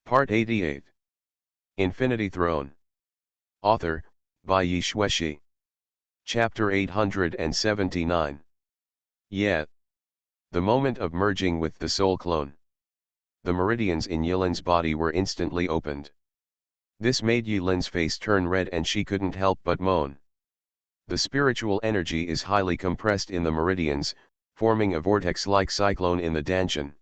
Part 88. Infinity Throne. Author, by Yi Xueshi. Chapter 879. Yet. The moment of merging with the soul clone. The meridians in Yilin's body were instantly opened. This made Yilin's face turn red and she couldn't help but moan. The spiritual energy is highly compressed in the meridians, forming a vortex-like cyclone in the Danshan.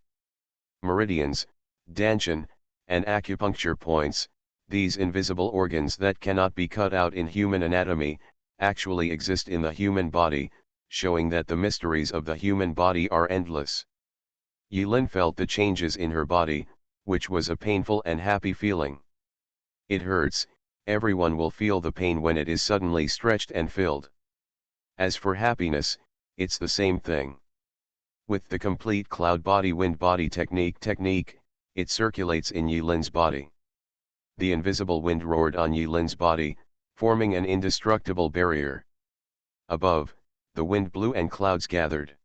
Meridians, Danshan, and acupuncture points, these invisible organs that cannot be cut out in human anatomy, actually exist in the human body, showing that the mysteries of the human body are endless. Yilin felt the changes in her body, which was a painful and happy feeling. It hurts, everyone will feel the pain when it is suddenly stretched and filled. As for happiness, it's the same thing. With the complete cloud body wind body technique, it circulates in Yilin's body. The invisible wind roared on Yilin's body, forming an indestructible barrier. Above, the wind blew and clouds gathered.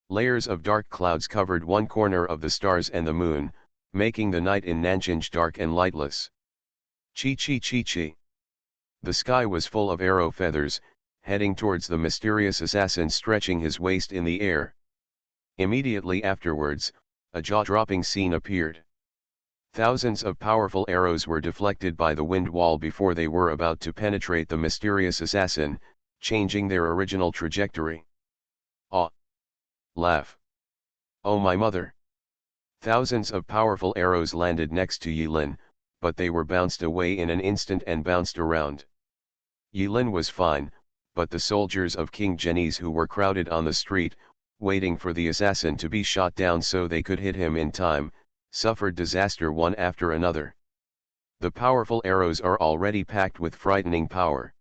Layers of dark clouds covered one corner of the stars and the moon, making the night in Nanchinj dark and lightless. Chi. The sky was full of arrow feathers, heading towards the mysterious assassin stretching his waist in the air. Immediately afterwards, a jaw-dropping scene appeared. Thousands of powerful arrows were deflected by the wind wall before they were about to penetrate the mysterious assassin, changing their original trajectory. Awe! Laugh! Oh my mother! Thousands of powerful arrows landed next to Yilin, but they were bounced away in an instant and bounced around. Yilin was fine, but the soldiers of King Genies who were crowded on the street, waiting for the assassin to be shot down so they could hit him in time, suffered disaster one after another. The powerful arrows are already packed with frightening power.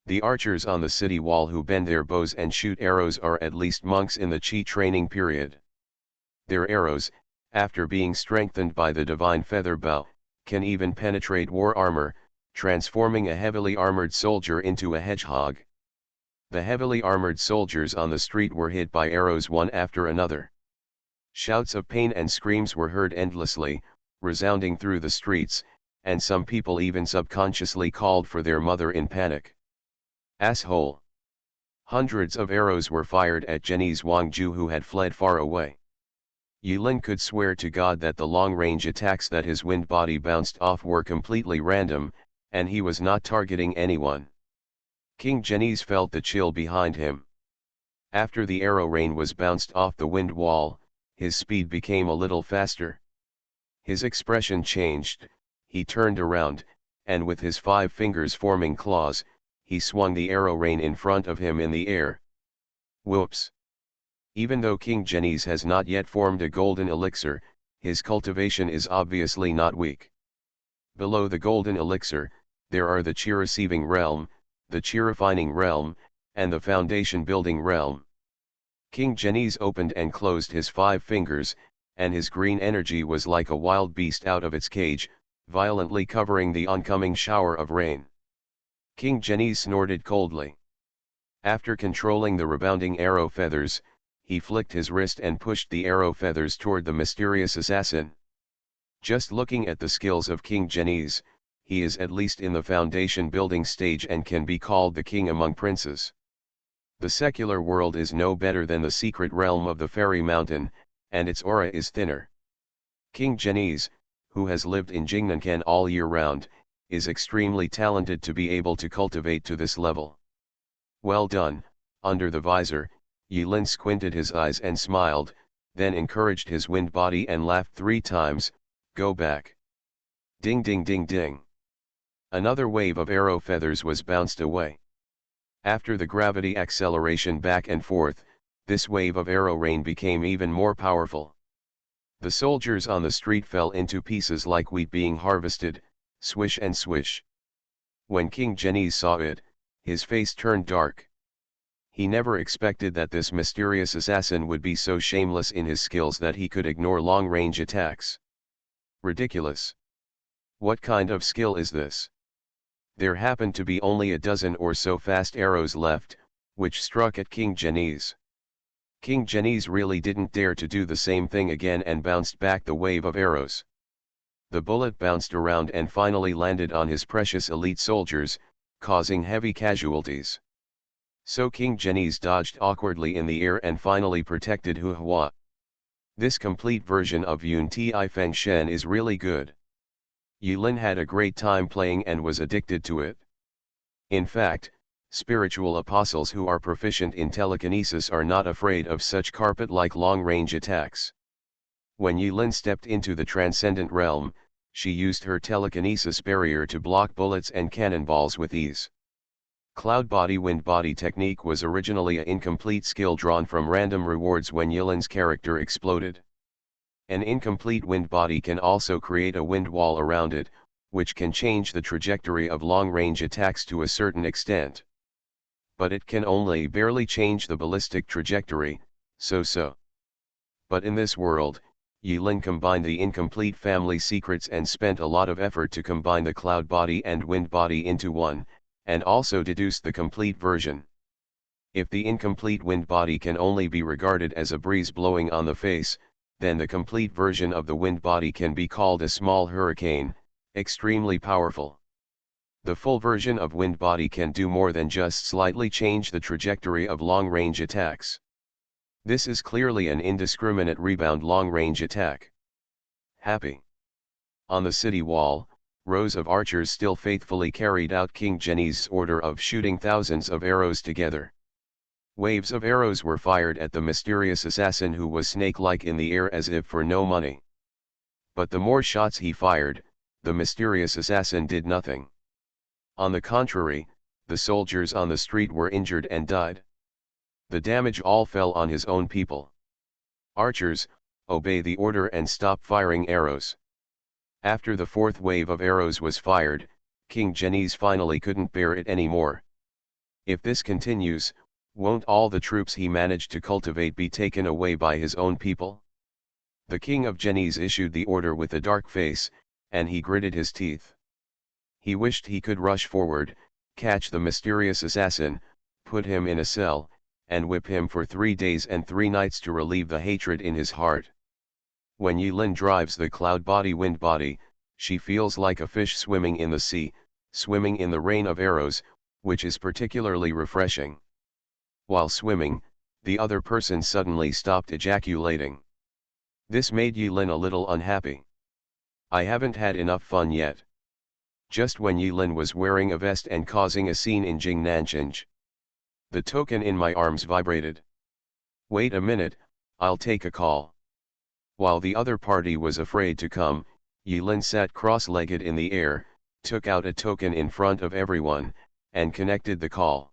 The archers on the city wall who bend their bows and shoot arrows are at least monks in the Qi training period. Their arrows, after being strengthened by the divine feather bow, can even penetrate war armor, transforming a heavily armored soldier into a hedgehog. The heavily armored soldiers on the street were hit by arrows one after another. Shouts of pain and screams were heard endlessly, resounding through the streets, and some people even subconsciously called for their mother in panic. Asshole! Hundreds of arrows were fired at Genies Wangju who had fled far away. Yilin could swear to God that the long-range attacks that his wind body bounced off were completely random, and he was not targeting anyone. King Genies felt the chill behind him. After the arrow rain was bounced off the wind wall, his speed became a little faster. His expression changed, he turned around, and with his 5 fingers forming claws, he swung the arrow rain in front of him in the air. Whoops! Even though King Genies has not yet formed a golden elixir, his cultivation is obviously not weak. Below the golden elixir, there are the Qi receiving realm, the Qi refining realm, and the foundation building realm. King Genies opened and closed his 5 fingers, and his green energy was like a wild beast out of its cage, violently covering the oncoming shower of rain. King Genies snorted coldly. After controlling the rebounding arrow feathers, he flicked his wrist and pushed the arrow feathers toward the mysterious assassin. Just looking at the skills of King Genies, he is at least in the foundation building stage and can be called the king among princes. The secular world is no better than the secret realm of the fairy mountain, and its aura is thinner. King Genies, who has lived in Jingnanken all year round, is extremely talented to be able to cultivate to this level. Well done. Under the visor, Yilin squinted his eyes and smiled, then encouraged his wind body and laughed 3 times, go back. Ding ding ding ding. Another wave of arrow feathers was bounced away. After the gravity acceleration back and forth, this wave of arrow rain became even more powerful. The soldiers on the street fell into pieces like wheat being harvested, swish and swish. When King Genies saw it, his face turned dark. He never expected that this mysterious assassin would be so shameless in his skills that he could ignore long-range attacks. Ridiculous. What kind of skill is this? There happened to be only a dozen or so fast arrows left, which struck at King Genies. King Genies really didn't dare to do the same thing again and bounced back the wave of arrows. The bullet bounced around and finally landed on his precious elite soldiers, causing heavy casualties. So King Genies dodged awkwardly in the air and finally protected Hu Hua. This complete version of Yun Ti Feng Shen is really good. Yulin had a great time playing and was addicted to it. In fact, spiritual apostles who are proficient in telekinesis are not afraid of such carpet-like long-range attacks. When Yulin stepped into the transcendent realm, she used her telekinesis barrier to block bullets and cannonballs with ease. Cloud Body Wind Body technique was originally an incomplete skill drawn from random rewards when Yulin's character exploded. An incomplete wind body can also create a wind wall around it, which can change the trajectory of long-range attacks to a certain extent. But it can only barely change the ballistic trajectory, so. But in this world, Yulin combined the incomplete family secrets and spent a lot of effort to combine the cloud body and wind body into one, and also deduced the complete version. If the incomplete wind body can only be regarded as a breeze blowing on the face, then the complete version of the wind body can be called a small hurricane, extremely powerful. The full version of wind body can do more than just slightly change the trajectory of long-range attacks. This is clearly an indiscriminate rebound long-range attack. Happy. On the city wall, rows of archers still faithfully carried out King Genies' order of shooting thousands of arrows together. Waves of arrows were fired at the mysterious assassin who was snake-like in the air as if for no money. But the more shots he fired, the mysterious assassin did nothing. On the contrary, the soldiers on the street were injured and died. The damage all fell on his own people. Archers, obey the order and stop firing arrows. After the fourth wave of arrows was fired, King Genies finally couldn't bear it anymore. If this continues, won't all the troops he managed to cultivate be taken away by his own people? The King of Genies issued the order with a dark face, and he gritted his teeth. He wished he could rush forward, catch the mysterious assassin, put him in a cell, and whip him for 3 days and 3 nights to relieve the hatred in his heart. When Yulin drives the cloud body wind body, she feels like a fish swimming in the sea, swimming in the rain of arrows, which is particularly refreshing. While swimming, the other person suddenly stopped ejaculating. This made Yulin a little unhappy. I haven't had enough fun yet. Just when Yulin was wearing a vest and causing a scene in Jingnanchange, the token in my arms vibrated. Wait a minute, I'll take a call. While the other party was afraid to come, Yulin sat cross-legged in the air, took out a token in front of everyone, and connected the call.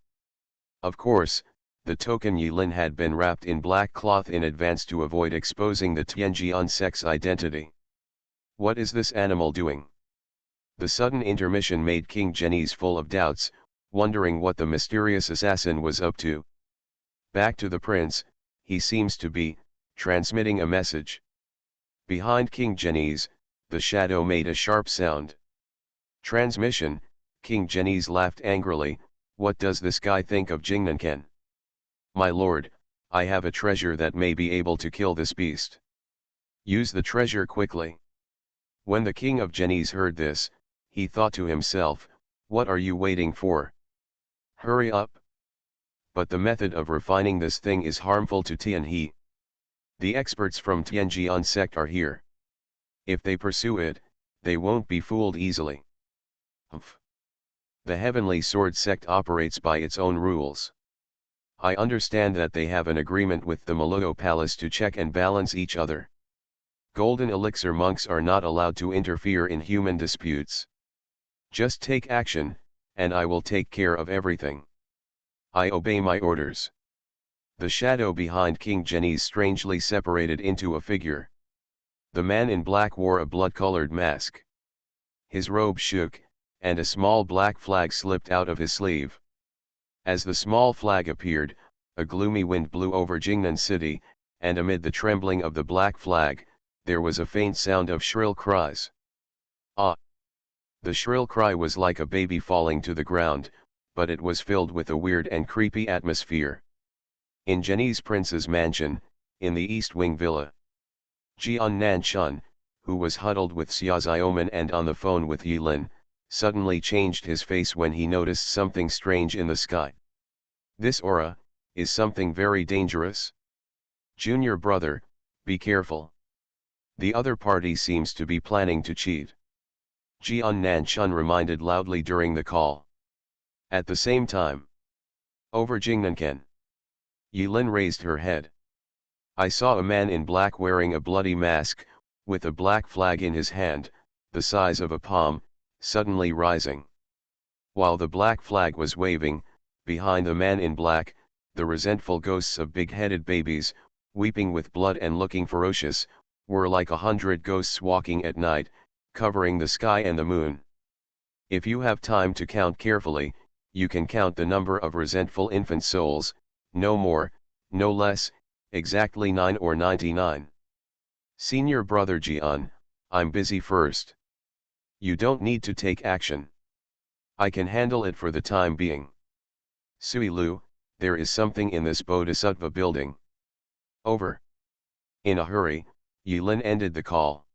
Of course, the token Yulin had been wrapped in black cloth in advance to avoid exposing the Tianjian sect's identity. What is this animal doing? The sudden intermission made King Genies full of doubts, wondering what the mysterious assassin was up to. Back to the prince, he seems to be transmitting a message. Behind King Genies, the shadow made a sharp sound. Transmission, King Genies laughed angrily. What does this guy think of Jingnanken? My lord, I have a treasure that may be able to kill this beast. Use the treasure quickly. When the King of Genies heard this, he thought to himself, what are you waiting for? Hurry up. But the method of refining this thing is harmful to Tianhe. The experts from Tianjian sect are here. If they pursue it, they won't be fooled easily. Humph. The Heavenly Sword sect operates by its own rules. I understand that they have an agreement with the Maloo Palace to check and balance each other. Golden Elixir monks are not allowed to interfere in human disputes. Just take action, and I will take care of everything. I obey my orders. The shadow behind King Genies strangely separated into a figure. The man in black wore a blood-colored mask. His robe shook, and a small black flag slipped out of his sleeve. As the small flag appeared, a gloomy wind blew over Jingnan city, and amid the trembling of the black flag, there was a faint sound of shrill cries. Ah! The shrill cry was like a baby falling to the ground, but it was filled with a weird and creepy atmosphere. In Genies Prince's mansion, in the East Wing Villa, Jian Nanchun, who was huddled with Xiaoxiaoman and on the phone with Yilin, suddenly changed his face when he noticed something strange in the sky. This aura is something very dangerous. Junior brother, be careful. The other party seems to be planning to cheat. Jian Nanchun reminded loudly during the call. At the same time, over Jingnanken, Yilin raised her head. I saw a man in black wearing a bloody mask, with a black flag in his hand, the size of a palm, suddenly rising. While the black flag was waving, behind the man in black, the resentful ghosts of big-headed babies, weeping with blood and looking ferocious, were like 100 ghosts walking at night, covering the sky and the moon. If you have time to count carefully, you can count the number of resentful infant souls, no more, no less, exactly 9 or 99. Senior brother Jian, I'm busy first. You don't need to take action. I can handle it for the time being. Sui Lu, there is something in this Bodhisattva building. Over. In a hurry, Yilin ended the call.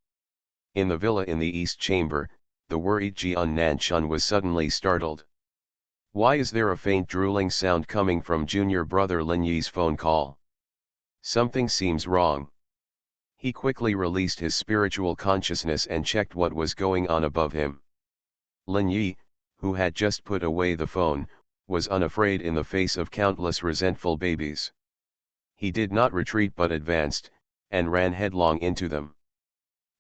In the villa in the east chamber, the worried Jian Nanchun was suddenly startled. Why is there a faint drooling sound coming from junior brother Lin Yi's phone call? Something seems wrong. He quickly released his spiritual consciousness and checked what was going on above him. Lin Yi, who had just put away the phone, was unafraid in the face of countless resentful babies. He did not retreat but advanced, and ran headlong into them.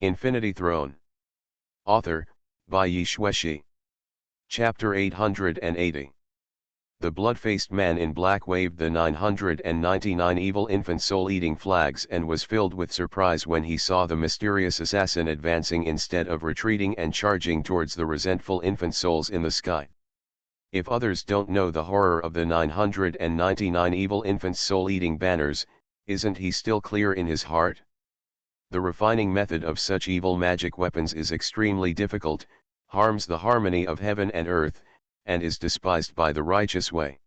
Infinity Throne. Author, by Yi Shueshi. Chapter 880. The blood-faced man in black waved the 999 evil infant soul-eating flags and was filled with surprise when he saw the mysterious assassin advancing instead of retreating and charging towards the resentful infant souls in the sky. If others don't know the horror of the 999 evil infant soul-eating banners, isn't he still clear in his heart? The refining method of such evil magic weapons is extremely difficult, harms the harmony of heaven and earth, and is despised by the righteous way.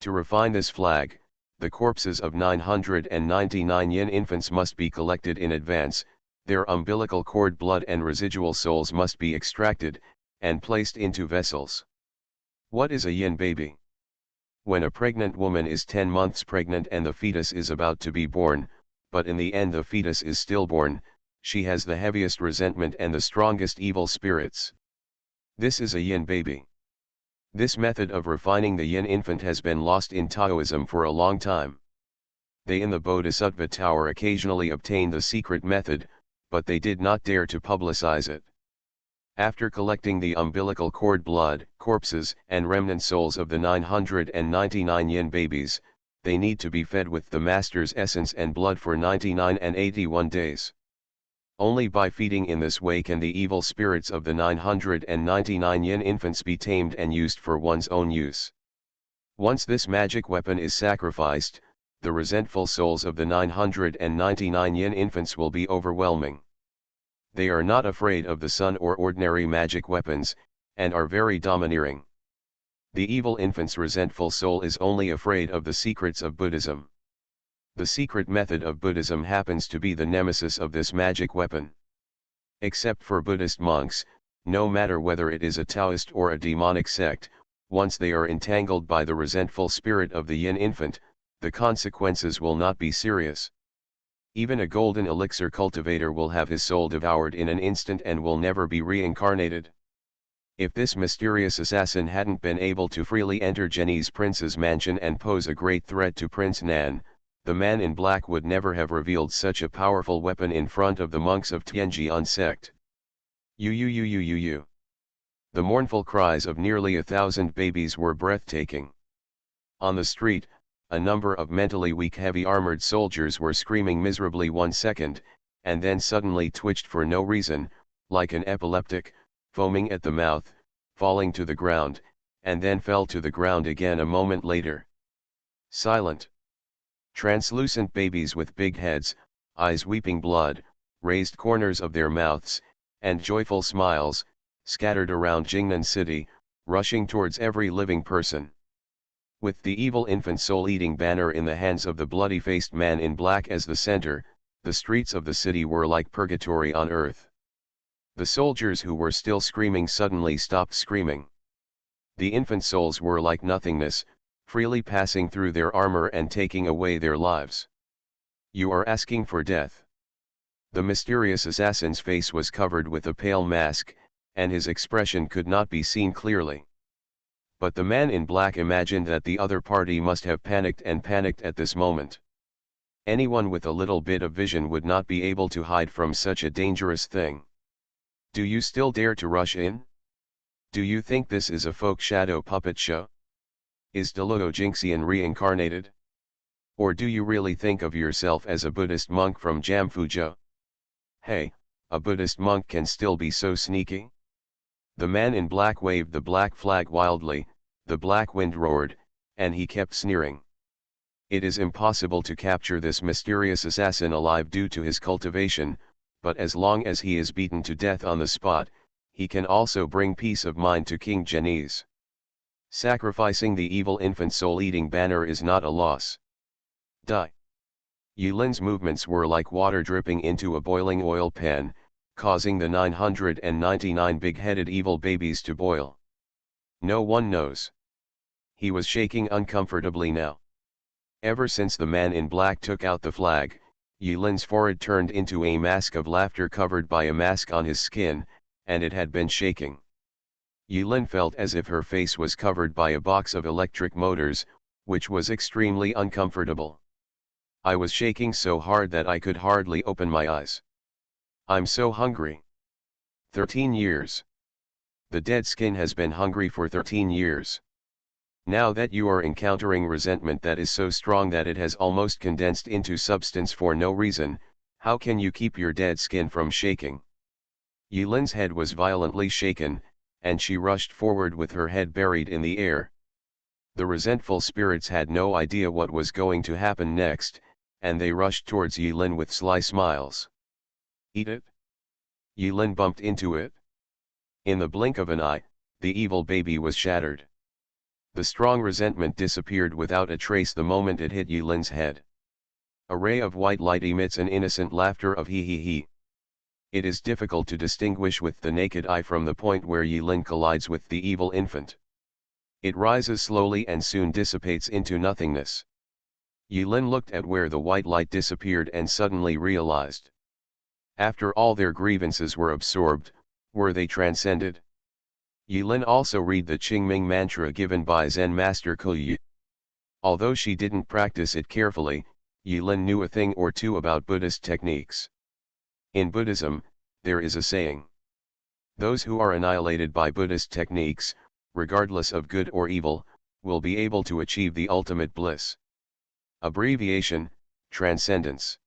To refine this flag, the corpses of 999 yin infants must be collected in advance, their umbilical cord blood and residual souls must be extracted, and placed into vessels. What is a yin baby? When a pregnant woman is 10 months pregnant and the fetus is about to be born, but in the end the fetus is stillborn, she has the heaviest resentment and the strongest evil spirits. This is a yin baby. This method of refining the yin infant has been lost in Taoism for a long time. They in the Bodhisattva Tower occasionally obtained the secret method, but they did not dare to publicize it. After collecting the umbilical cord blood, corpses, and remnant souls of the 999 yin babies, they need to be fed with the Master's essence and blood for 99 and 81 days. Only by feeding in this way can the evil spirits of the 999 yin infants be tamed and used for one's own use. Once this magic weapon is sacrificed, the resentful souls of the 999 yin infants will be overwhelming. They are not afraid of the sun or ordinary magic weapons, and are very domineering. The evil infant's resentful soul is only afraid of the secrets of Buddhism. The secret method of Buddhism happens to be the nemesis of this magic weapon. Except for Buddhist monks, no matter whether it is a Taoist or a demonic sect, once they are entangled by the resentful spirit of the yin infant, the consequences will not be serious. Even a golden elixir cultivator will have his soul devoured in an instant and will never be reincarnated. If this mysterious assassin hadn't been able to freely enter Chinese prince's mansion and pose a great threat to Prince Nan, the man in black would never have revealed such a powerful weapon in front of the monks of Tianjian sect. You. The mournful cries of nearly 1,000 babies were breathtaking. On the street, a number of mentally weak heavy-armored soldiers were screaming miserably 1 second, and then suddenly twitched for no reason, like an epileptic, foaming at the mouth, falling to the ground, and then fell to the ground again a moment later. Silent. Translucent babies with big heads, eyes weeping blood, raised corners of their mouths, and joyful smiles, scattered around Jingnan City, rushing towards every living person. With the evil infant soul-eating banner in the hands of the bloody-faced man in black as the center, The streets of the city were like purgatory on earth. The soldiers who were still screaming suddenly stopped screaming. The infant souls were like nothingness, freely passing through their armor and taking away their lives. You are asking for death. The mysterious assassin's face was covered with a pale mask, and his expression could not be seen clearly. But the man in black imagined that the other party must have panicked at this moment. Anyone with a little bit of vision would not be able to hide from such a dangerous thing. Do you still dare to rush in? Do you think this is a folk shadow puppet show? Is Deluo Jinxian reincarnated? Or do you really think of yourself as a Buddhist monk from Jamfujo? Hey, a Buddhist monk can still be so sneaky? The man in black waved the black flag wildly, the black wind roared, and he kept sneering. It is impossible to capture this mysterious assassin alive due to his cultivation, but as long as he is beaten to death on the spot, he can also bring peace of mind to King Genies. Sacrificing the evil infant soul-eating banner is not a loss. Die. Yulin's movements were like water dripping into a boiling oil pan, causing the 999 big-headed evil babies to boil. No one knows. He was shaking uncomfortably now. Ever since the man in black took out the flag, Yulin's forehead turned into a mask of laughter covered by a mask on his skin, and it had been shaking. Yulin felt as if her face was covered by a box of electric motors, which was extremely uncomfortable. I was shaking so hard that I could hardly open my eyes. I'm so hungry. 13 years. The dead skin has been hungry for 13 years. Now that you are encountering resentment that is so strong that it has almost condensed into substance for no reason, how can you keep your dead skin from shaking? Yulin's head was violently shaken, and she rushed forward with her head buried in the air. The resentful spirits had no idea what was going to happen next, and they rushed towards Yulin with sly smiles. Eat it? Yulin bumped into it. In the blink of an eye, the evil baby was shattered. The strong resentment disappeared without a trace the moment it hit Yulin's head. A ray of white light emits an innocent laughter of he he he. It is difficult to distinguish with the naked eye from the point where Yulin collides with the evil infant. It rises slowly and soon dissipates into nothingness. Yulin looked at where the white light disappeared and suddenly realized. After all their grievances were absorbed, were they transcended? Yulin also read the Qingming mantra given by Zen Master Kuyi. Although she didn't practice it carefully, Yulin knew a thing or two about Buddhist techniques. In Buddhism, there is a saying. Those who are annihilated by Buddhist techniques, regardless of good or evil, will be able to achieve the ultimate bliss. Abbreviation, Transcendence.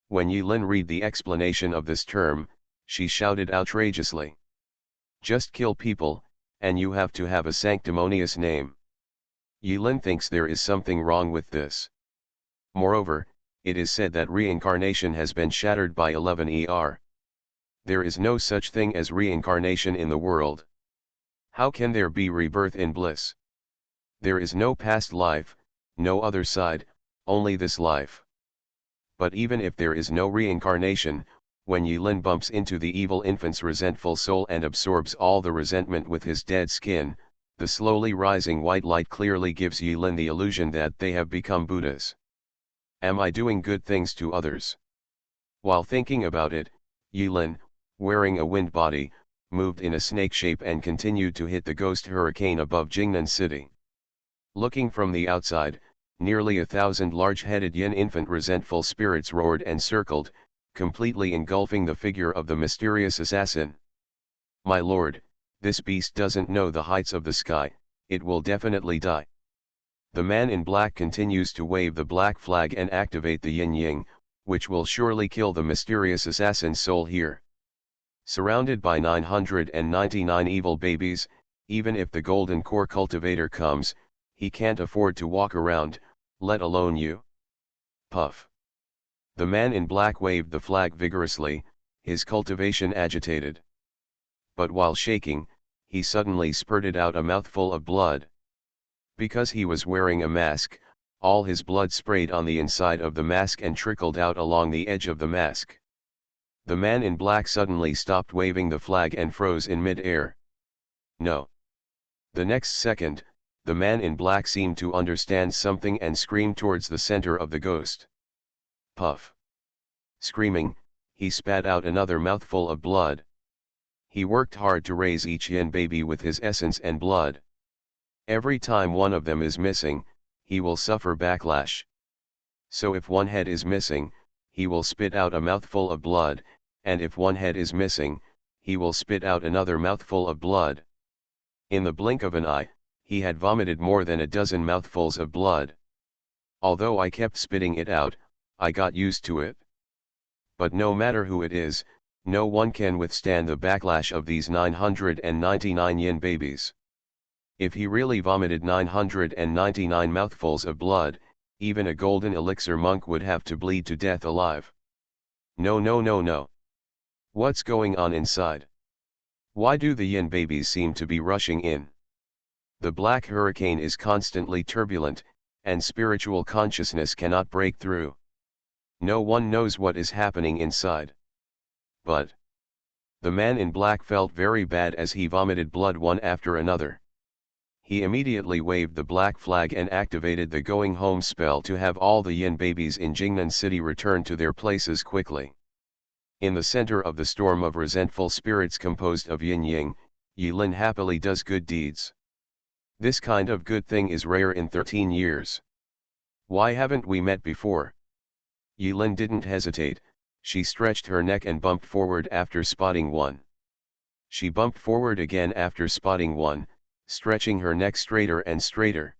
When Yulin read the explanation of this term, she shouted outrageously. Just kill people, and you have to have a sanctimonious name. Yulin thinks there is something wrong with this. Moreover, it is said that reincarnation has been shattered by 11 There is no such thing as reincarnation in the world. How can there be rebirth in bliss? There is no past life, no other side, only this life. But even if there is no reincarnation, when Yulin bumps into the evil infant's resentful soul and absorbs all the resentment with his dead skin, the slowly rising white light clearly gives Yulin the illusion that they have become Buddhas. Am I doing good things to others? While thinking about it, Yulin, wearing a wind body, moved in a snake shape and continued to hit the ghost hurricane above Jingnan City. Looking from the outside, nearly 1,000 large-headed yin infant resentful spirits roared and circled, completely engulfing the figure of the mysterious assassin. My lord, this beast doesn't know the heights of the sky, it will definitely die. The man in black continues to wave the black flag and activate the yin-yang, which will surely kill the mysterious assassin's soul here. Surrounded by 999 evil babies, even if the golden core cultivator comes, he can't afford to walk around, let alone you. Puff. The man in black waved the flag vigorously, his cultivation agitated. But while shaking, he suddenly spurted out a mouthful of blood. Because he was wearing a mask, all his blood sprayed on the inside of the mask and trickled out along the edge of the mask. The man in black suddenly stopped waving the flag and froze in mid-air. No. The next second, the man in black seemed to understand something and screamed towards the center of the ghost. Puff. Screaming, he spat out another mouthful of blood. He worked hard to raise each yin baby with his essence and blood. Every time one of them is missing, he will suffer backlash. So if one head is missing, he will spit out a mouthful of blood, and if one head is missing, he will spit out another mouthful of blood. In the blink of an eye, he had vomited more than a dozen mouthfuls of blood. Although I kept spitting it out, I got used to it. But no matter who it is, no one can withstand the backlash of these 999 yin babies. If he really vomited 999 mouthfuls of blood, even a golden elixir monk would have to bleed to death alive. No, no, no, no. What's going on inside? Why do the yin babies seem to be rushing in? The black hurricane is constantly turbulent, and spiritual consciousness cannot break through. No one knows what is happening inside. But the man in black felt very bad as he vomited blood one after another. He immediately waved the black flag and activated the going home spell to have all the yin babies in Jingnan City return to their places quickly. In the center of the storm of resentful spirits composed of yin-yang, Yilin happily does good deeds. This kind of good thing is rare in 13 years. Why haven't we met before? Yilin didn't hesitate, she stretched her neck and bumped forward after spotting one. She bumped forward again after spotting one, stretching her neck straighter and straighter.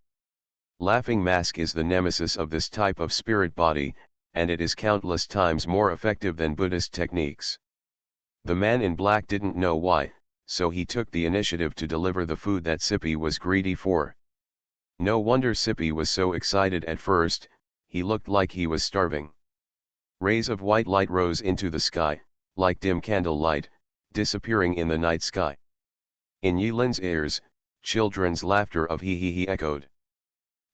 Laughing mask is the nemesis of this type of spirit body, and it is countless times more effective than Buddhist techniques. The man in black didn't know why, so he took the initiative to deliver the food that Sippy was greedy for. No wonder Sippy was so excited at first, he looked like he was starving. Rays of white light rose into the sky, like dim candlelight, disappearing in the night sky. In Yilin's ears, children's laughter of hee hee hee echoed.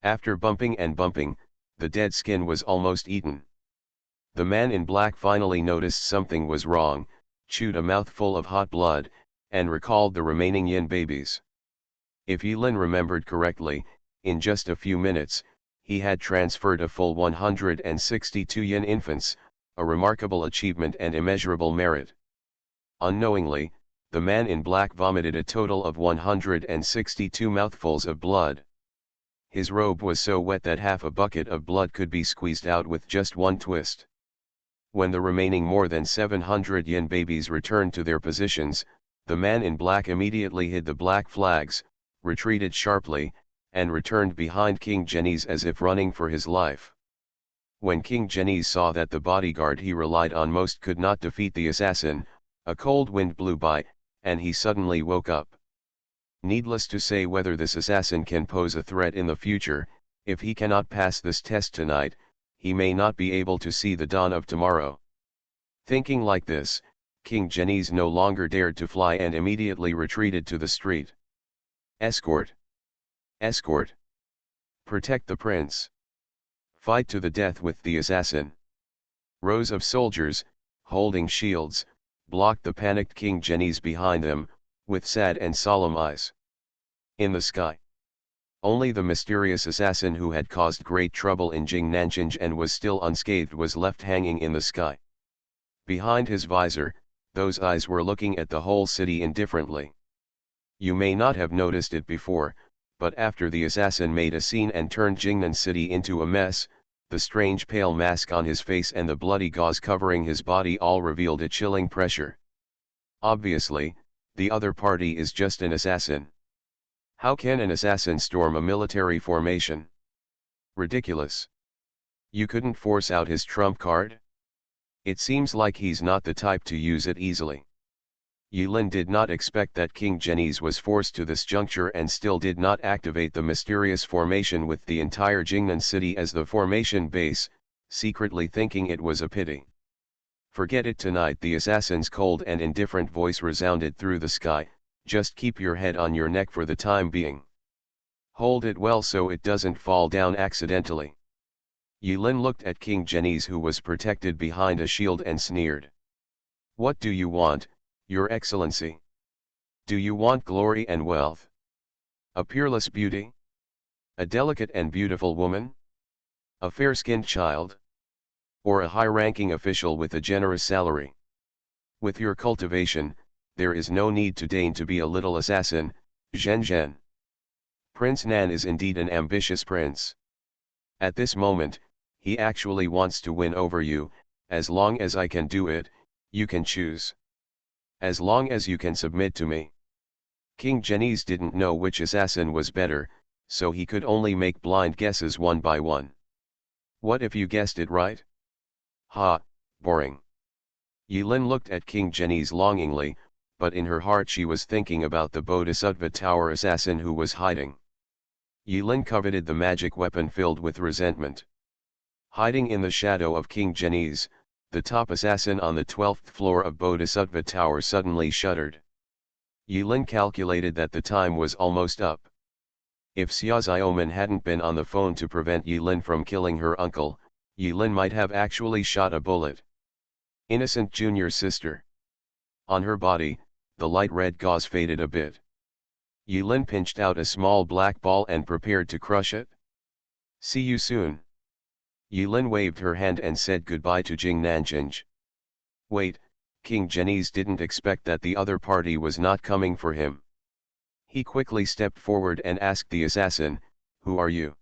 After bumping and bumping, the dead skin was almost eaten. The man in black finally noticed something was wrong, chewed a mouthful of hot blood, and recalled the remaining yin babies. If Yilin remembered correctly, in just a few minutes, he had transferred a full 162 yin infants, a remarkable achievement and immeasurable merit. Unknowingly, the man in black vomited a total of 162 mouthfuls of blood. His robe was so wet that half a bucket of blood could be squeezed out with just one twist. When the remaining more than 700 yin babies returned to their positions, the man in black immediately hid the black flags, retreated sharply, and returned behind King Genies as if running for his life. When King Genies saw that the bodyguard he relied on most could not defeat the assassin, a cold wind blew by, and he suddenly woke up. Needless to say, whether this assassin can pose a threat in the future, if he cannot pass this test tonight, he may not be able to see the dawn of tomorrow. Thinking like this, King Genies no longer dared to fly and immediately retreated to the street. Escort! Escort! Protect the prince! Fight to the death with the assassin! Rows of soldiers, holding shields, blocked the panicked King Genies behind them, with sad and solemn eyes. In the sky, only the mysterious assassin who had caused great trouble in Jingnanchanj and was still unscathed was left hanging in the sky. Behind his visor, those eyes were looking at the whole city indifferently. You may not have noticed it before, but after the assassin made a scene and turned Jingnan City into a mess, the strange pale mask on his face and the bloody gauze covering his body all revealed a chilling pressure. Obviously, the other party is just an assassin. How can an assassin storm a military formation? Ridiculous. You couldn't force out his trump card? It seems like he's not the type to use it easily. Yilin did not expect that King Genies was forced to this juncture and still did not activate the mysterious formation with the entire Jingnan city as the formation base, secretly thinking it was a pity. Forget it tonight, the assassin's cold and indifferent voice resounded through the sky, just keep your head on your neck for the time being. Hold it well so it doesn't fall down accidentally. Yilin looked at King Genies, who was protected behind a shield, and sneered. What do you want, Your Excellency? Do you want glory and wealth? A peerless beauty? A delicate and beautiful woman? A fair-skinned child? Or a high-ranking official with a generous salary? With your cultivation, there is no need to deign to be a little assassin, Zhen Zhen. Prince Nan is indeed an ambitious prince. At this moment, he actually wants to win over you. As long as I can do it, you can choose. As long as you can submit to me. King Genies didn't know which assassin was better, so he could only make blind guesses one by one. What if you guessed it right? Ha, boring. Yilin looked at King Genies longingly, but in her heart she was thinking about the Bodhisattva Tower assassin who was hiding. Yilin coveted the magic weapon filled with resentment. Hiding in the shadow of King Genies, the top assassin on the 12th floor of Bodhisattva Tower suddenly shuddered. Yilin calculated that the time was almost up. If Xia Xiaoman hadn't been on the phone to prevent Yilin from killing her uncle, Yilin might have actually shot a bullet. Innocent junior sister. On her body, the light red gauze faded a bit. Yilin pinched out a small black ball and prepared to crush it. See you soon. Yilin waved her hand and said goodbye to Jing Nanjing. Wait, King Genies didn't expect that the other party was not coming for him. He quickly stepped forward and asked the assassin, "Who are you?"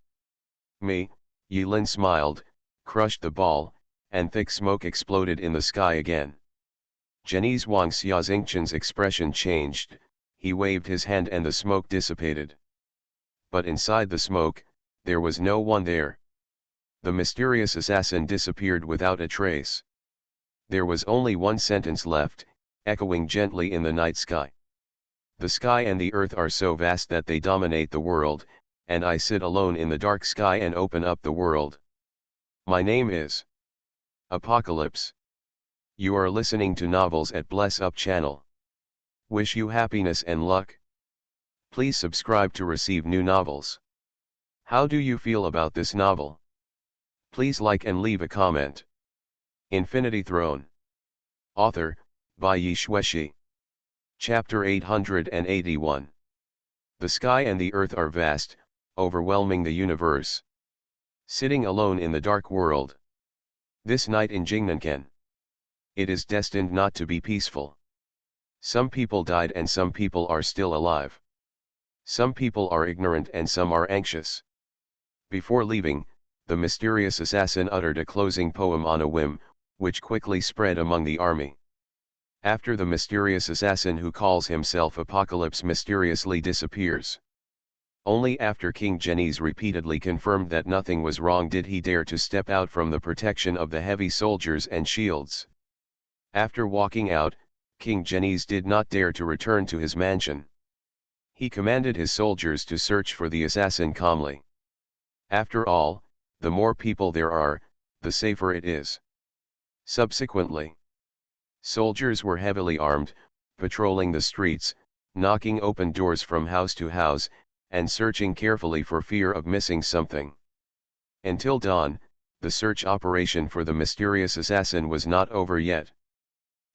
"Me," Yilin smiled, crushed the ball, and thick smoke exploded in the sky again. Genies Wang Xiaxingchen's expression changed, he waved his hand and the smoke dissipated. But inside the smoke, there was no one there. The mysterious assassin disappeared without a trace. There was only one sentence left, echoing gently in the night sky. The sky and the earth are so vast that they dominate the world, and I sit alone in the dark sky and open up the world. My name is Apocalypse. You are listening to Novels at Bless Up channel. Wish you happiness and luck. Please subscribe to receive new novels. How do you feel about this novel? Please like and leave a comment. Infinity Throne. Author, by Yi Shueshi. Chapter 881. The sky and the earth are vast, overwhelming the universe. Sitting alone in the dark world. This night in Jingnanken. It is destined not to be peaceful. Some people died and some people are still alive. Some people are ignorant and some are anxious. Before leaving, the mysterious assassin uttered a closing poem on a whim, which quickly spread among the army. After the mysterious assassin who calls himself Apocalypse mysteriously disappears. Only after King Genies repeatedly confirmed that nothing was wrong did he dare to step out from the protection of the heavy soldiers and shields. After walking out, King Genies did not dare to return to his mansion. He commanded his soldiers to search for the assassin calmly. After all, the more people there are, the safer it is. Subsequently, soldiers were heavily armed, patrolling the streets, knocking open doors from house to house, and searching carefully for fear of missing something. Until dawn, the search operation for the mysterious assassin was not over yet.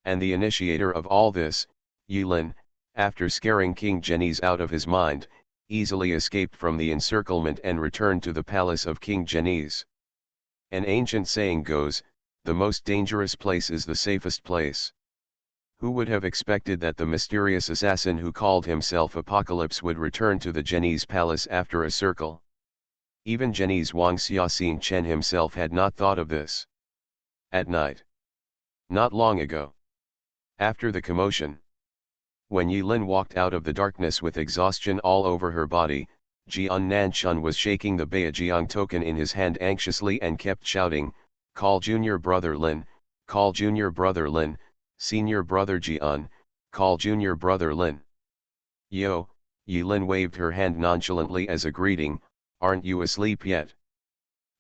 And the initiator of all this, Yilin, after scaring King Genies out of his mind, easily escaped from the encirclement and returned to the palace of King Genies. An ancient saying goes, the most dangerous place is the safest place. Who would have expected that the mysterious assassin who called himself Apocalypse would return to the Genies palace after a circle? Even Genies Wang Xiaxingchen himself had not thought of this. At night. Not long ago. After the commotion. When Yilin walked out of the darkness with exhaustion all over her body, Jian Nanchun was shaking the Beijiang token in his hand anxiously and kept shouting, "Call junior brother Lin, call junior brother Lin, senior brother Jian, call junior brother Lin." "Yo," Yilin waved her hand nonchalantly as a greeting, "aren't you asleep yet?"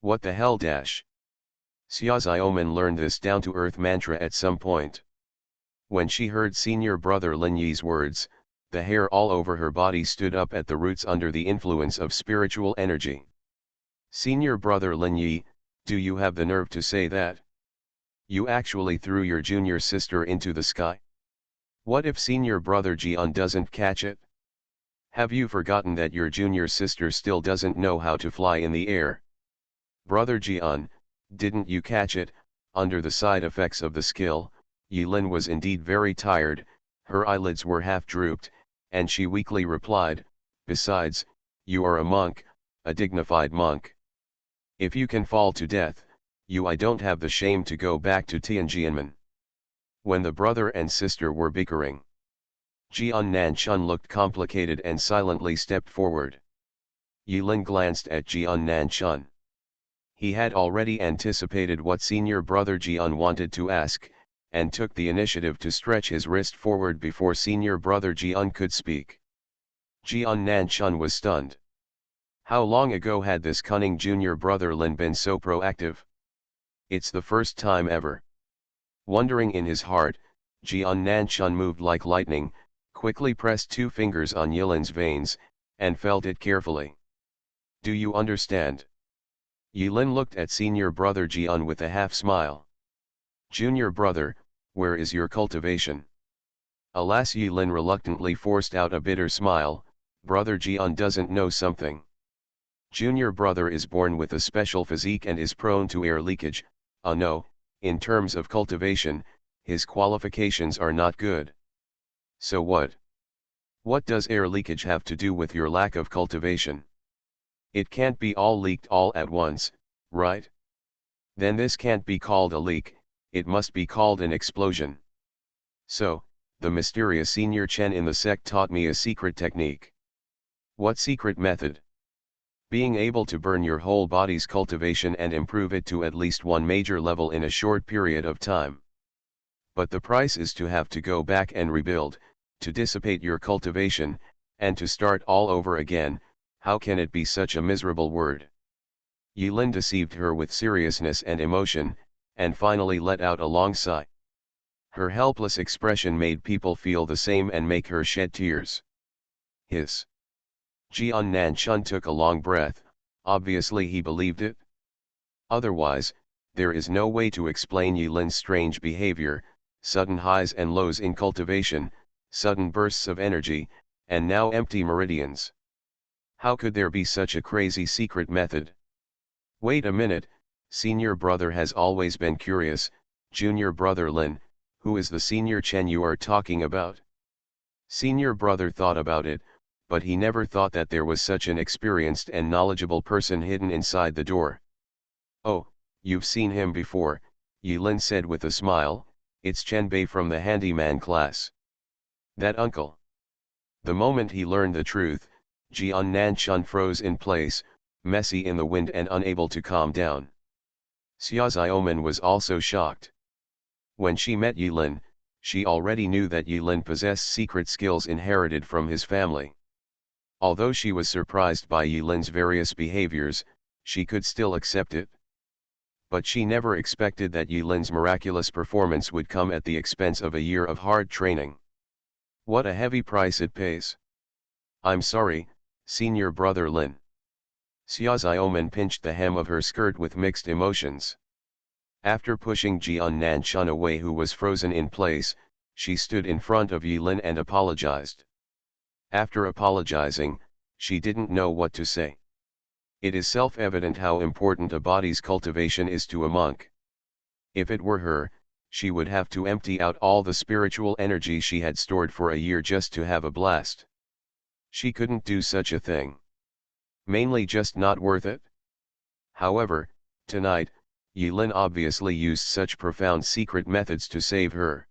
"What the hell dash?" Xia Xiaoman learned this down-to-earth mantra at some point. When she heard senior brother Lin Yi's words, the hair all over her body stood up at the roots under the influence of spiritual energy. Senior brother Lin Yi, Do you have the nerve to say that? You actually threw your junior sister into the sky? What if senior brother Jian doesn't catch it? Have you forgotten that your junior sister still doesn't know how to fly in the air? Brother Jian, didn't you catch it? Under the side effects of the skill, Yilin was indeed very tired, her eyelids were half drooped, and she weakly replied, besides, you are a monk, a dignified monk. If you can fall to death, I don't have the shame to go back to Tianjianmen. When the brother and sister were bickering, Jian Nanchun looked complicated and silently stepped forward. Yilin glanced at Jian Nanchun. He had already anticipated what senior brother Jian wanted to ask, and took the initiative to stretch his wrist forward before senior brother Jian could speak. Jian Nanchun was stunned. How long ago had this cunning junior brother Lin been so proactive? It's the first time ever. Wondering in his heart, Jian Nanchun moved like lightning, quickly pressed 2 fingers on Yilin's veins, and felt it carefully. Do you understand? Yilin looked at senior brother Jian with a half-smile. Junior brother, where is your cultivation? Alas, Yilin reluctantly forced out a bitter smile. Brother Jian doesn't know something. Junior brother is born with a special physique and is prone to air leakage. No, in terms of cultivation, his qualifications are not good. So what? What does air leakage have to do with your lack of cultivation? It can't be all leaked all at once, right? Then this can't be called a leak, it must be called an explosion. So, the mysterious senior Chen in the sect taught me a secret technique. What secret method? Being able to burn your whole body's cultivation and improve it to at least one major level in a short period of time. But the price is to have to go back and rebuild, to dissipate your cultivation, and to start all over again. How can it be such a miserable word? Yilin deceived her with seriousness and emotion, and finally let out a long sigh. Her helpless expression made people feel the same and make her shed tears. Hiss. Jian Nanchun took a long breath, obviously he believed it. Otherwise, there is no way to explain Yilin's strange behavior, sudden highs and lows in cultivation, sudden bursts of energy, and now empty meridians. How could there be such a crazy secret method? Wait a minute, senior brother has always been curious. Junior brother Lin, who is the senior Chen you are talking about? Senior brother thought about it, but he never thought that there was such an experienced and knowledgeable person hidden inside the door. Oh, you've seen him before, Yilin said with a smile, it's Chen Bei from the handyman class. That uncle. The moment he learned the truth, Jian Nanchun froze in place, messy in the wind and unable to calm down. Xia Xiaoman was also shocked. When she met Yilin, she already knew that Yilin possessed secret skills inherited from his family. Although she was surprised by Yilin's various behaviors, she could still accept it. But she never expected that Yilin's miraculous performance would come at the expense of a year of hard training. What a heavy price it pays. I'm sorry, senior brother Lin. Xia Xiaoman pinched the hem of her skirt with mixed emotions. After pushing Jian Nanchun away who was frozen in place, she stood in front of Yilin and apologized. After apologizing, she didn't know what to say. It is self-evident how important a body's cultivation is to a monk. If it were her, she would have to empty out all the spiritual energy she had stored for a year just to have a blast. She couldn't do such a thing. Mainly just not worth it. However, tonight, Yilin obviously used such profound secret methods to save her.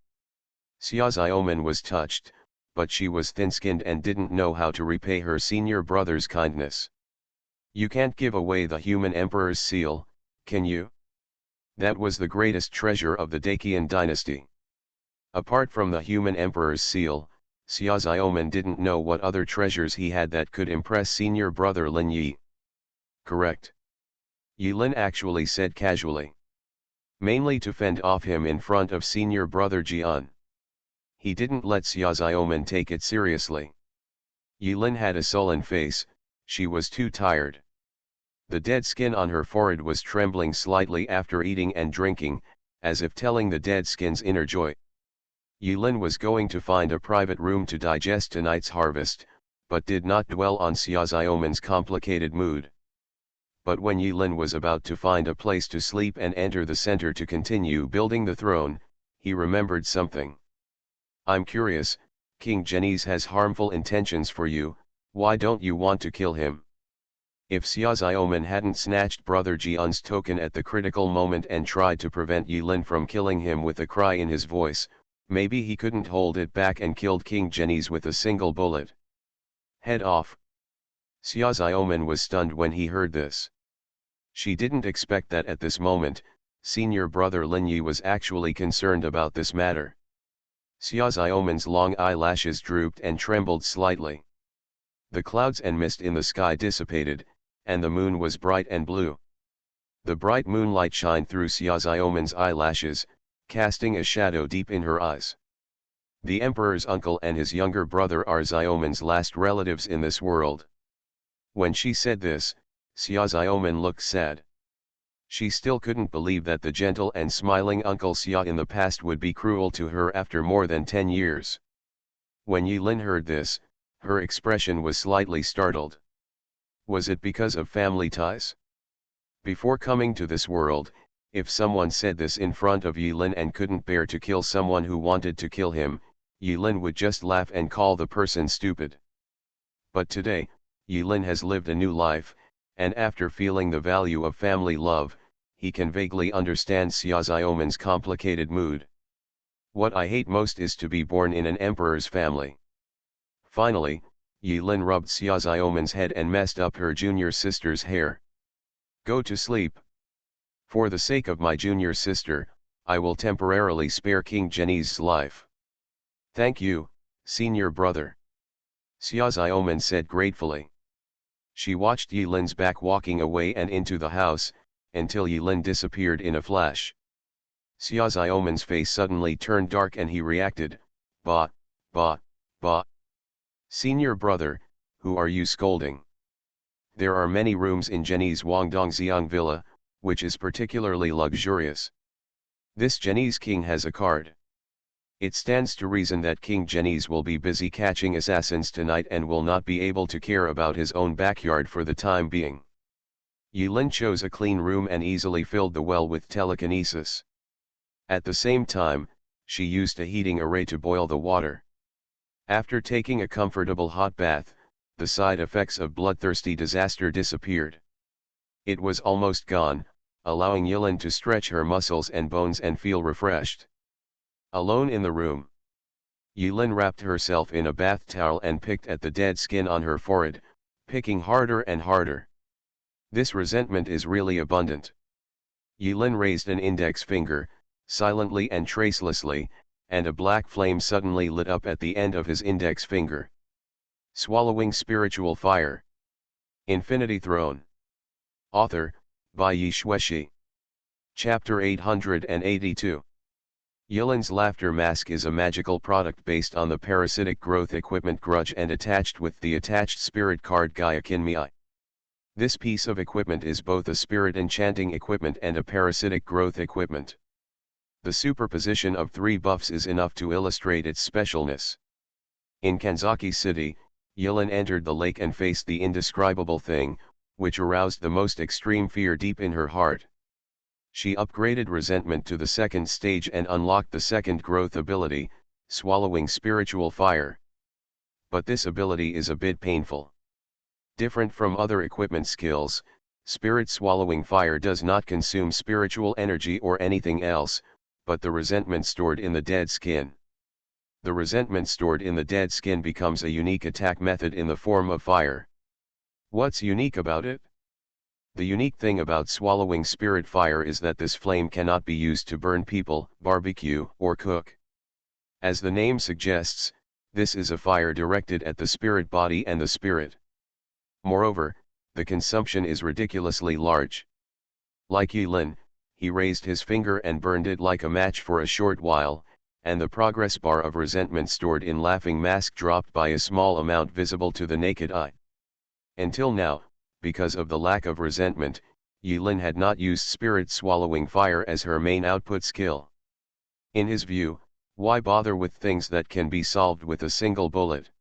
Xia Xiaoman was touched, but she was thin-skinned and didn't know how to repay her senior brother's kindness. You can't give away the human emperor's seal, can you? That was the greatest treasure of the Dacian dynasty. Apart from the human emperor's seal, Xia Xiaoman didn't know what other treasures he had that could impress senior brother Lin Yi. Correct. Yilin actually said casually. Mainly to fend off him in front of senior brother Jian. He didn't let Xia Xiaoman take it seriously. Yilin had a sullen face, she was too tired. The dead skin on her forehead was trembling slightly after eating and drinking, as if telling the dead skin's inner joy. Yulin was going to find a private room to digest tonight's harvest, but did not dwell on Xiaoxiaoman's complicated mood. But when Yulin was about to find a place to sleep and enter the center to continue building the throne, he remembered something. I'm curious, King Genies has harmful intentions for you, why don't you want to kill him? If Xiaoxiaoman hadn't snatched Brother Jian's token at the critical moment and tried to prevent Yulin from killing him with a cry in his voice, maybe he couldn't hold it back and killed King Genies with a single bullet. Head off. Xiaoxiaoman was stunned when he heard this. She didn't expect that at this moment, senior brother Lin Yi was actually concerned about this matter. Xiaoxiaoman's long eyelashes drooped and trembled slightly. The clouds and mist in the sky dissipated, and the moon was bright and blue. The bright moonlight shined through Xiaoxiaoman's eyelashes, casting a shadow deep in her eyes. The emperor's uncle and his younger brother are Xiaoman's last relatives in this world. When she said this, Xiaoxiaoman looked sad. She still couldn't believe that the gentle and smiling Uncle Xia in the past would be cruel to her after more than 10 years. When Yulin heard this, her expression was slightly startled. Was it because of family ties? Before coming to this world, if someone said this in front of Yulin and couldn't bear to kill someone who wanted to kill him, Yulin would just laugh and call the person stupid. But today, Yulin has lived a new life, and after feeling the value of family love, he can vaguely understand Xiaoxiaoman's complicated mood. What I hate most is to be born in an emperor's family. Finally, Yulin rubbed Xiaoxiaoman's head and messed up her junior sister's hair. Go to sleep. For the sake of my junior sister, I will temporarily spare King Genies' life. Thank you, senior brother. Xiaoxiaoman said gratefully. She watched Yilin's back walking away and into the house, until Yulin disappeared in a flash. Xiaoxiaoman's face suddenly turned dark and he reacted, "Bah, bah, bah. Senior brother, who are you scolding? There are many rooms in Genies Wangdongxiang Villa, which is particularly luxurious. This Genies king has a card. It stands to reason that King Genies will be busy catching assassins tonight and will not be able to care about his own backyard for the time being." Yulin chose a clean room and easily filled the well with telekinesis. At the same time, she used a heating array to boil the water. After taking a comfortable hot bath, the side effects of bloodthirsty disaster disappeared. It was almost gone, allowing Yulin to stretch her muscles and bones and feel refreshed. Alone in the room, Yulin wrapped herself in a bath towel and picked at the dead skin on her forehead, picking harder and harder. This resentment is really abundant. Yulin raised an index finger, silently and tracelessly, and a black flame suddenly lit up at the end of his index finger. Swallowing Spiritual Fire. Infinity Throne. Author, by Yi Shueshi. Chapter 882. Yulin's laughter mask is a magical product based on the parasitic growth equipment Grudge and attached with the attached spirit card Gaia Kinmei. This piece of equipment is both a spirit enchanting equipment and a parasitic growth equipment. The superposition of 3 buffs is enough to illustrate its specialness. In Kanzaki City, Yulin entered the lake and faced the indescribable thing, which aroused the most extreme fear deep in her heart. She upgraded resentment to the 2nd stage and unlocked the 2nd growth ability, Swallowing Spiritual Fire. But this ability is a bit painful. Different from other equipment skills, Spirit Swallowing Fire does not consume spiritual energy or anything else, but the resentment stored in the dead skin. The resentment stored in the dead skin becomes a unique attack method in the form of fire. What's unique about it? The unique thing about Swallowing Spirit Fire is that this flame cannot be used to burn people, barbecue, or cook. As the name suggests, this is a fire directed at the spirit body and the spirit. Moreover, the consumption is ridiculously large. Like Yulin, he raised his finger and burned it like a match for a short while, and the progress bar of resentment stored in Laughing Mask dropped by a small amount visible to the naked eye. Until now, because of the lack of resentment, Yilin had not used spirit swallowing fire as her main output skill. In his view, why bother with things that can be solved with a single bullet?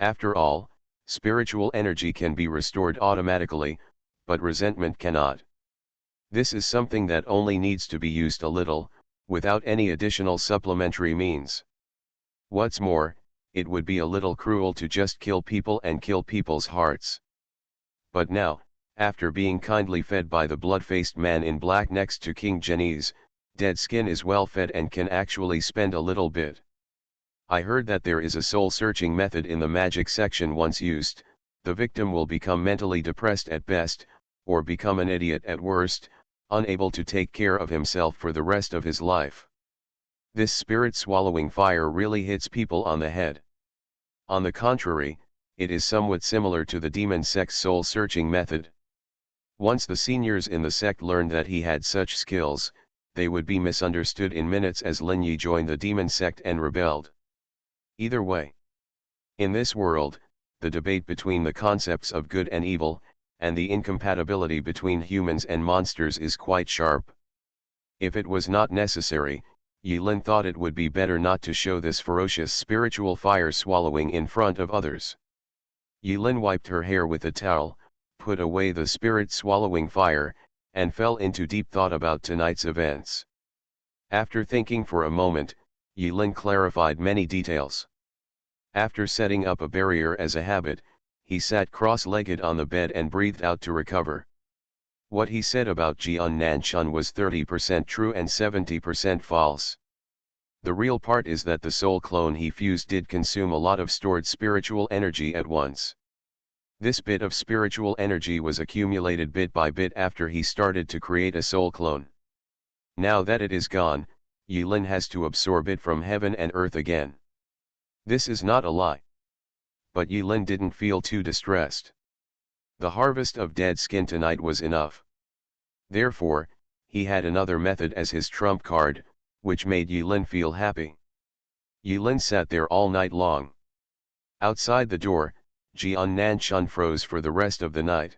After all, spiritual energy can be restored automatically, but resentment cannot. This is something that only needs to be used a little, without any additional supplementary means. What's more, it would be a little cruel to just kill people and kill people's hearts. But now, after being kindly fed by the blood-faced man in black next to King Genies, dead skin is well fed and can actually spend a little bit. I heard that there is a soul-searching method in the magic section. Once used, the victim will become mentally depressed at best, or become an idiot at worst, unable to take care of himself for the rest of his life. This spirit-swallowing fire really hits people on the head. On the contrary, it is somewhat similar to the demon sect's soul-searching method. Once the seniors in the sect learned that he had such skills, they would be misunderstood in minutes as Lin Yi joined the demon sect and rebelled. Either way, in this world, the debate between the concepts of good and evil, and the incompatibility between humans and monsters is quite sharp. If it was not necessary, Yilin thought it would be better not to show this ferocious spiritual fire swallowing in front of others. Yilin wiped her hair with a towel, put away the spirit swallowing fire, and fell into deep thought about tonight's events. After thinking for a moment, Yilin clarified many details. After setting up a barrier as a habit, he sat cross-legged on the bed and breathed out to recover. What he said about Jian Nanchun was 30% true and 70% false. The real part is that the soul clone he fused did consume a lot of stored spiritual energy at once. This bit of spiritual energy was accumulated bit by bit after he started to create a soul clone. Now that it is gone, Yilin has to absorb it from heaven and earth again. This is not a lie. But Yilin didn't feel too distressed. The harvest of dead skin tonight was enough. Therefore, he had another method as his trump card, which made Yilin feel happy. Yilin sat there all night long. Outside the door, Jian Nanchun froze for the rest of the night.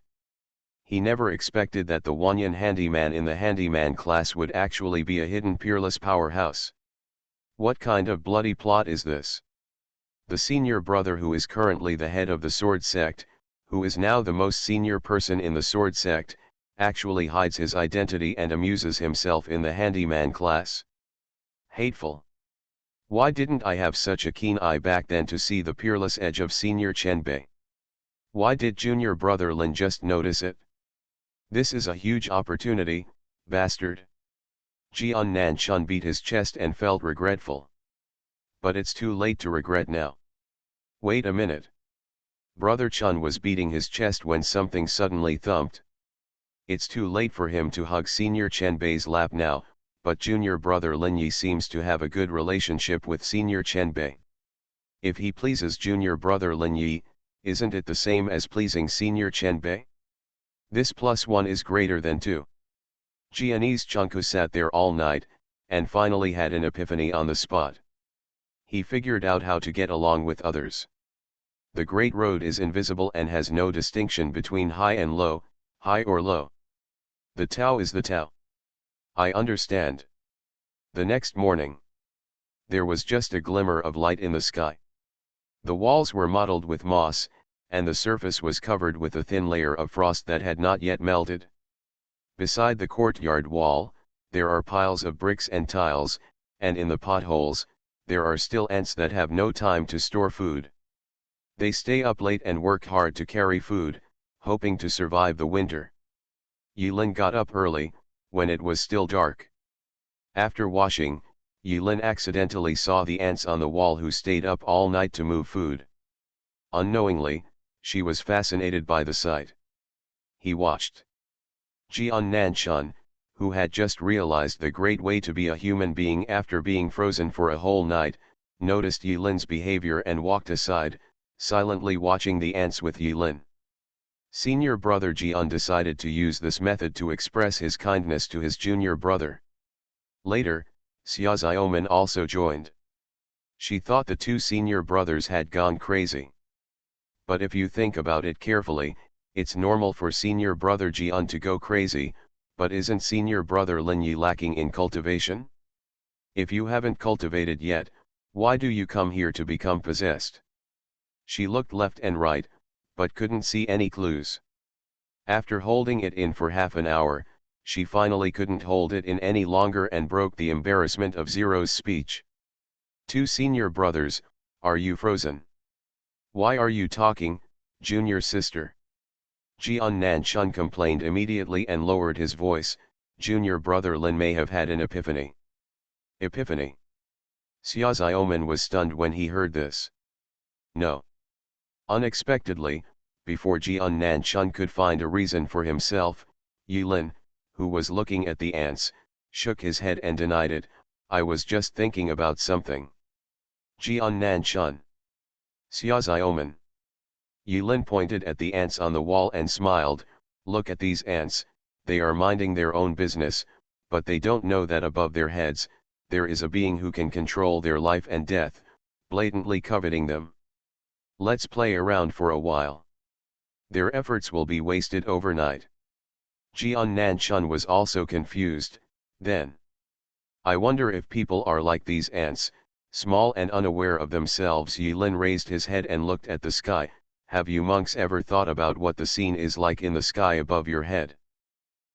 He never expected that the Wanyan handyman in the handyman class would actually be a hidden peerless powerhouse. What kind of bloody plot is this? The senior brother, who is currently the head of the sword sect, who is now the most senior person in the sword sect, actually hides his identity and amuses himself in the handyman class. Hateful. Why didn't I have such a keen eye back then to see the peerless edge of senior Chenbei? Why did junior brother Lin just notice it? This is a huge opportunity, bastard. Jian Nanchun beat his chest and felt regretful. But it's too late to regret now. Wait a minute. Brother Chun was beating his chest when something suddenly thumped. It's too late for him to hug senior Chenbei's lap now, but junior brother Lin Yi seems to have a good relationship with senior Chenbei. If he pleases junior brother Lin Yi, isn't it the same as pleasing senior Chenbei? This +1 is greater than 2. Jianese Chunku sat there all night, and finally had an epiphany on the spot. He figured out how to get along with others. The Great Road is invisible and has no distinction between high and low, high or low. The Tao is the Tao. I understand. The next morning, there was just a glimmer of light in the sky. The walls were mottled with moss, and the surface was covered with a thin layer of frost that had not yet melted. Beside the courtyard wall, there are piles of bricks and tiles, and in the potholes, there are still ants that have no time to store food. They stay up late and work hard to carry food, hoping to survive the winter. Yilin got up early, when it was still dark. After washing, Yilin accidentally saw the ants on the wall who stayed up all night to move food. Unknowingly, she was fascinated by the sight. He watched. Jian Nanchun, who had just realized the great way to be a human being after being frozen for a whole night, noticed Yilin's behavior and walked aside, silently watching the ants with Yilin. Senior brother Jian decided to use this method to express his kindness to his junior brother. Later, Xia Xiaoman also joined. She thought the two senior brothers had gone crazy. But if you think about it carefully, It's normal for senior brother Jian to go crazy, but isn't senior brother Lin Yi lacking in cultivation? If you haven't cultivated yet, why do you come here to become possessed? She looked left and right, but couldn't see any clues. After holding it in for half an hour, she finally couldn't hold it in any longer and broke the embarrassment of Zero's speech. Two senior brothers, are you frozen? Why are you talking, junior sister? Jian Nanchun complained immediately and lowered his voice. Junior brother Lin may have had an epiphany. Epiphany? Xia Xiaoman was stunned when he heard this. No. Unexpectedly, before Jian Nanchun could find a reason for himself, Yulin, who was looking at the ants, shook his head and denied it. I was just thinking about something. Jian Nanchun. Xia Xiaoman. Yulin pointed at the ants on the wall and smiled. Look at these ants, they are minding their own business, but they don't know that above their heads, there is a being who can control their life and death, blatantly coveting them. Let's play around for a while. Their efforts will be wasted overnight. Jian Nanchun was also confused. Then, I wonder if people are like these ants, small and unaware of themselves. Yulin raised his head and looked at the sky. Have you monks ever thought about what the scene is like in the sky above your head?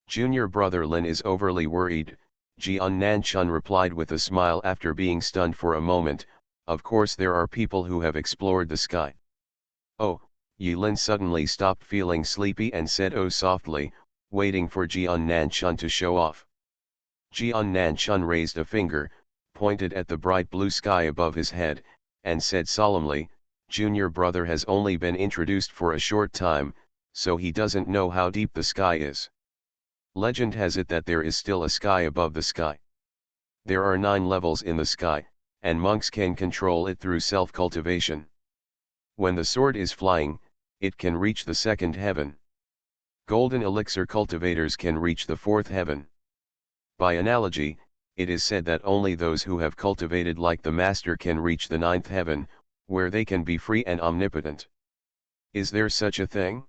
Junior brother Lin is overly worried, Jian Nanchun replied with a smile after being stunned for a moment. Of course there are people who have explored the sky. Oh, Yulin suddenly stopped feeling sleepy and said oh softly, waiting for Jian Nanchun to show off. Jian Nanchun raised a finger, pointed at the bright blue sky above his head, and said solemnly, Junior brother has only been introduced for a short time, so he doesn't know how deep the sky is. Legend has it that there is still a sky above the sky. There are 9 levels in the sky, and monks can control it through self-cultivation. When the sword is flying, it can reach the 2nd heaven. Golden elixir cultivators can reach the 4th heaven. By analogy, it is said that only those who have cultivated like the master can reach the 9th heaven, where they can be free and omnipotent. Is there such a thing?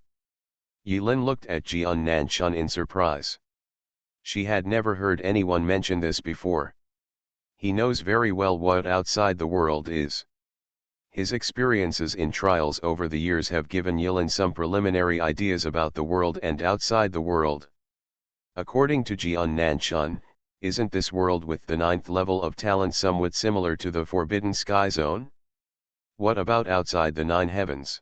Yulin looked at Jian Nanchun in surprise. She had never heard anyone mention this before. He knows very well what outside the world is. His experiences in trials over the years have given Yulin some preliminary ideas about the world and outside the world. According to Jian Nanchun, isn't this world with the 9th level of talent somewhat similar to the Forbidden Sky Zone? What about outside the 9 heavens?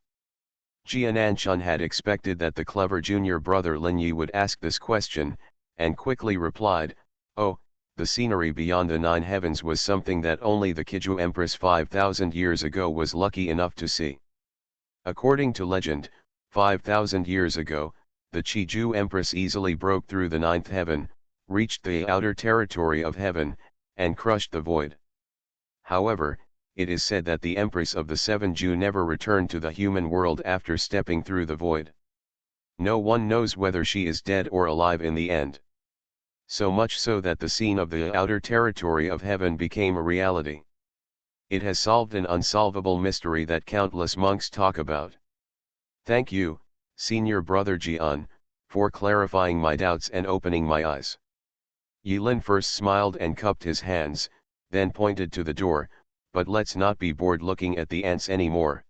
Jian Nanchun had expected that the clever junior brother Lin Yi would ask this question, and quickly replied, oh, the scenery beyond the 9 heavens was something that only the Kiju Empress 5,000 years ago was lucky enough to see. According to legend, 5,000 years ago, the Kiju Empress easily broke through the 9th heaven, reached the outer territory of heaven, and crushed the void. However, it is said that the Empress of the 7 Ju never returned to the human world after stepping through the void. No one knows whether she is dead or alive in the end. So much so that the scene of the outer territory of heaven became a reality. It has solved an unsolvable mystery that countless monks talk about. Thank you, Senior Brother Jian, for clarifying my doubts and opening my eyes. Yulin first smiled and cupped his hands, then pointed to the door, but let's not be bored looking at the ants anymore.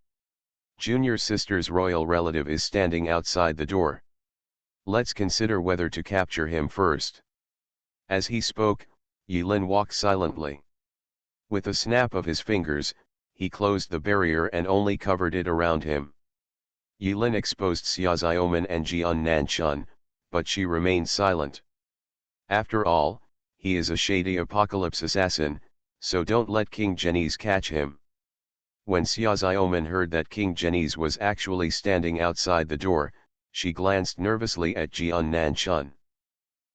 Junior sister's royal relative is standing outside the door. Let's consider whether to capture him first. As he spoke, Yulin walked silently. With a snap of his fingers, he closed the barrier and only covered it around him. Yulin exposed Xia Xiaoman and Jian Nanchun, but she remained silent. After all, he is a shady apocalypse assassin, so don't let King Genies catch him. When Xia Xiaoman heard that King Genies was actually standing outside the door, she glanced nervously at Jian Nanchun.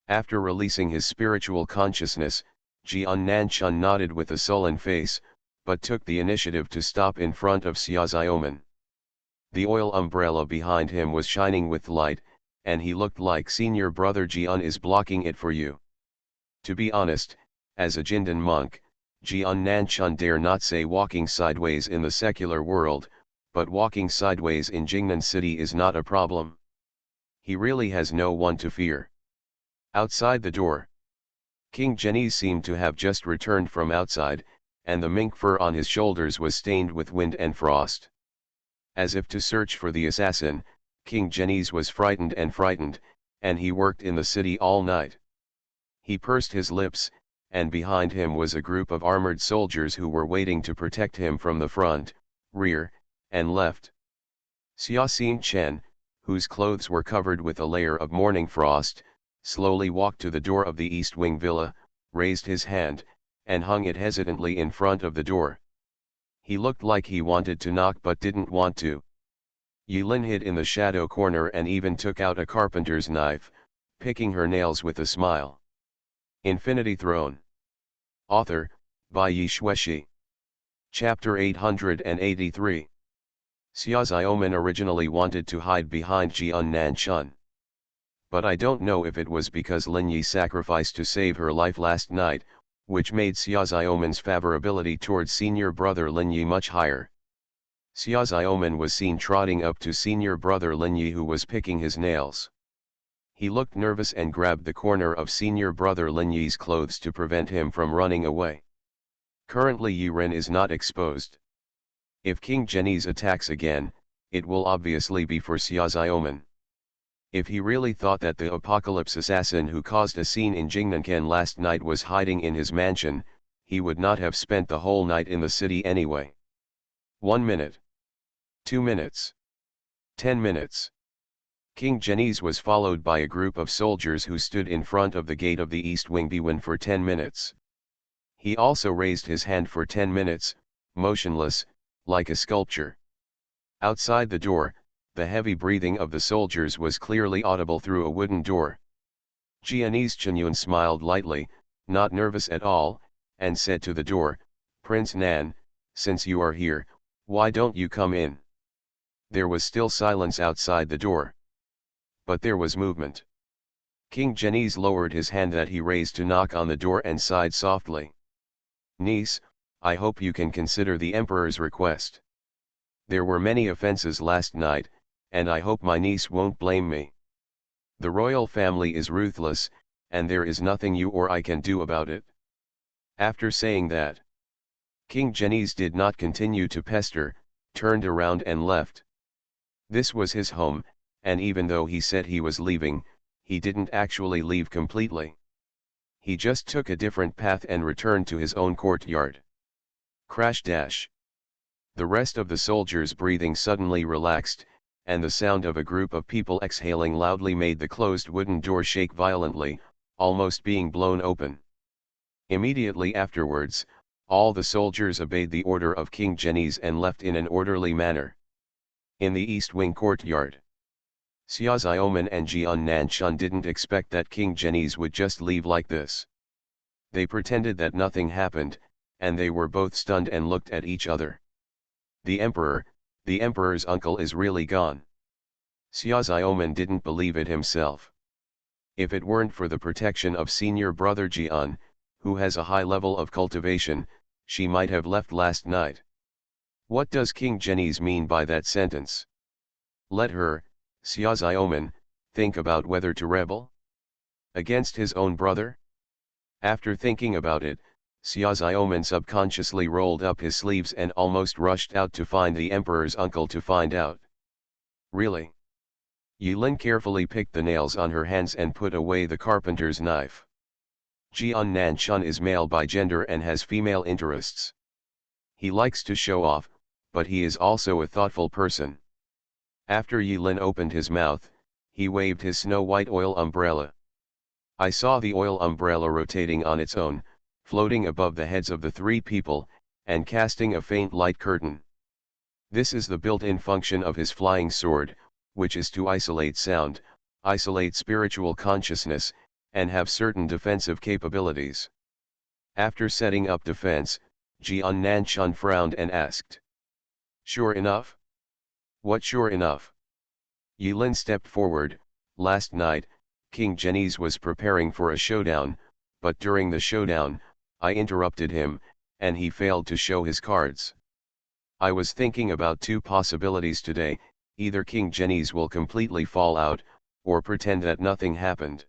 After releasing his spiritual consciousness, Jian Nanchun nodded with a sullen face, but took the initiative to stop in front of Xia Xiaoman. The oil umbrella behind him was shining with light, and he looked like Senior Brother Jian is blocking it for you. To be honest, as a Jindan monk, Jian Nanchun dare not say walking sideways in the secular world, but walking sideways in Jingnan City is not a problem. He really has no one to fear. Outside the door, King Genies seemed to have just returned from outside, and the mink fur on his shoulders was stained with wind and frost. As if to search for the assassin, King Genies was frightened, and he worked in the city all night. He pursed his lips, and behind him was a group of armored soldiers who were waiting to protect him from the front, rear, and left. Xia Xing Chen, whose clothes were covered with a layer of morning frost, slowly walked to the door of the East Wing villa, raised his hand, and hung it hesitantly in front of the door. He looked like he wanted to knock but didn't want to. Yulin hid in the shadow corner and even took out a carpenter's knife, picking her nails with a smile. Infinity Throne. Author, by Yi Shueshi. Chapter 883. Xia Xiaoman originally wanted to hide behind Jian Nanchun. But I don't know if it was because Lin Yi sacrificed to save her life last night, which made Xia Xiaoman's favorability towards senior brother Lin Yi much higher. Xia Xiaoman was seen trotting up to senior brother Lin Yi, who was picking his nails. He looked nervous and grabbed the corner of senior brother Lin Yi's clothes to prevent him from running away. Currently Yi Ren is not exposed. If King Genies attacks again, it will obviously be for Xia Xiaoman. If he really thought that the apocalypse assassin who caused a scene in Jingnanken last night was hiding in his mansion, he would not have spent the whole night in the city anyway. 1 minute. 2 minutes. 10 minutes. King Genies was followed by a group of soldiers who stood in front of the gate of the East Wing Biwen for 10 minutes. He also raised his hand for 10 minutes, motionless, like a sculpture. Outside the door, the heavy breathing of the soldiers was clearly audible through a wooden door. Jianese Chenyun smiled lightly, not nervous at all, and said to the door, "Prince Nan, since you are here, why don't you come in?" There was still silence outside the door. But there was movement. King Genies lowered his hand that he raised to knock on the door and sighed softly. "Niece, I hope you can consider the Emperor's request. There were many offenses last night, and I hope my niece won't blame me. The royal family is ruthless, and there is nothing you or I can do about it." After saying that, King Genies did not continue to pester, turned around and left. This was his home, and even though he said he was leaving, he didn't actually leave completely. He just took a different path and returned to his own courtyard. Crash dash. The rest of the soldiers' breathing suddenly relaxed, and the sound of a group of people exhaling loudly made the closed wooden door shake violently, almost being blown open. Immediately afterwards, all the soldiers obeyed the order of King Genies and left in an orderly manner. In the East Wing courtyard, Xia Xiaoman and Jian Nanchun didn't expect that King Genies would just leave like this. They pretended that nothing happened, and they were both stunned and looked at each other. The Emperor's uncle is really gone. Xia Xiaoman didn't believe it himself. If it weren't for the protection of senior brother Jian, who has a high level of cultivation, she might have left last night. What does King Genies mean by that sentence? Let her, Xia Xiaoman, think about whether to rebel against his own brother? After thinking about it, Xia Xiaoman subconsciously rolled up his sleeves and almost rushed out to find the Emperor's uncle to find out. Really? Yulin carefully picked the nails on her hands and put away the carpenter's knife. Jian Nanchun is male by gender and has female interests. He likes to show off, but he is also a thoughtful person. After Yulin opened his mouth, he waved his snow-white oil umbrella. I saw the oil umbrella rotating on its own, floating above the heads of the three people, and casting a faint light curtain. This is the built-in function of his flying sword, which is to isolate sound, isolate spiritual consciousness, and have certain defensive capabilities. After setting up defense, Jian Nanchun frowned and asked, "Sure enough?" "What sure enough?" Yulin stepped forward. "Last night, King Genies was preparing for a showdown, but during the showdown, I interrupted him, and he failed to show his cards. I was thinking about two possibilities today: either King Genies will completely fall out, or pretend that nothing happened.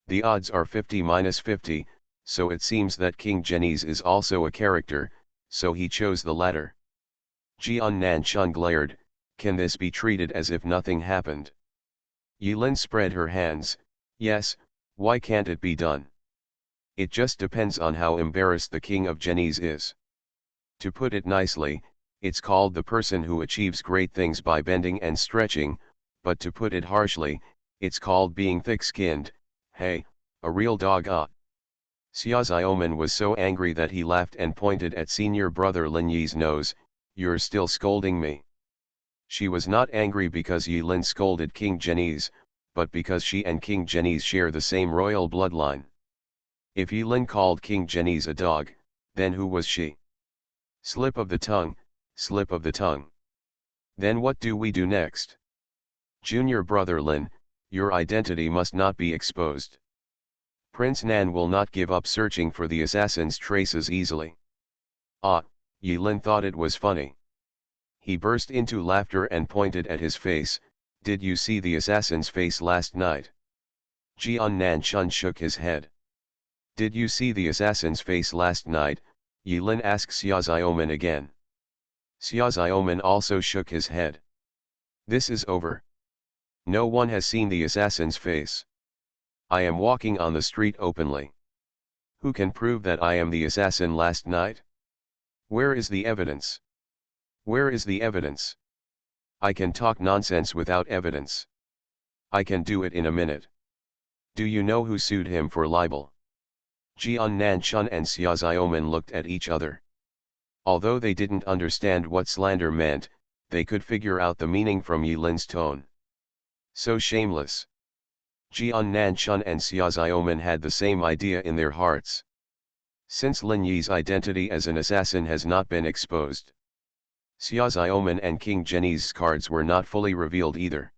The odds are 50-50, so it seems that King Genies is also a character, so he chose the latter. Jian Nanchun glared, can this be treated as if nothing happened? Yilin spread her hands, yes, why can't it be done? It just depends on how embarrassed the King of Genies is. To put it nicely, it's called the person who achieves great things by bending and stretching, but to put it harshly, it's called being thick-skinned. Hey, a real dog ah. Xia Xiaoman was so angry that he laughed and pointed at senior brother Lin Yi's nose, you're still scolding me. She was not angry because Yi Lin scolded King Genies, but because she and King Genies share the same royal bloodline. If Yi Lin called King Genies a dog, then who was she? Slip of the tongue, slip of the tongue. Then what do we do next? Junior brother Lin, your identity must not be exposed. Prince Nan will not give up searching for the assassin's traces easily. Ah, Yi Lin thought it was funny. He burst into laughter and pointed at his face, did you see the assassin's face last night? Jian Nanchun shook his head. Did you see the assassin's face last night? Yi Lin asked Xia Xiaoman again. Xia Xiaoman also shook his head. This is over. No one has seen the assassin's face. I am walking on the street openly. Who can prove that I am the assassin last night? Where is the evidence? Where is the evidence? I can talk nonsense without evidence. I can do it in a minute. Do you know who sued him for libel? Jian Nanchun and Xia Xiaoman looked at each other. Although they didn't understand what slander meant, they could figure out the meaning from Yi Lin's tone. So shameless. Jian Nanchun and Xia Xiaoman had the same idea in their hearts. Since Lin Yi's identity as an assassin has not been exposed, Xia Xiaoman and King Genies' cards were not fully revealed either.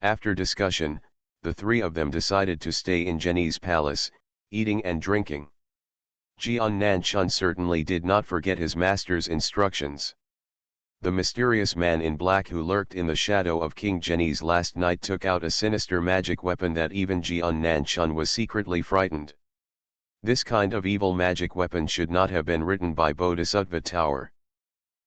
After discussion, the three of them decided to stay in Genies' palace, eating and drinking. Jian Nanchun certainly did not forget his master's instructions. The mysterious man in black who lurked in the shadow of King Genies last night took out a sinister magic weapon that even Jian Nanchun was secretly frightened. This kind of evil magic weapon should not have been written by Bodhisattva Tower.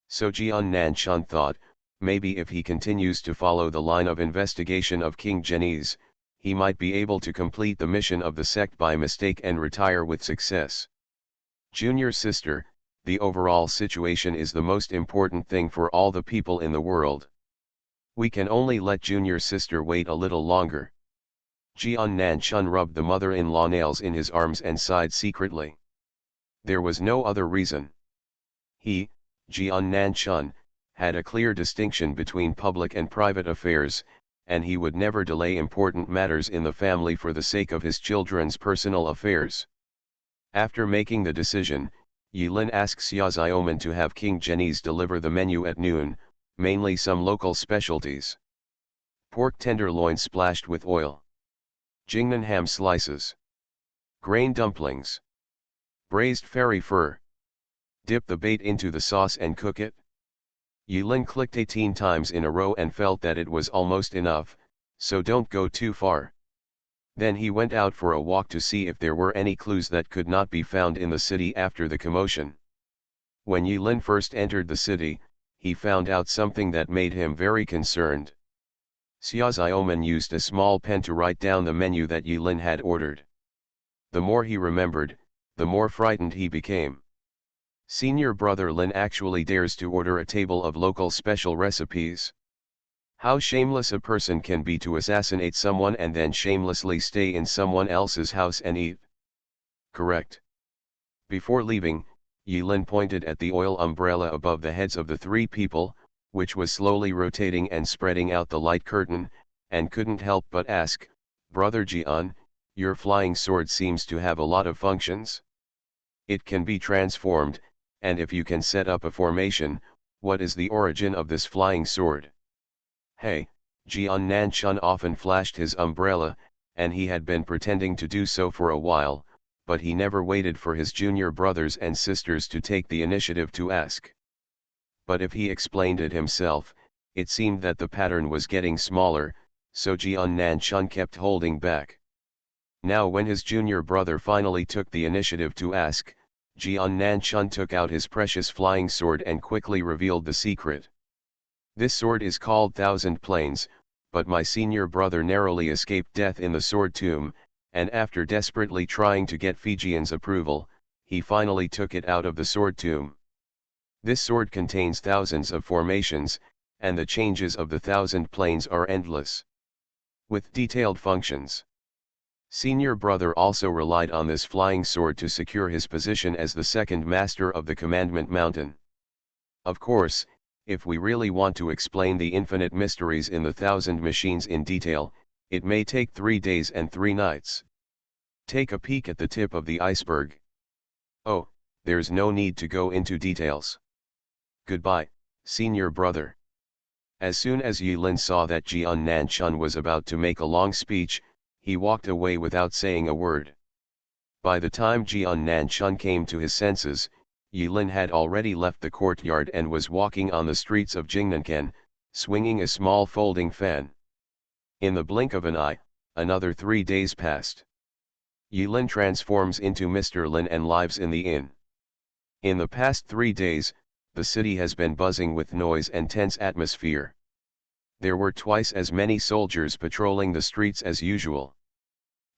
So Jian Nanchun thought, maybe if he continues to follow the line of investigation of King Genies, he might be able to complete the mission of the sect by mistake and retire with success. Junior sister, the overall situation is the most important thing for all the people in the world. We can only let junior sister wait a little longer. Jian Nanchun rubbed the mother-in-law nails in his arms and sighed secretly. There was no other reason. He, Jian Nanchun, had a clear distinction between public and private affairs, and he would never delay important matters in the family for the sake of his children's personal affairs. After making the decision, Yi Lin asked Xia Xiaoman to have King Genies deliver the menu at noon, mainly some local specialties. Pork tenderloin splashed with oil. Jingnan ham slices. Grain dumplings. Braised fairy fur. Dip the bait into the sauce and cook it. Yi Lin clicked 18 times in a row and felt that it was almost enough, so don't go too far. Then he went out for a walk to see if there were any clues that could not be found in the city after the commotion. When Yi Lin first entered the city, he found out something that made him very concerned. Xia Xiaoman used a small pen to write down the menu that Yi Lin had ordered. The more he remembered, the more frightened he became. Senior brother Lin actually dares to order a table of local special recipes. How shameless a person can be to assassinate someone and then shamelessly stay in someone else's house and eat. Correct. Before leaving, Yi Lin pointed at the oil umbrella above the heads of the three people, which was slowly rotating and spreading out the light curtain, and couldn't help but ask, Brother Jian, your flying sword seems to have a lot of functions. It can be transformed, and if you can set up a formation, what is the origin of this flying sword? Hey, Jian Nanchun often flashed his umbrella, and he had been pretending to do so for a while, but he never waited for his junior brothers and sisters to take the initiative to ask. But if he explained it himself, it seemed that the pattern was getting smaller, so Nan Chun kept holding back. Now when his junior brother finally took the initiative to ask, Nan Chun took out his precious flying sword and quickly revealed the secret. This sword is called Thousand Planes, but my senior brother narrowly escaped death in the sword tomb, and after desperately trying to get Fijian's approval, he finally took it out of the sword tomb. This sword contains thousands of formations, and the changes of the thousand planes are endless, with detailed functions. Senior brother also relied on this flying sword to secure his position as the second master of the Commandment Mountain. Of course, if we really want to explain the infinite mysteries in the thousand machines in detail, it may take 3 days and 3 nights. Take a peek at the tip of the iceberg. Oh, there's no need to go into details. Goodbye, senior brother. As soon as Yulin saw that Nan Chun was about to make a long speech, he walked away without saying a word. By the time Nan Chun came to his senses, Yulin had already left the courtyard and was walking on the streets of Jingnanken, swinging a small folding fan. In the blink of an eye, another 3 days passed. Yulin transforms into Mr. Lin and lives in the inn. In the past 3 days, the city has been buzzing with noise and tense atmosphere. There were twice as many soldiers patrolling the streets as usual.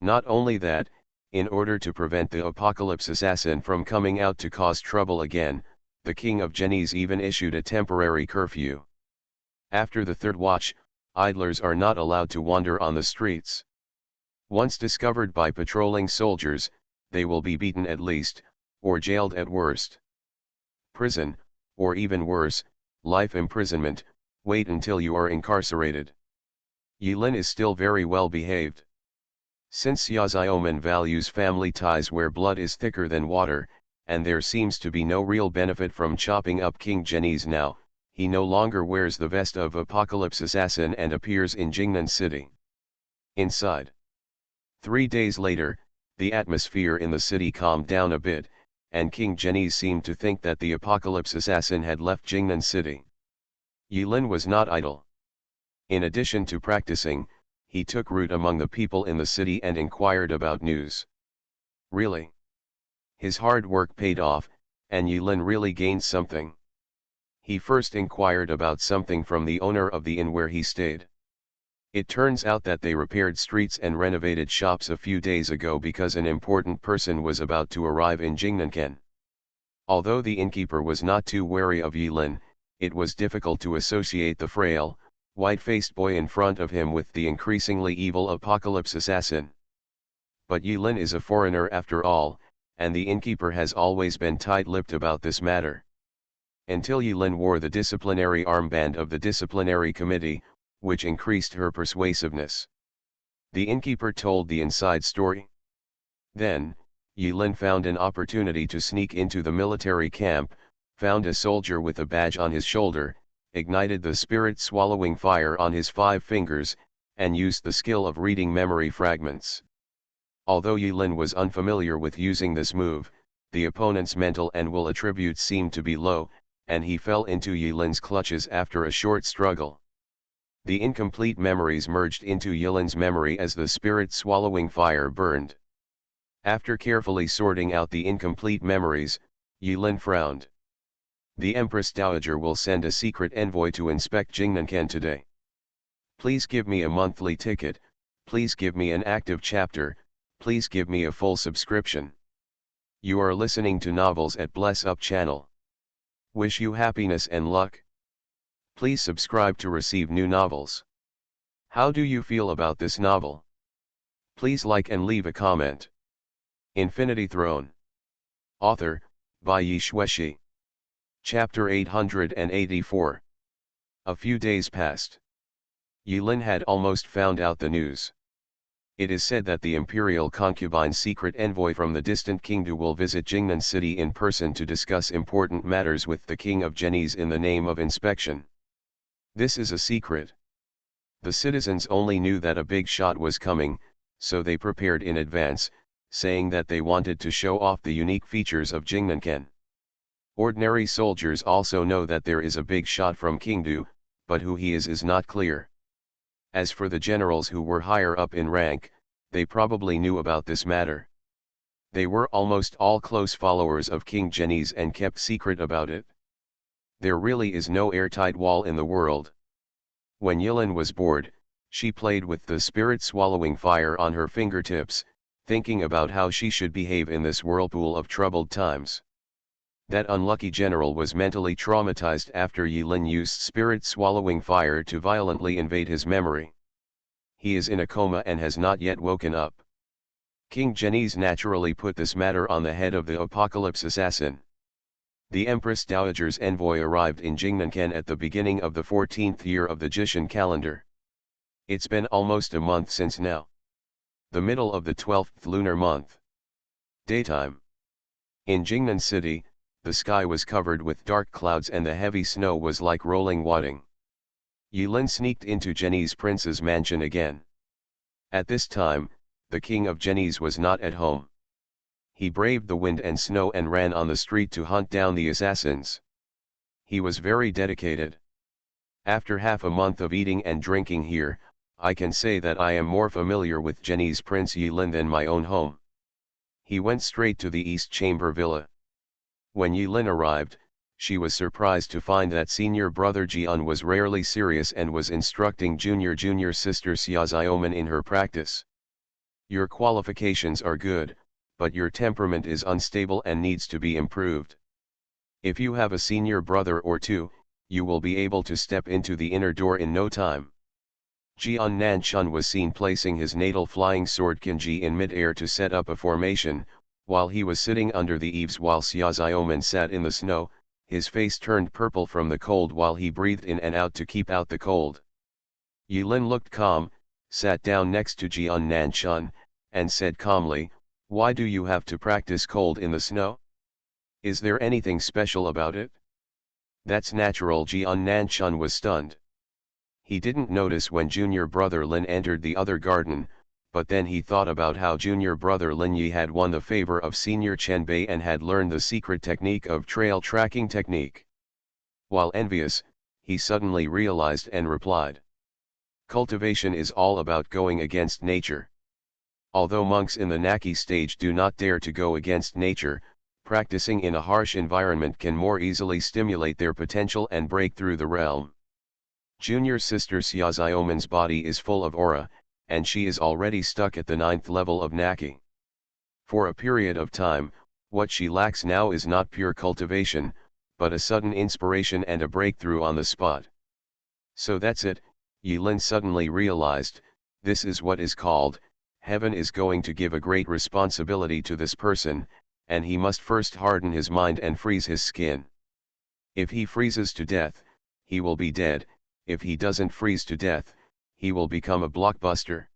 Not only that, in order to prevent the Apocalypse Assassin from coming out to cause trouble again, the King of Genies even issued a temporary curfew. After the third watch, idlers are not allowed to wander on the streets. Once discovered by patrolling soldiers, they will be beaten at least, or jailed at worst. Prison, or even worse, life imprisonment. Wait until you are incarcerated. Yulin is still very well behaved. Since Yazioman values family ties where blood is thicker than water, and there seems to be no real benefit from chopping up King Genies now, he no longer wears the vest of Apocalypse Assassin and appears in Jingnan City. Inside. 3 days later, the atmosphere in the city calmed down a bit, and King Genies seemed to think that the Apocalypse Assassin had left Jingnan City. Yulin was not idle. In addition to practicing, he took root among the people in the city and inquired about news. Really? His hard work paid off, and Yulin really gained something. He first inquired about something from the owner of the inn where he stayed. It turns out that they repaired streets and renovated shops a few days ago because an important person was about to arrive in Jingnanken. Although the innkeeper was not too wary of Yulin, it was difficult to associate the frail, white-faced boy in front of him with the increasingly evil Apocalypse Assassin. But Yulin is a foreigner after all, and the innkeeper has always been tight-lipped about this matter. Until Yulin wore the disciplinary armband of the disciplinary committee, which increased her persuasiveness. The innkeeper told the inside story. Then, Yulin found an opportunity to sneak into the military camp, found a soldier with a badge on his shoulder, ignited the spirit-swallowing fire on his 5 fingers, and used the skill of reading memory fragments. Although Yulin was unfamiliar with using this move, the opponent's mental and will attributes seemed to be low, and he fell into Yulin's clutches after a short struggle. The incomplete memories merged into Yulin's memory as the spirit-swallowing fire burned. After carefully sorting out the incomplete memories, Yulin frowned. The Empress Dowager will send a secret envoy to inspect Jingnanken today. Please give me a monthly ticket, please give me an active chapter, please give me a full subscription. You are listening to Novels at Bless Up channel. Wish you happiness and luck. Please subscribe to receive new novels. How do you feel about this novel? Please like and leave a comment. Infinity Throne. Author, by Yi Shueshi. Chapter 884. A few days passed. Yulin had almost found out the news. It is said that the imperial concubine's secret envoy from the distant Kingdu will visit Jingnan City in person to discuss important matters with the King of Genies in the name of inspection. This is a secret. The citizens only knew that a big shot was coming, so they prepared in advance, saying that they wanted to show off the unique features of Jingnanken. Ordinary soldiers also know that there is a big shot from Kingdu, but who he is not clear. As for the generals who were higher up in rank, they probably knew about this matter. They were almost all close followers of King Genies and kept secret about it. There really is no airtight wall in the world. When Yilin was bored, she played with the spirit swallowing fire on her fingertips, thinking about how she should behave in this whirlpool of troubled times. That unlucky general was mentally traumatized after Yilin used spirit swallowing fire to violently invade his memory. He is in a coma and has not yet woken up. King Genies naturally put this matter on the head of the Apocalypse assassin. The Empress Dowager's envoy arrived in Jingnanken at the beginning of the 14th year of the Jishan calendar. It's been almost a month since now. The middle of the 12th lunar month. Daytime. In Jingnan city, the sky was covered with dark clouds and the heavy snow was like rolling wadding. Yilin sneaked into Genies' prince's mansion again. At this time, the king of Genies was not at home. He braved the wind and snow and ran on the street to hunt down the assassins. He was very dedicated. After half a month of eating and drinking here, I can say that I am more familiar with Genies' Prince Yilin than my own home. He went straight to the East Chamber Villa. When Yilin arrived, she was surprised to find that senior brother Jian was rarely serious and was instructing junior sister Xiaoxiaoman in her practice. Your qualifications are good, but your temperament is unstable and needs to be improved. If you have a senior brother or two, you will be able to step into the inner door in no time. Jian Nanchun was seen placing his natal flying sword Qinji in mid-air to set up a formation, while he was sitting under the eaves while Xiaoxiaoman sat in the snow, his face turned purple from the cold while he breathed in and out to keep out the cold. Yilin looked calm, sat down next to Jian Nanchun, and said calmly, "Why do you have to practice cold in the snow? Is there anything special about it?" "That's natural." Jian Nanchun was stunned. He didn't notice when junior brother Lin entered the other garden, but then he thought about how junior brother Lin Yi had won the favor of senior Chen Bei and had learned the secret technique of trail tracking technique. While envious, he suddenly realized and replied, "Cultivation is all about going against nature. Although monks in the Naki stage do not dare to go against nature, practicing in a harsh environment can more easily stimulate their potential and break through the realm." Junior sister Xiaoxiaoman's body is full of aura, and she is already stuck at the 9th level of Naki. For a period of time, what she lacks now is not pure cultivation, but a sudden inspiration and a breakthrough on the spot. So that's it, Yilin suddenly realized, this is what is called, heaven is going to give a great responsibility to this person, and he must first harden his mind and freeze his skin. If he freezes to death, he will be dead. If he doesn't freeze to death, he will become a blockbuster.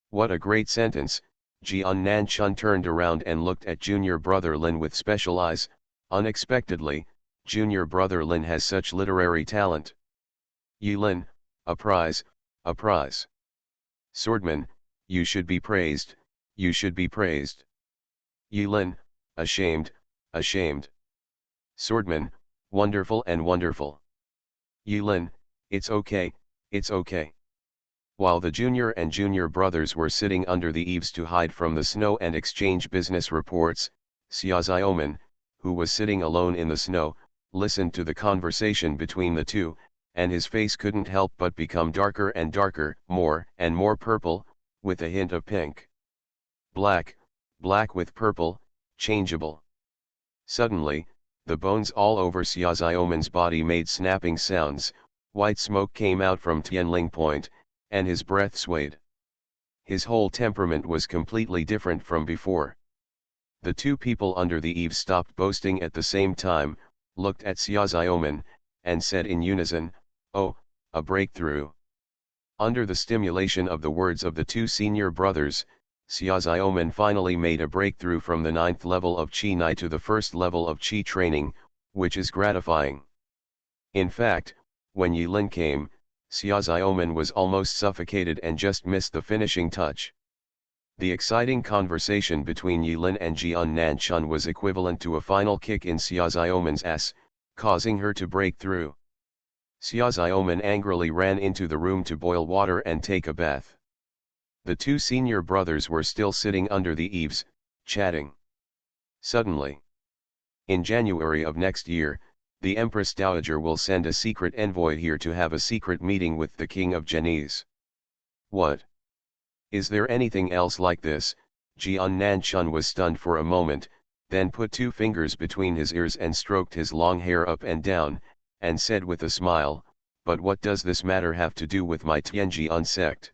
What a great sentence. Jian Nanchun turned around and looked at junior brother Lin with special eyes. Unexpectedly, junior brother Lin has such literary talent. Yilin, a prize, a prize. Swordman, you should be praised, you should be praised. Yilin, ashamed, ashamed. Swordman, wonderful and wonderful. Yilin, it's okay, it's okay. While the junior and junior brothers were sitting under the eaves to hide from the snow and exchange business reports, Xiaoxiaoman, who was sitting alone in the snow, listened to the conversation between the two, and his face couldn't help but become darker and darker, more and more purple, with a hint of pink. Black, black with purple, changeable. Suddenly, the bones all over Xiaoxiaoman's body made snapping sounds, white smoke came out from Tianling Point, and his breath swayed. His whole temperament was completely different from before. The two people under the eaves stopped boasting at the same time, looked at Xiaoxiaoman, and said in unison, "Oh, a breakthrough." Under the stimulation of the words of the two senior brothers, Xiaoxiaoman finally made a breakthrough from the 9th level of Qi Nai to the 1st level of Qi training, which is gratifying. In fact, when Yilin came, Xiaoxiaoman was almost suffocated and just missed the finishing touch. The exciting conversation between Yilin and Jian Nanchun was equivalent to a final kick in Xiaoxiaoman's ass, causing her to break through. Xiaoxiaoman angrily ran into the room to boil water and take a bath. The two senior brothers were still sitting under the eaves, chatting. Suddenly, in January of next year, the Empress Dowager will send a secret envoy here to have a secret meeting with the King of Genoese. What? Is there anything else like this? Jian Nanchun was stunned for a moment, then put two fingers between his ears and stroked his long hair up and down, and said with a smile, "But what does this matter have to do with my Tianjian sect?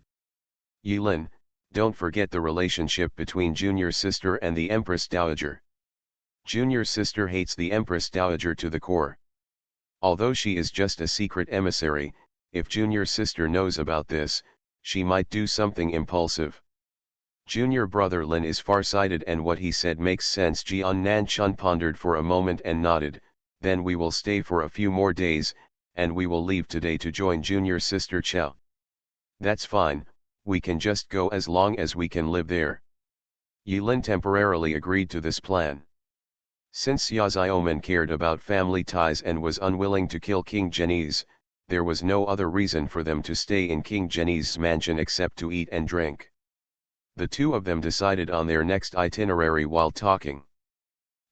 Yilin, don't forget the relationship between Junior Sister and the Empress Dowager. Junior Sister hates the Empress Dowager to the core. Although she is just a secret emissary, if Junior Sister knows about this, she might do something impulsive. Junior brother Lin is far-sighted and what he said makes sense." Jian Nanchun pondered for a moment and nodded. "Then we will stay for a few more days, and we will leave today to join Junior Sister Chao." "That's fine, we can just go as long as we can live there." Yilin temporarily agreed to this plan. Since Xiaoxiaoman cared about family ties and was unwilling to kill King Genoese, there was no other reason for them to stay in King Genoese's mansion except to eat and drink. The two of them decided on their next itinerary while talking.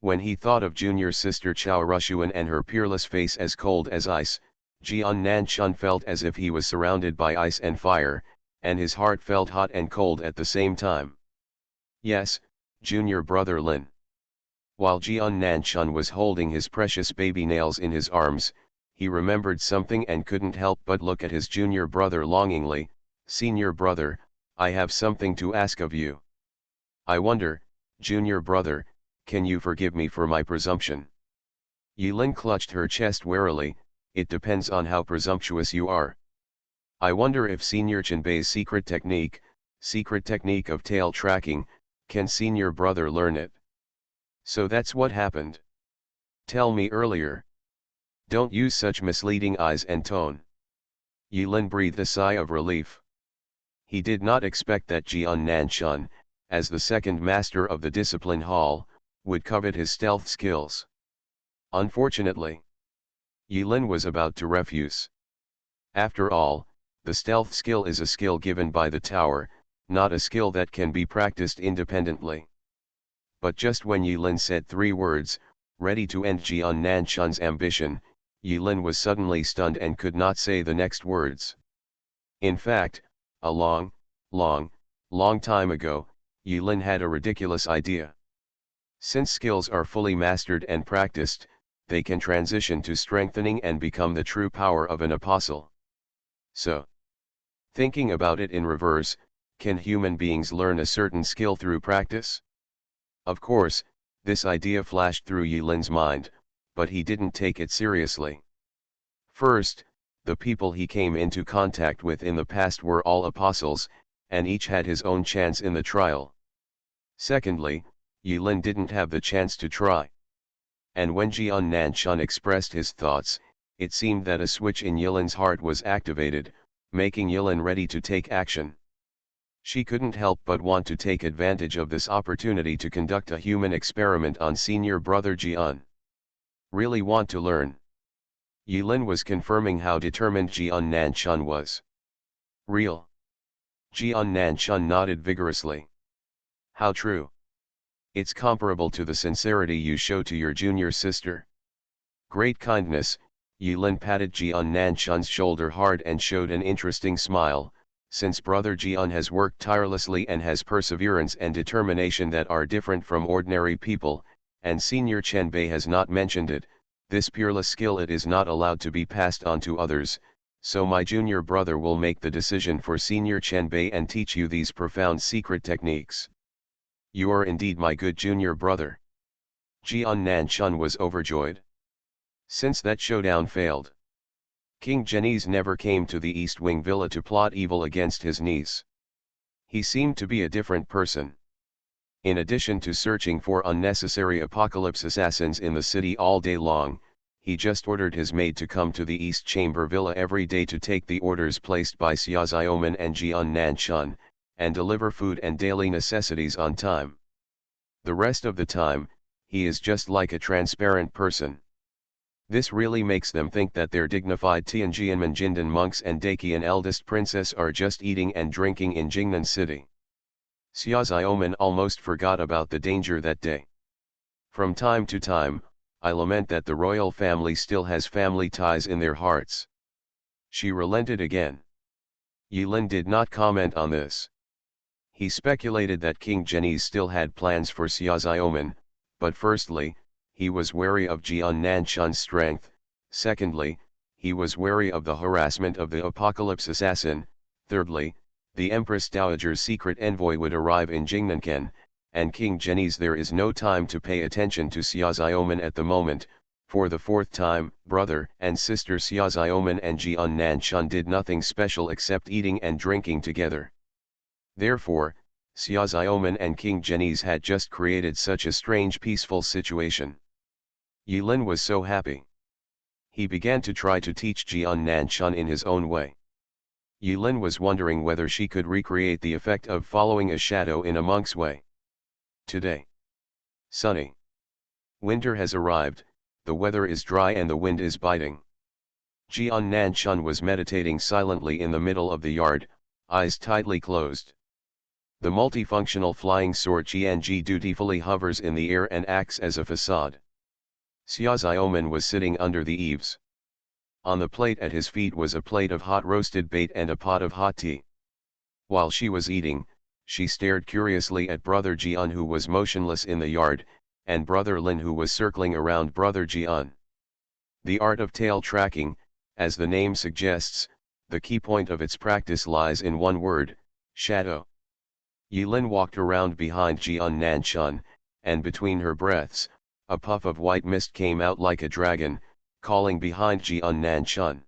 When he thought of Junior Sister Chao Rushuan and her peerless face as cold as ice, Jian Nanchun felt as if he was surrounded by ice and fire, and his heart felt hot and cold at the same time. Yes, Junior brother Lin. While Jian Nanchun was holding his precious baby nails in his arms, he remembered something and couldn't help but look at his junior brother longingly. "Senior brother, I have something to ask of you. I wonder, junior brother, can you forgive me for my presumption?" Yilin clutched her chest warily. "It depends on how presumptuous you are. I wonder if Senior Chenbei's secret technique of tail tracking, can senior brother learn it? So that's what happened. Tell me earlier. Don't use such misleading eyes and tone." Yilin breathed a sigh of relief. He did not expect that Jian Nanchun, as the second master of the discipline hall, would covet his stealth skills. Unfortunately, Yilin was about to refuse. After all, the stealth skill is a skill given by the tower, not a skill that can be practiced independently. But just when Yilin said 3 words, ready to end Jian Nanchun's ambition, Yilin was suddenly stunned and could not say the next words. In fact, a long time ago, Yilin had a ridiculous idea. Since skills are fully mastered and practiced, they can transition to strengthening and become the true power of an apostle. So, thinking about it in reverse, can human beings learn a certain skill through practice? Of course, this idea flashed through Yilin's mind, but he didn't take it seriously. First, the people he came into contact with in the past were all apostles, and each had his own chance in the trial. Secondly, Yilin didn't have the chance to try. And when Jian Nanchun expressed his thoughts, it seemed that a switch in Yilin's heart was activated, making Yilin ready to take action. She couldn't help but want to take advantage of this opportunity to conduct a human experiment on senior brother Jian. Really want to learn. Yilin was confirming how determined Jian Nanchun was. Real. Jian Nanchun nodded vigorously. How true. It's comparable to the sincerity you show to your junior sister. Great kindness. Yilin patted Jian Nanchun's shoulder hard and showed an interesting smile. Since brother Jian has worked tirelessly and has perseverance and determination that are different from ordinary people, and senior Chenbei has not mentioned it, this peerless skill it is not allowed to be passed on to others, so my junior brother will make the decision for senior Chenbei and teach you these profound secret techniques. You are indeed my good junior brother. Jian Nanchun was overjoyed. Since that showdown failed, King Genoese never came to the East Wing Villa to plot evil against his niece. He seemed to be a different person. In addition to searching for unnecessary apocalypse assassins in the city all day long, he just ordered his maid to come to the East Chamber Villa every day to take the orders placed by Xiaoxiaoman and Jian Nanchun, and deliver food and daily necessities on time. The rest of the time, he is just like a transparent person. This really makes them think that their dignified Tianjianmen Jindan monks and Dakian eldest princess are just eating and drinking in Jingnan city. Xia Xiaoman almost forgot about the danger that day. From time to time, I lament that the royal family still has family ties in their hearts. She relented again. Yilin did not comment on this. He speculated that King Zhenyi still had plans for Xia Xiaoman, but firstly, he was wary of Jian Nanchun's strength, secondly, he was wary of the harassment of the Apocalypse Assassin, thirdly, the Empress Dowager's secret envoy would arrive in Jingnanken, and King Zhenyi's there is no time to pay attention to Xia Xiaoman at the moment. For the fourth time, brother and sister Xia Xiaoman and Jian Nanchun did nothing special except eating and drinking together. Therefore, Xia Xiaoman and King Zhenyi's had just created such a strange peaceful situation. Yilin was so happy. He began to try to teach Jian Nanchun in his own way. Yilin was wondering whether she could recreate the effect of following a shadow in a monk's way. Today. Sunny. Winter has arrived, the weather is dry and the wind is biting. Jian Nanchun was meditating silently in the middle of the yard, eyes tightly closed. The multifunctional flying sword Qianji dutifully hovers in the air and acts as a facade. Xia Xiaoman was sitting under the eaves. On the plate at his feet was a plate of hot roasted bait and a pot of hot tea. While she was eating, she stared curiously at Brother Jian who was motionless in the yard, and Brother Lin who was circling around Brother Jian. The art of tail tracking, as the name suggests, the key point of its practice lies in one word, shadow. Yilin walked around behind Jian Nanchun, and between her breaths, a puff of white mist came out like a dragon, calling behind Jian Nanchun.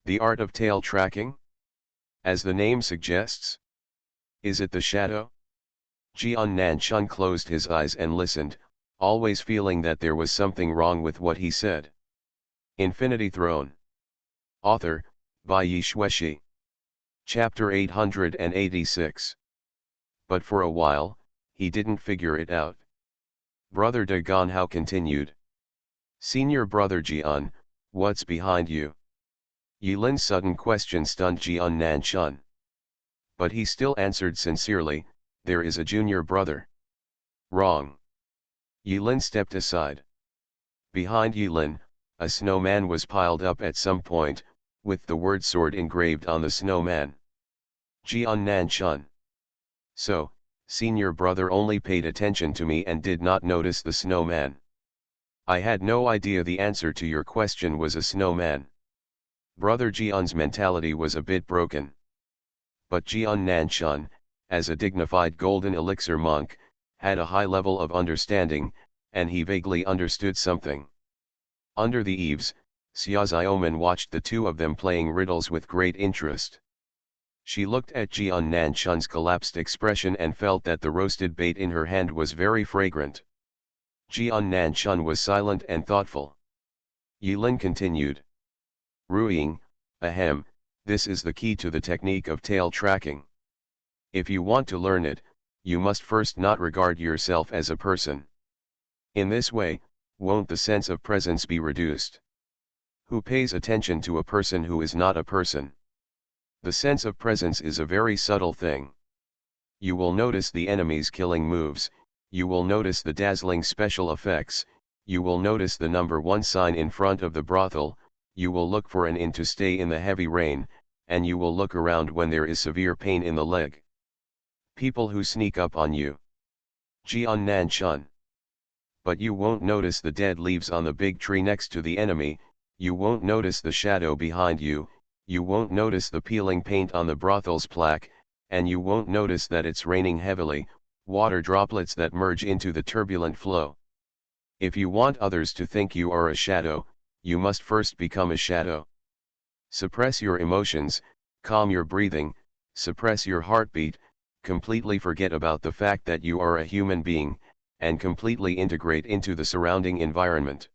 The art of tail tracking? As the name suggests? Is it the shadow? Jian Nanchun closed his eyes and listened, always feeling that there was something wrong with what he said. Infinity Throne. Author, by Yi Xueshi. Chapter 886. But for a while, he didn't figure it out. Brother De Ganhao continued. Senior Brother Jian, what's behind you? Yilin's sudden question stunned Jian Nanchun. But he still answered sincerely, there is a junior brother. Wrong. Yilin stepped aside. Behind Yilin, a snowman was piled up at some point, with the word sword engraved on the snowman. Jian Nanchun. So, senior brother only paid attention to me and did not notice the snowman. I had no idea the answer to your question was a snowman. Brother Jian's mentality was a bit broken. But Jian Nanchun, as a dignified golden elixir monk, had a high level of understanding, and he vaguely understood something. Under the eaves, Xia Xiaoman watched the two of them playing riddles with great interest. She looked at Jian Nanchun's collapsed expression and felt that the roasted bait in her hand was very fragrant. Jian Nanchun was silent and thoughtful. Yilin continued. Ruiying, ahem, this is the key to the technique of tail tracking. If you want to learn it, you must first not regard yourself as a person. In this way, won't the sense of presence be reduced? Who pays attention to a person who is not a person? The sense of presence is a very subtle thing. You will notice the enemy's killing moves, you will notice the dazzling special effects, you will notice the number 1 sign in front of the brothel, you will look for an inn to stay in the heavy rain, and you will look around when there is severe pain in the leg. People who sneak up on you. Jian Nanchun. But you won't notice the dead leaves on the big tree next to the enemy, you won't notice the shadow behind you, you won't notice the peeling paint on the brothel's plaque, and you won't notice that it's raining heavily, water droplets that merge into the turbulent flow. If you want others to think you are a shadow, you must first become a shadow. Suppress your emotions, calm your breathing, suppress your heartbeat, completely forget about the fact that you are a human being, and completely integrate into the surrounding environment.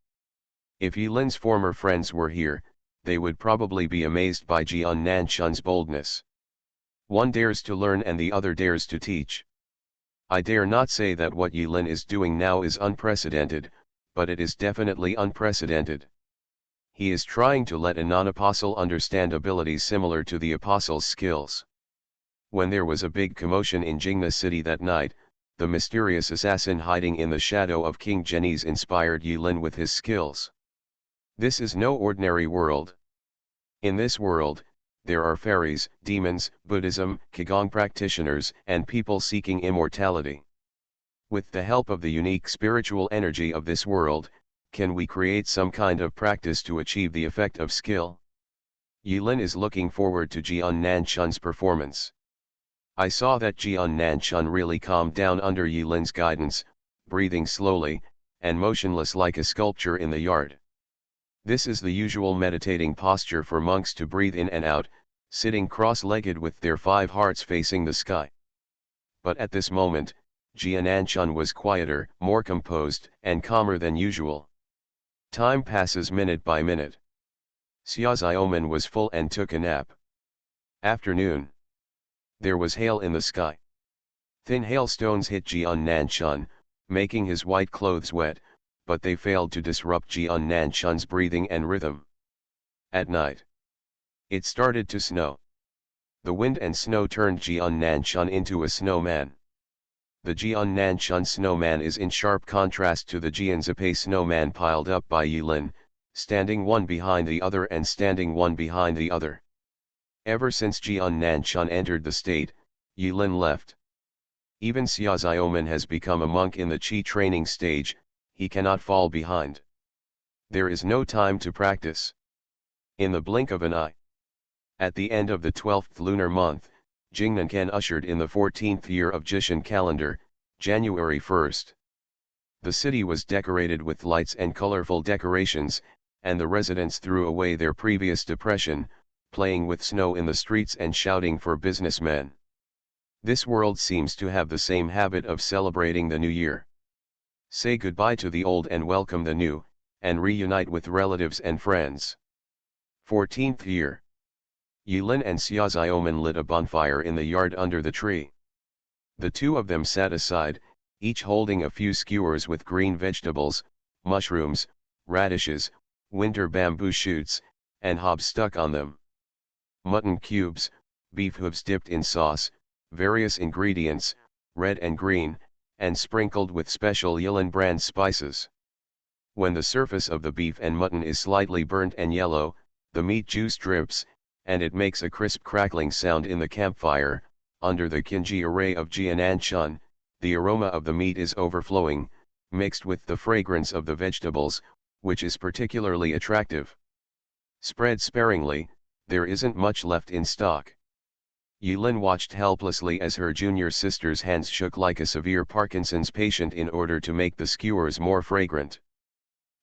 If Yilin's former friends were here, they would probably be amazed by Jian Nanchun's boldness. One dares to learn and the other dares to teach. I dare not say that what Yilin is doing now is unprecedented, but it is definitely unprecedented. He is trying to let a non-apostle understand abilities similar to the apostle's skills. When there was a big commotion in Jingna city that night, the mysterious assassin hiding in the shadow of King Genies inspired Yulin with his skills. This is no ordinary world. In this world, there are fairies, demons, Buddhism, Qigong practitioners, and people seeking immortality. With the help of the unique spiritual energy of this world, can we create some kind of practice to achieve the effect of skill? Yulin is looking forward to Jian Nanchun's performance. I saw that Jian Nanchun really calmed down under Yulin's guidance, breathing slowly, and motionless like a sculpture in the yard. This is the usual meditating posture for monks to breathe in and out, sitting cross-legged with their 5 hearts facing the sky. But at this moment, Jian Nanchun was quieter, more composed, and calmer than usual. Time passes minute by minute. Xia Xiaoman was full and took a nap. Afternoon. There was hail in the sky. Thin hailstones hit Jian Nanchun, making his white clothes wet, but they failed to disrupt Jian Nanchun's breathing and rhythm. At night, it started to snow. The wind and snow turned Jian Nanchun into a snowman. The Jian Nanchun snowman is in sharp contrast to the Jianzipei snowman piled up by Yulin, standing one behind the other and standing one behind the other. Ever since Jian Nanchun entered the state, Yulin left. Even Xia Xiaoman has become a monk in the Qi training stage, he cannot fall behind. There is no time to practice. In the blink of an eye. At the end of the 12th lunar month, Jingnanken ushered in the 14th year of Jishan calendar, January 1st. The city was decorated with lights and colorful decorations, and the residents threw away their previous depression, playing with snow in the streets and shouting for businessmen. This world seems to have the same habit of celebrating the new year. Say goodbye to the old and welcome the new, and reunite with relatives and friends. 14th year. Yulin and Xia Xiaoman lit a bonfire in the yard under the tree. The two of them sat aside, each holding a few skewers with green vegetables, mushrooms, radishes, winter bamboo shoots, and hobs stuck on them. Mutton cubes, beef hooves dipped in sauce, various ingredients, red and green, and sprinkled with special Yulin brand spices. When the surface of the beef and mutton is slightly burnt and yellow, the meat juice drips, and it makes a crisp crackling sound in the campfire. Under the Qinji array of Jian Nanchun, the aroma of the meat is overflowing, mixed with the fragrance of the vegetables, which is particularly attractive. Spread sparingly, there isn't much left in stock. Yulin watched helplessly as her junior sister's hands shook like a severe Parkinson's patient in order to make the skewers more fragrant.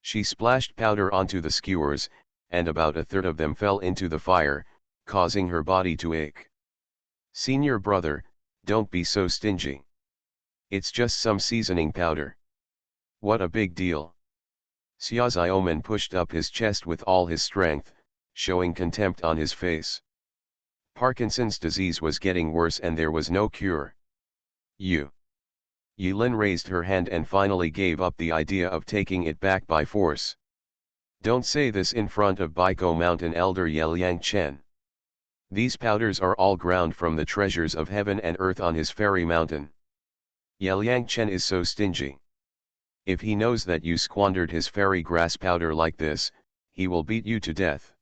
She splashed powder onto the skewers, and about a third of them fell into the fire, causing her body to ache. Senior brother, don't be so stingy. It's just some seasoning powder. What a big deal. Xia Xiaoman pushed up his chest with all his strength, showing contempt on his face. Parkinson's disease was getting worse and there was no cure. Yulin raised her hand and finally gave up the idea of taking it back by force. Don't say this in front of Baiko Mountain elder Yeliang Chen. These powders are all ground from the treasures of heaven and earth on his fairy mountain. Yeliang Chen is so stingy. If he knows that you squandered his fairy grass powder like this, he will beat you to death.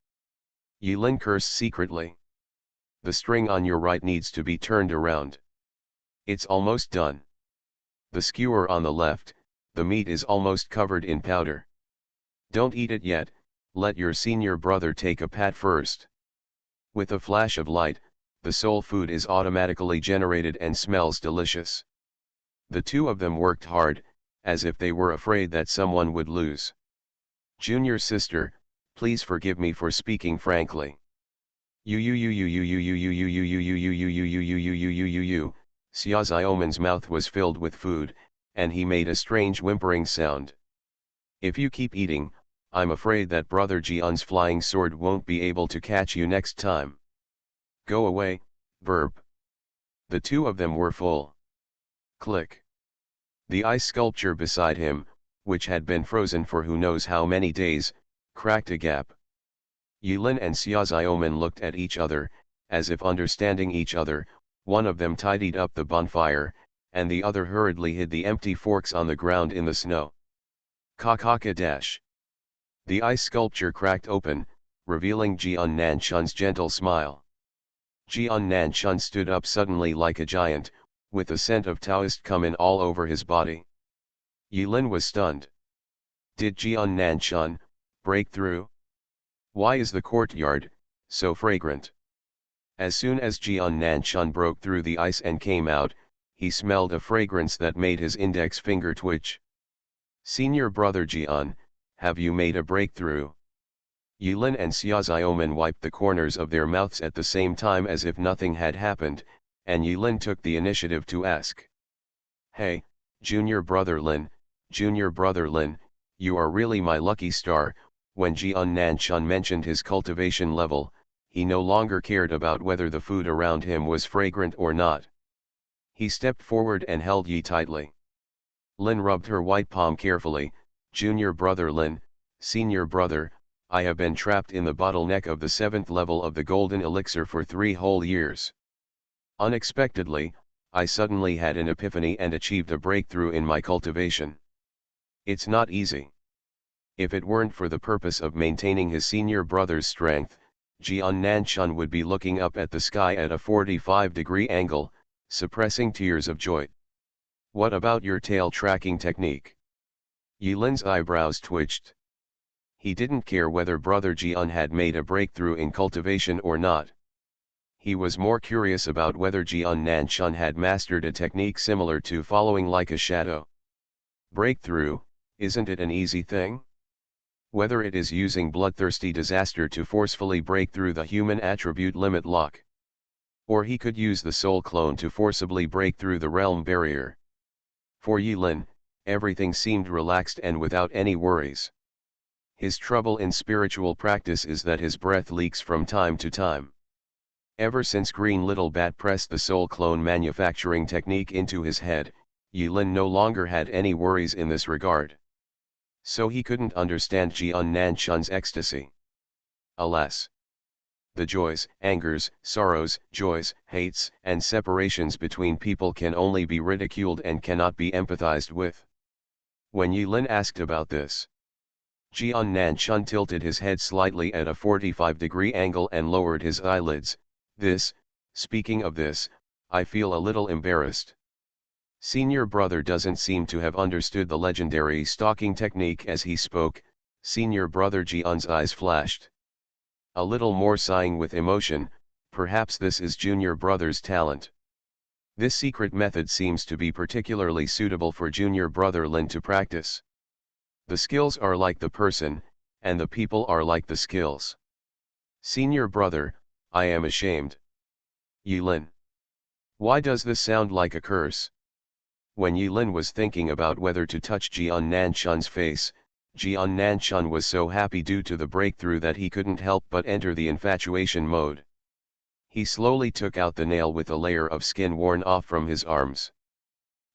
Yulin cursed secretly. The string on your right needs to be turned around. It's almost done. The skewer on the left, the meat is almost covered in powder. Don't eat it yet, let your senior brother take a pat first. With a flash of light, the soul food is automatically generated and smells delicious. The two of them worked hard, as if they were afraid that someone would lose. Junior sister, please forgive me for speaking frankly. Xia Xiaoman's mouth was filled with food, and he made a strange whimpering sound. If you keep eating, I'm afraid that Brother Jian's flying sword won't be able to catch you next time. Go away, burp. The two of them were full. Click. The ice sculpture beside him, which had been frozen for who knows how many days, cracked a gap. Yulin and Xiaoxiaoman looked at each other, as if understanding each other. One of them tidied up the bonfire, and the other hurriedly hid the empty forks on the ground in the snow. Kakaka dash. The ice sculpture cracked open, revealing Jian Nanchun's gentle smile. Jian Nanchun stood up suddenly like a giant, with the scent of Taoist cumin all over his body. Yulin was stunned. Did Jian Nanchun break through? Why is the courtyard so fragrant? As soon as Jian Nanchun broke through the ice and came out, he smelled a fragrance that made his index finger twitch. Senior brother Jian, have you made a breakthrough? Yulin and Xiaoxiaoman wiped the corners of their mouths at the same time as if nothing had happened, and Yulin took the initiative to ask. Hey, Junior Brother Lin, you are really my lucky star. When Jian Nanchun mentioned his cultivation level, he no longer cared about whether the food around him was fragrant or not. He stepped forward and held Yi tightly. Lin rubbed her white palm carefully. Junior Brother Lin, Senior Brother, I have been trapped in the bottleneck of the 7th level of the golden elixir for 3 whole years. Unexpectedly, I suddenly had an epiphany and achieved a breakthrough in my cultivation. It's not easy. If it weren't for the purpose of maintaining his senior brother's strength, Jian Nanchun would be looking up at the sky at a 45-degree angle, suppressing tears of joy. What about your tail tracking technique? Yulin's eyebrows twitched. He didn't care whether Brother Jian had made a breakthrough in cultivation or not. He was more curious about whether Jian Nanchun had mastered a technique similar to following like a shadow. Breakthrough, isn't it an easy thing? Whether it is using bloodthirsty disaster to forcefully break through the human attribute limit lock. Or he could use the soul clone to forcibly break through the realm barrier. For Yulin, everything seemed relaxed and without any worries. His trouble in spiritual practice is that his breath leaks from time to time. Ever since Green Little Bat pressed the soul clone manufacturing technique into his head, Yulin no longer had any worries in this regard. So he couldn't understand Jian Nanchun's ecstasy. Alas! The joys, angers, sorrows, joys, hates, and separations between people can only be ridiculed and cannot be empathized with. When Yulin asked about this, Jian Nanchun tilted his head slightly at a 45-degree angle and lowered his eyelids. Speaking of this, I feel a little embarrassed. Senior brother doesn't seem to have understood the legendary stalking technique as he spoke. Senior brother Jian's eyes flashed. A little more sighing with emotion, perhaps this is junior brother's talent. This secret method seems to be particularly suitable for junior brother Lin to practice. The skills are like the person, and the people are like the skills. Senior brother, I am ashamed. Yulin. Why does this sound like a curse? When Yulin was thinking about whether to touch Jian Nanchun's face, Jian Nanchun was so happy due to the breakthrough that he couldn't help but enter the infatuation mode. He slowly took out the nail with a layer of skin worn off from his arms.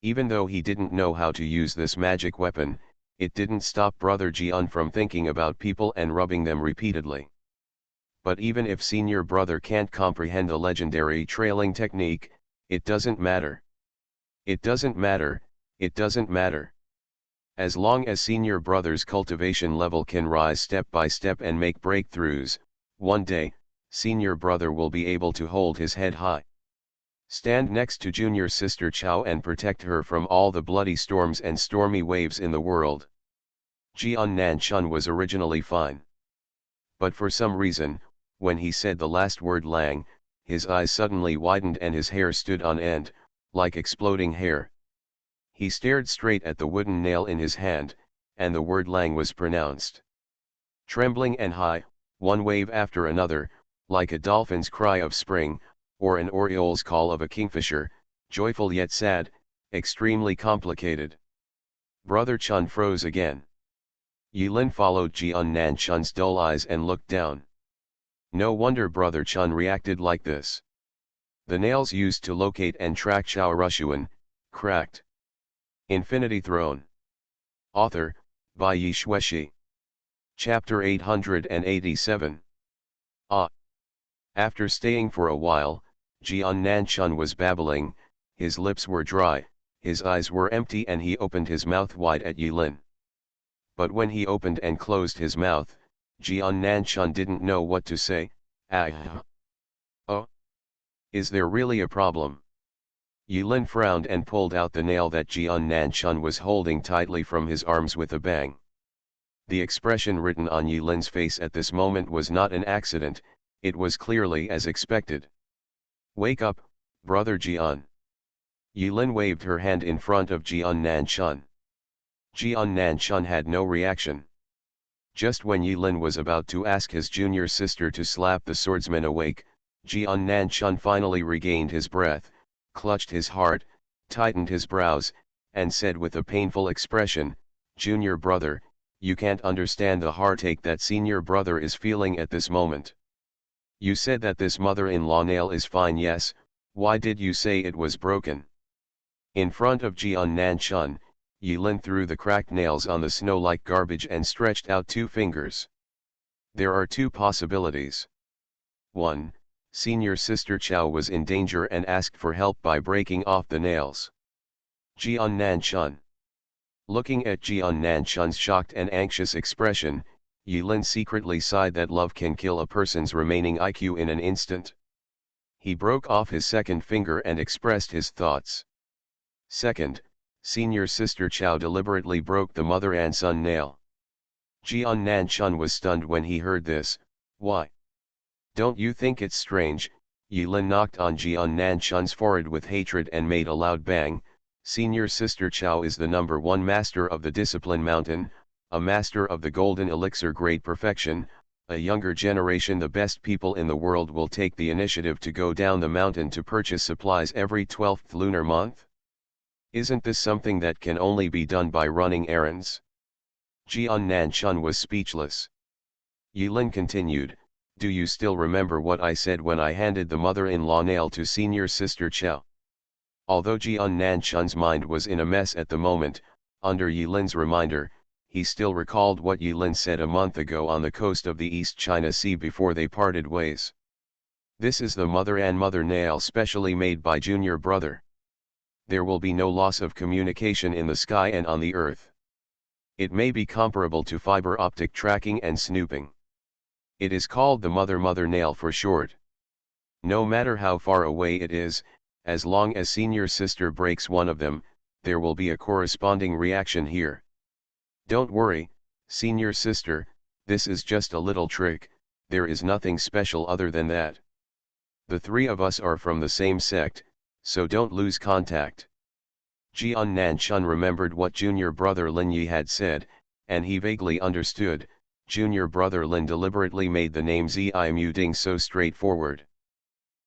Even though he didn't know how to use this magic weapon, it didn't stop Brother Jian from thinking about people and rubbing them repeatedly. But even if senior brother can't comprehend the legendary trailing technique, it doesn't matter. It doesn't matter, it doesn't matter. As long as senior brother's cultivation level can rise step by step and make breakthroughs, one day, senior brother will be able to hold his head high. Stand next to junior sister Chao and protect her from all the bloody storms and stormy waves in the world. Jian Nanchun was originally fine. But for some reason, when he said the last word Lang, his eyes suddenly widened and his hair stood on end, like exploding hair. He stared straight at the wooden nail in his hand, and the word Lang was pronounced. Trembling and high, one wave after another, like a dolphin's cry of spring, or an oriole's call of a kingfisher, joyful yet sad, extremely complicated. Brother Chun froze again. Yulin followed Jian Nanchun's dull eyes and looked down. No wonder Brother Chun reacted like this. The nails used to locate and track Chao Rushuan, cracked. Infinity Throne. Author, by Yi Xueshi. Chapter 887. Ah. After staying for a while, Jian Nanchun was babbling, his lips were dry, his eyes were empty, and he opened his mouth wide at Yilin. But when he opened and closed his mouth, Jian Nanchun didn't know what to say. Ah. Oh. Is there really a problem? Yilin frowned and pulled out the nail that Jian Nanchun was holding tightly from his arms with a bang. The expression written on Yilin's face at this moment was not an accident, it was clearly as expected. Wake up, brother Jian. Yilin waved her hand in front of Jian Nanchun. Jian Nanchun had no reaction. Just when Yilin was about to ask his junior sister to slap the swordsman awake, Jian Nanchun finally regained his breath, clutched his heart, tightened his brows, and said with a painful expression, "Junior brother, you can't understand the heartache that senior brother is feeling at this moment. You said that this mother-in-law nail is fine, yes, why did you say it was broken?" In front of Jian Nanchun, Yilin threw the cracked nails on the snow like garbage and stretched out 2 fingers. There are 2 possibilities. 1. Senior sister Chow was in danger and asked for help by breaking off the nails. Jian Nanchun. Looking at Jian Nanchun's shocked and anxious expression, Yilin secretly sighed that love can kill a person's remaining IQ in an instant. He broke off his 2nd finger and expressed his thoughts. 2nd, senior sister Chow deliberately broke the mother and son nail. Jian Nanchun was stunned when he heard this. Why? Don't you think it's strange? Yilin knocked on Jian Nanchun's forehead with hatred and made a loud bang. Senior sister Chow is the #1 master of the discipline mountain, a master of the golden elixir great perfection. A younger generation, the best people in the world, will take the initiative to go down the mountain to purchase supplies every 12th lunar month? Isn't this something that can only be done by running errands? Jian Nanchun was speechless. Yilin continued, do you still remember what I said when I handed the mother-in-law nail to senior sister Chow? Although Jian Nanchun's mind was in a mess at the moment, under Yilin's reminder, he still recalled what Yilin said a month ago on the coast of the East China Sea before they parted ways. This is the mother and mother nail specially made by junior brother. There will be no loss of communication in the sky and on the earth. It may be comparable to fiber optic tracking and snooping. It is called the mother nail for short. No matter how far away it is, as long as senior sister breaks one of them, there will be a corresponding reaction here. Don't worry, senior sister, this is just a little trick, there is nothing special other than that. The 3 of us are from the same sect, so don't lose contact. Jian Nanchun remembered what junior brother Lin Yi had said, and he vaguely understood. Junior brother Lin deliberately made the name Zimu Ding so straightforward.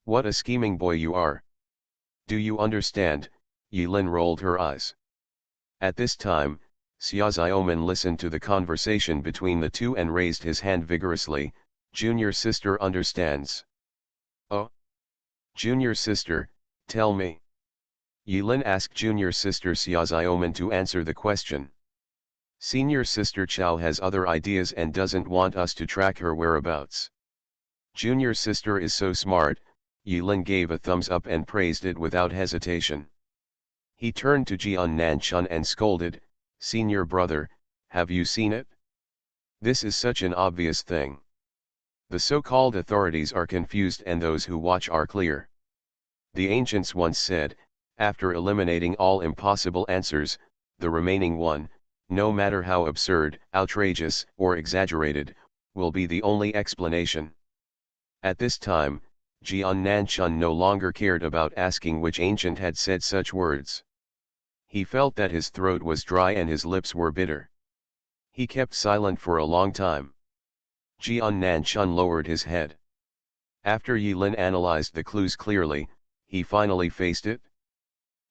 What a scheming boy you are. Do you understand? Yilin rolled her eyes. At this time, Xia Xiaoman listened to the conversation between the 2 and raised his hand vigorously. Junior sister understands. Oh? Junior sister, tell me. Yilin asked junior sister Xia Xiaoman to answer the question. Senior sister Chow has other ideas and doesn't want us to track her whereabouts. Junior sister is so smart. Yilin gave a thumbs up and praised it without hesitation. He turned to Jian Nanchun and scolded, Senior brother, have you seen it? This is such an obvious thing. The so-called authorities are confused and those who watch are clear. The ancients once said, after eliminating all impossible answers, the remaining one, no matter how absurd, outrageous, or exaggerated, will be the only explanation. At this time, Jian Nanchun no longer cared about asking which ancient had said such words. He felt that his throat was dry and his lips were bitter. He kept silent for a long time. Jian Nanchun lowered his head. After Yilin analyzed the clues clearly, he finally faced it.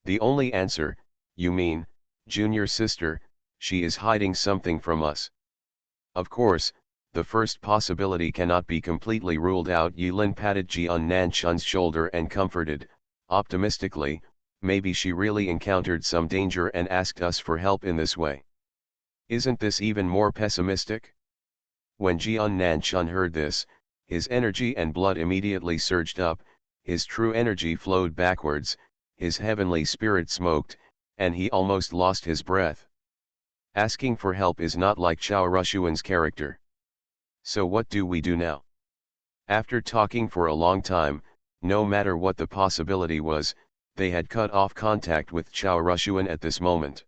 The only answer, you mean, junior sister, she is hiding something from us. Of course, the first possibility cannot be completely ruled out. Yilin patted Jian Nanchun's shoulder and comforted, optimistically, maybe she really encountered some danger and asked us for help in this way. Isn't this even more pessimistic? When Jian Nanchun heard this, His energy and blood immediately surged up, his true energy flowed backwards, his heavenly spirit smoked, and he almost lost his breath. Asking for help is not like Chao Rushuan's character. So what do we do now? After talking for a long time, no matter what the possibility was, they had cut off contact with Chao Rushuan at this moment.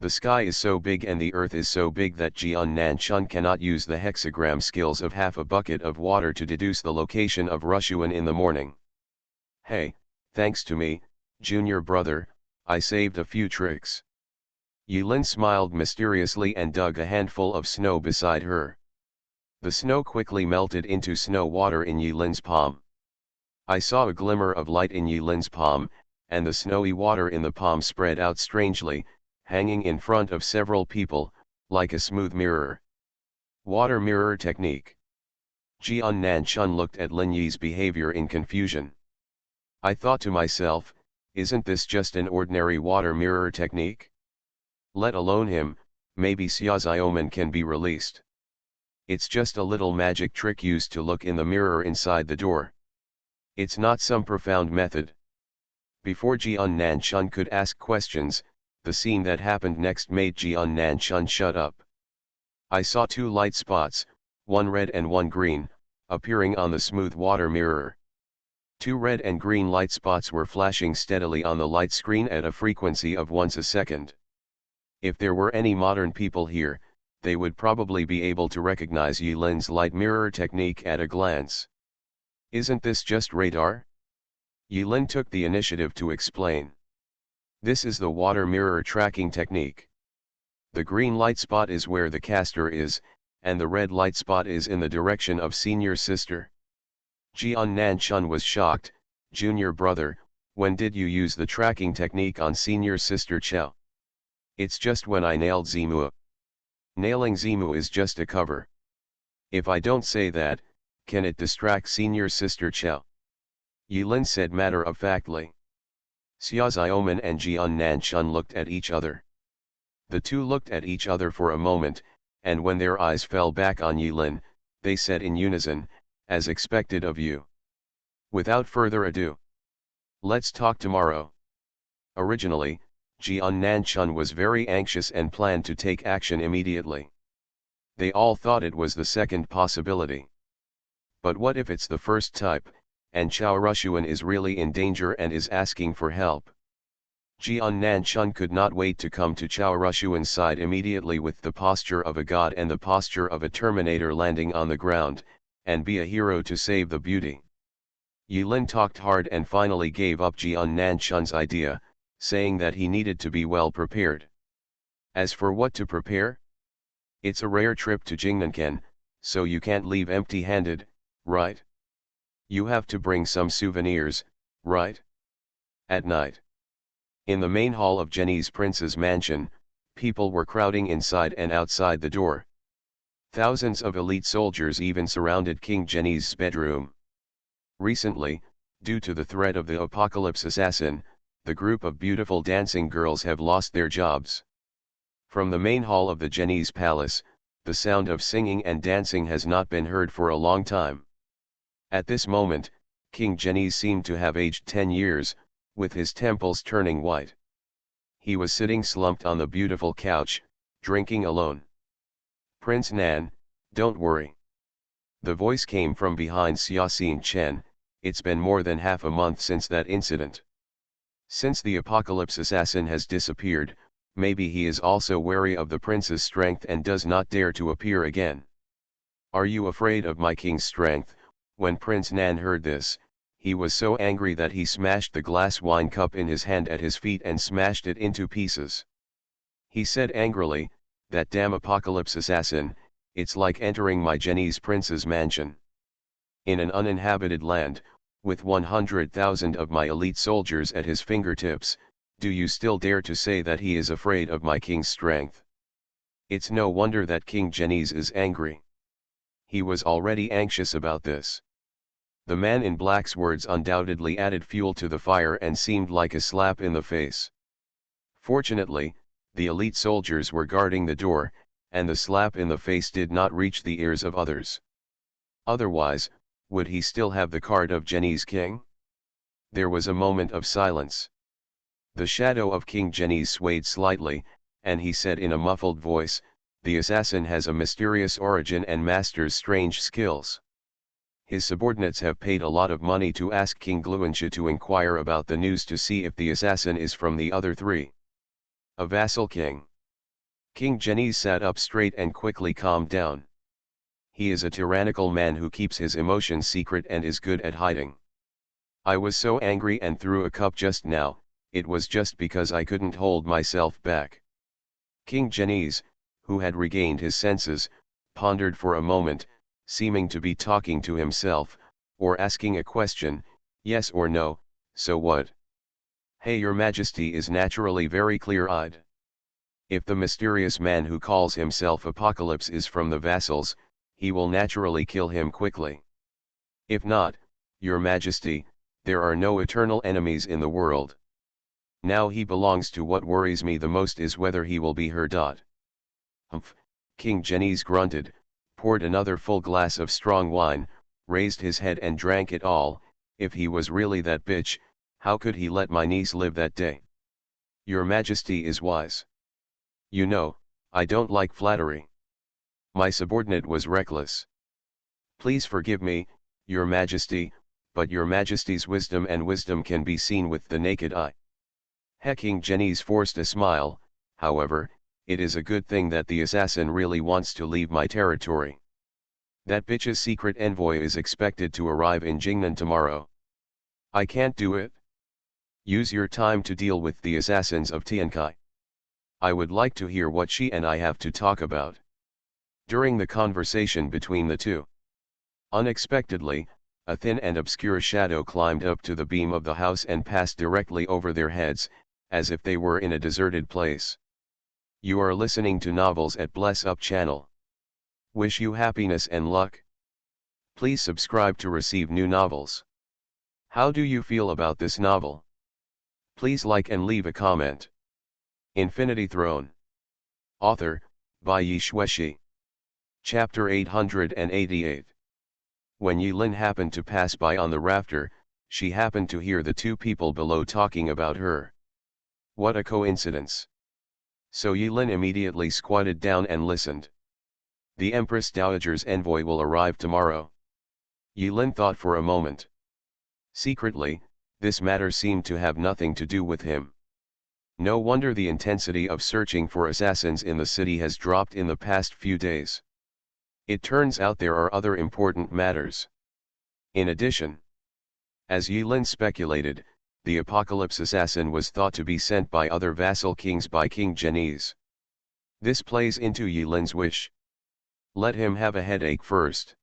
The sky is so big and the earth is so big that Jian Nanchun cannot use the hexagram skills of half a bucket of water to deduce the location of Rushuan in the morning. Hey, thanks to me, junior brother, I saved a few tricks. Yilin smiled mysteriously and dug a handful of snow beside her. The snow quickly melted into snow water in Yilin's palm. I saw a glimmer of light in Yilin's palm, and the snowy water in the palm spread out strangely, hanging in front of several people, like a smooth mirror. Water mirror technique. Jian Nanchun looked at Lin Yi's behavior in confusion. I thought to myself, isn't this just an ordinary water mirror technique? Let alone him, maybe Xia Xiaoman can be released. It's just a little magic trick used to look in the mirror inside the door. It's not some profound method. Before Jian Nanchun could ask questions, the scene that happened next made Jian Nanchun shut up. I saw two light spots, one red and one green, appearing on the smooth water mirror. Two red and green light spots were flashing steadily on the light screen at a frequency of once a second. If there were any modern people here, they would probably be able to recognize Yilin's light mirror technique at a glance. Isn't this just radar? Yilin took the initiative to explain. This is the water mirror tracking technique. The green light spot is where the caster is, and the red light spot is in the direction of senior sister. Jian Nanchun was shocked. Junior brother, when did you use the tracking technique on senior sister Chao? It's just when I nailed Zimu. Nailing Zimu is just a cover. If I don't say that, can it distract senior sister Chao? Yilin said matter-of-factly. Xia Xiaoman and Jian Nanchun looked at each other. The two looked at each other for a moment, and when their eyes fell back on Yilin, they said in unison, as expected of you. Without further ado, let's talk tomorrow. Originally, Jian Nanchun was very anxious and planned to take action immediately. They all thought it was the second possibility. But what if it's the first type, and Chao Rushuan is really in danger and is asking for help? Jian Nanchun could not wait to come to Chao Rushuan's side immediately with the posture of a god and the posture of a Terminator landing on the ground, and be a hero to save the beauty. Yilin talked hard and finally gave up Jian Nanchun's idea, saying that he needed to be well prepared. As for what to prepare? It's a rare trip to Jingnanken, so you can't leave empty-handed, right? You have to bring some souvenirs, right? At night. In the main hall of Jenny's prince's mansion, people were crowding inside and outside the door. Thousands of elite soldiers even surrounded King Jenny's bedroom. Recently, due to the threat of the apocalypse assassin, the group of beautiful dancing girls have lost their jobs. From the main hall of the Jenny's palace, the sound of singing and dancing has not been heard for a long time. At this moment, King Jenny seemed to have aged 10 years, with his temples turning white. He was sitting slumped on the beautiful couch, drinking alone. Prince Nan, don't worry. The voice came from behind Xia Chen. It's been more than half a month since that incident. Since the apocalypse assassin has disappeared, maybe he is also wary of the prince's strength and does not dare to appear again. Are you afraid of my king's strength? When Prince Nan heard this, he was so angry that he smashed the glass wine cup in his hand at his feet and smashed it into pieces. He said angrily, that damn apocalypse assassin, it's like entering my Jenny's prince's mansion. In an uninhabited land, with 100,000 of my elite soldiers at his fingertips, do you still dare to say that he is afraid of my king's strength? It's no wonder that King Jenny's is angry. He was already anxious about this. The man in black's words undoubtedly added fuel to the fire and seemed like a slap in the face. Fortunately, the elite soldiers were guarding the door, and the slap in the face did not reach the ears of others. Otherwise, would he still have the card of Genies king? There was a moment of silence. The shadow of King Genies swayed slightly, and he said in a muffled voice, "The assassin has a mysterious origin and masters strange skills. His subordinates have paid a lot of money to ask King Gluensha to inquire about the news to see if the assassin is from the other three." A vassal king. King Genies sat up straight and quickly calmed down. He is a tyrannical man who keeps his emotions secret and is good at hiding. I was so angry and threw a cup just now, it was just because I couldn't hold myself back. King Genies, who had regained his senses, pondered for a moment, seeming to be talking to himself, or asking a question, yes or no, so what? Hey, your Majesty is naturally very clear-eyed. If the mysterious man who calls himself Apocalypse is from the vassals, he will naturally kill him quickly. If not, your Majesty, there are no eternal enemies in the world. Now he belongs to what worries me the most is whether he will be her. Humph, King Genies grunted, poured another full glass of strong wine, raised his head and drank it all. If he was really that bitch, how could he let my niece live that day? Your Majesty is wise. You know, I don't like flattery. My subordinate was reckless. Please forgive me, your Majesty, but your Majesty's wisdom and wisdom can be seen with the naked eye. King Genies forced a smile. However, it is a good thing that the assassin really wants to leave my territory. That bitch's secret envoy is expected to arrive in Jingnan tomorrow. I can't do it. Use your time to deal with the assassins of Tiankai. I would like to hear what she and I have to talk about. During the conversation between the two, unexpectedly, a thin and obscure shadow climbed up to the beam of the house and passed directly over their heads, as if they were in a deserted place. You are listening to Novels at Bless Up channel. Wish you happiness and luck. Please subscribe to receive new novels. How do you feel about this novel? Please like and leave a comment. Infinity Throne. Author, by Yi Shueshi. Chapter 888. When Yilin happened to pass by on the rafter, she happened to hear the two people below talking about her. What a coincidence. So Yilin immediately squatted down and listened. The Empress Dowager's envoy will arrive tomorrow. Yilin thought for a moment. Secretly, this matter seemed to have nothing to do with him. No wonder the intensity of searching for assassins in the city has dropped in the past few days. It turns out there are other important matters. In addition, as Yilin speculated, the Apocalypse assassin was thought to be sent by other vassal kings by King Genies. This plays into Yilin's wish. Let him have a headache first.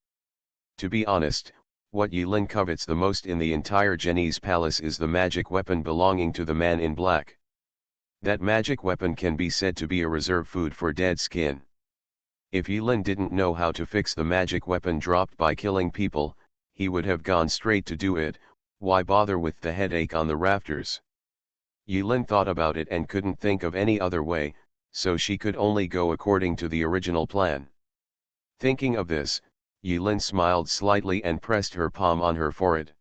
To be honest, what Yilin covets the most in the entire Genies palace is the magic weapon belonging to the man in black. That magic weapon can be said to be a reserve food for dead skin. If Yilin didn't know how to fix the magic weapon dropped by killing people, he would have gone straight to do it. Why bother with the headache on the rafters? Yilin thought about it and couldn't think of any other way, so she could only go according to the original plan. Thinking of this, Yilin smiled slightly and pressed her palm on her forehead.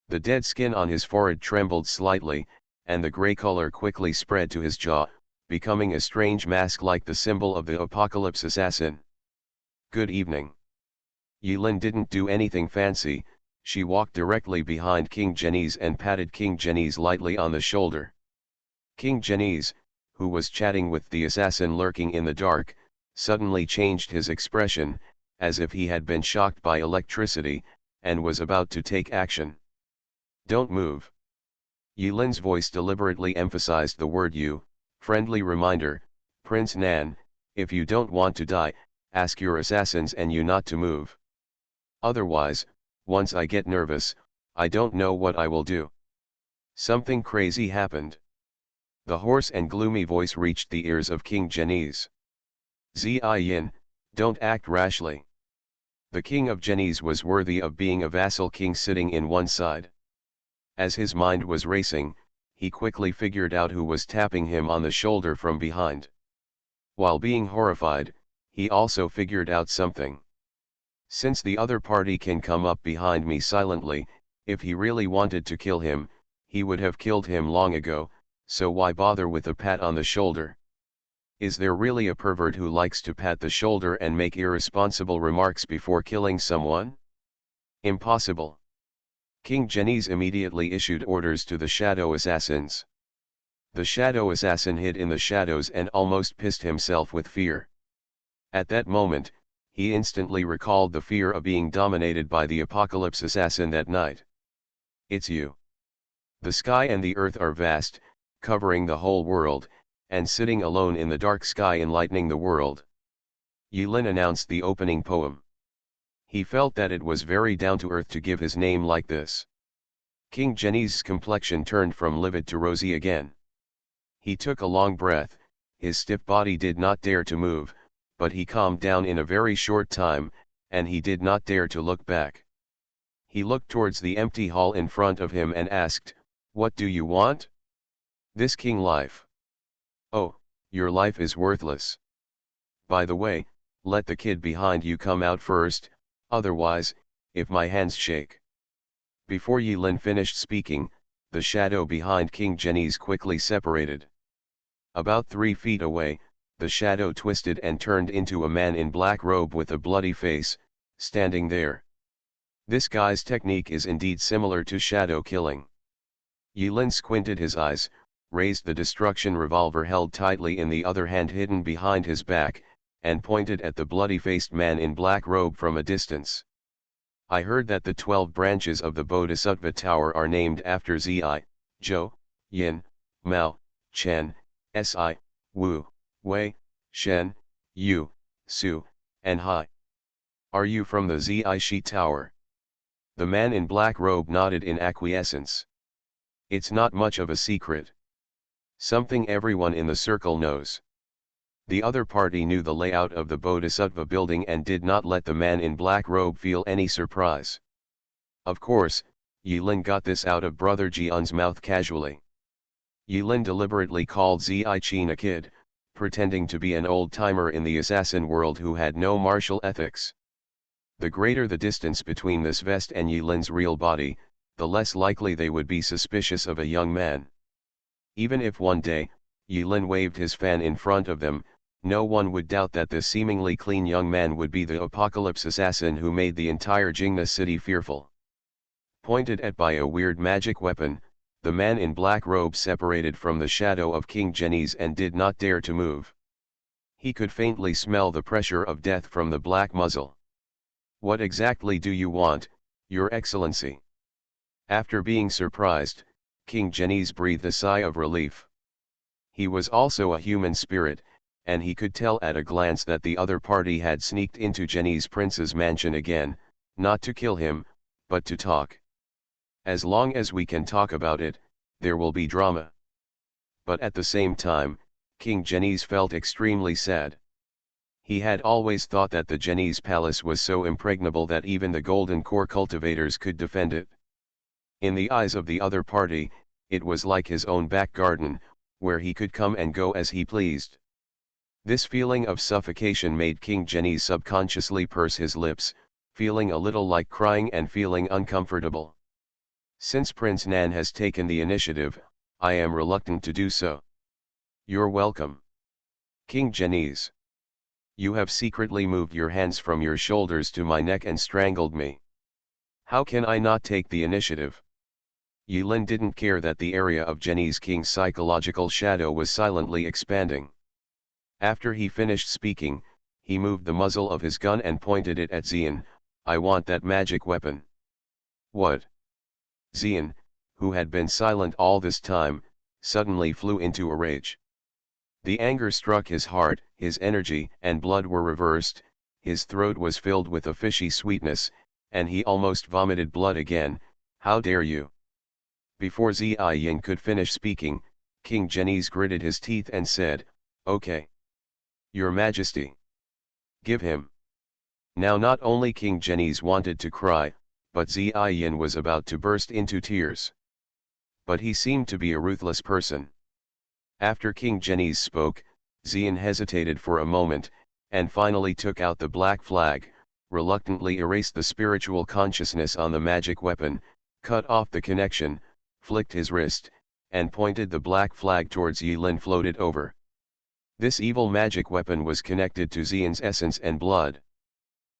The dead skin on his forehead trembled slightly, and the gray color quickly spread to his jaw, becoming a strange mask like the symbol of the Apocalypse assassin. Good evening. Yilin didn't do anything fancy. She walked directly behind King Genies and patted King Genies lightly on the shoulder. King Genies, who was chatting with the assassin lurking in the dark, suddenly changed his expression, as if he had been shocked by electricity, and was about to take action. Don't move. Yilin's voice deliberately emphasized the word you, friendly reminder, Prince Nan, if you don't want to die, ask your assassins and you not to move. Otherwise, once I get nervous, I don't know what I will do. Something crazy happened. The hoarse and gloomy voice reached the ears of King Genies. Yin, don't act rashly. The king of Genies was worthy of being a vassal king sitting in one side. As his mind was racing, he quickly figured out who was tapping him on the shoulder from behind. While being horrified, he also figured out something. Since the other party can come up behind me silently, if he really wanted to kill him, he would have killed him long ago, so why bother with a pat on the shoulder? Is there really a pervert who likes to pat the shoulder and make irresponsible remarks before killing someone? Impossible. King Genies immediately issued orders to the shadow assassins. The shadow assassin hid in the shadows and almost pissed himself with fear. At that moment, he instantly recalled the fear of being dominated by the apocalypse assassin that night. It's you. The sky and the earth are vast, covering the whole world, and sitting alone in the dark sky enlightening the world. Yulin announced the opening poem. He felt that it was very down to earth to give his name like this. King Genies' complexion turned from livid to rosy again. He took a long breath, his stiff body did not dare to move, but he calmed down in a very short time, and he did not dare to look back. He looked towards the empty hall in front of him and asked, "What do you want?" "This king life." "Oh, your life is worthless. By the way, let the kid behind you come out first, otherwise, if my hands shake." Before Yulin finished speaking, the shadow behind King Genies quickly separated. About 3 feet away, the shadow twisted and turned into a man in black robe with a bloody face, standing there. This guy's technique is indeed similar to shadow killing. Yulin squinted his eyes, raised the destruction revolver held tightly in the other hand hidden behind his back, and pointed at the bloody-faced man in black robe from a distance. "I heard that the 12 branches of the Bodhisattva Tower are named after Zi, Zhou, Yin, Mao, Chen, Si, Wu, Wei, Shen, Yu, Su, and Hai. Are you from the Zi Tower?" The man in black robe nodded in acquiescence. "It's not much of a secret. Something everyone in the circle knows." The other party knew the layout of the Bodhisattva building and did not let the man in black robe feel any surprise. Of course, Yulin got this out of Brother Jian's mouth casually. Yulin deliberately called Zi Qin a kid, pretending to be an old-timer in the assassin world who had no martial ethics. The greater the distance between this vest and Yulin's real body, the less likely they would be suspicious of a young man. Even if one day, Yulin waved his fan in front of them, no one would doubt that this seemingly clean young man would be the apocalypse assassin who made the entire Jingna city fearful. Pointed at by a weird magic weapon, the man in black robe separated from the shadow of King Genies and did not dare to move. He could faintly smell the pressure of death from the black muzzle. "What exactly do you want, Your Excellency?" After being surprised, King Genies breathed a sigh of relief. He was also a human spirit, and he could tell at a glance that the other party had sneaked into Genies Prince's mansion again, not to kill him, but to talk. As long as we can talk about it, there will be drama. But at the same time, King Genies felt extremely sad. He had always thought that the Genies palace was so impregnable that even the golden core cultivators could defend it. In the eyes of the other party, it was like his own back garden, where he could come and go as he pleased. This feeling of suffocation made King Genies subconsciously purse his lips, feeling a little like crying and feeling uncomfortable. "Since Prince Nan has taken the initiative, I am reluctant to do so." "You're welcome. King Genies. You have secretly moved your hands from your shoulders to my neck and strangled me. How can I not take the initiative?" Yulin didn't care that the area of Genies King's psychological shadow was silently expanding. After he finished speaking, he moved the muzzle of his gun and pointed it at Xian. "I want that magic weapon." "What?" Xian, who had been silent all this time, suddenly flew into a rage. The anger struck his heart, his energy and blood were reversed, his throat was filled with a fishy sweetness, and he almost vomited blood again. "How dare you!" Before Ziyin could finish speaking, King Genies gritted his teeth and said, "Okay. Your Majesty. Give him." Now not only King Genies wanted to cry, but Ziyin was about to burst into tears. But he seemed to be a ruthless person. After King Genies spoke, Xian hesitated for a moment, and finally took out the black flag, reluctantly erased the spiritual consciousness on the magic weapon, cut off the connection, flicked his wrist, and pointed the black flag towards Yilin floated over. This evil magic weapon was connected to Xian's essence and blood.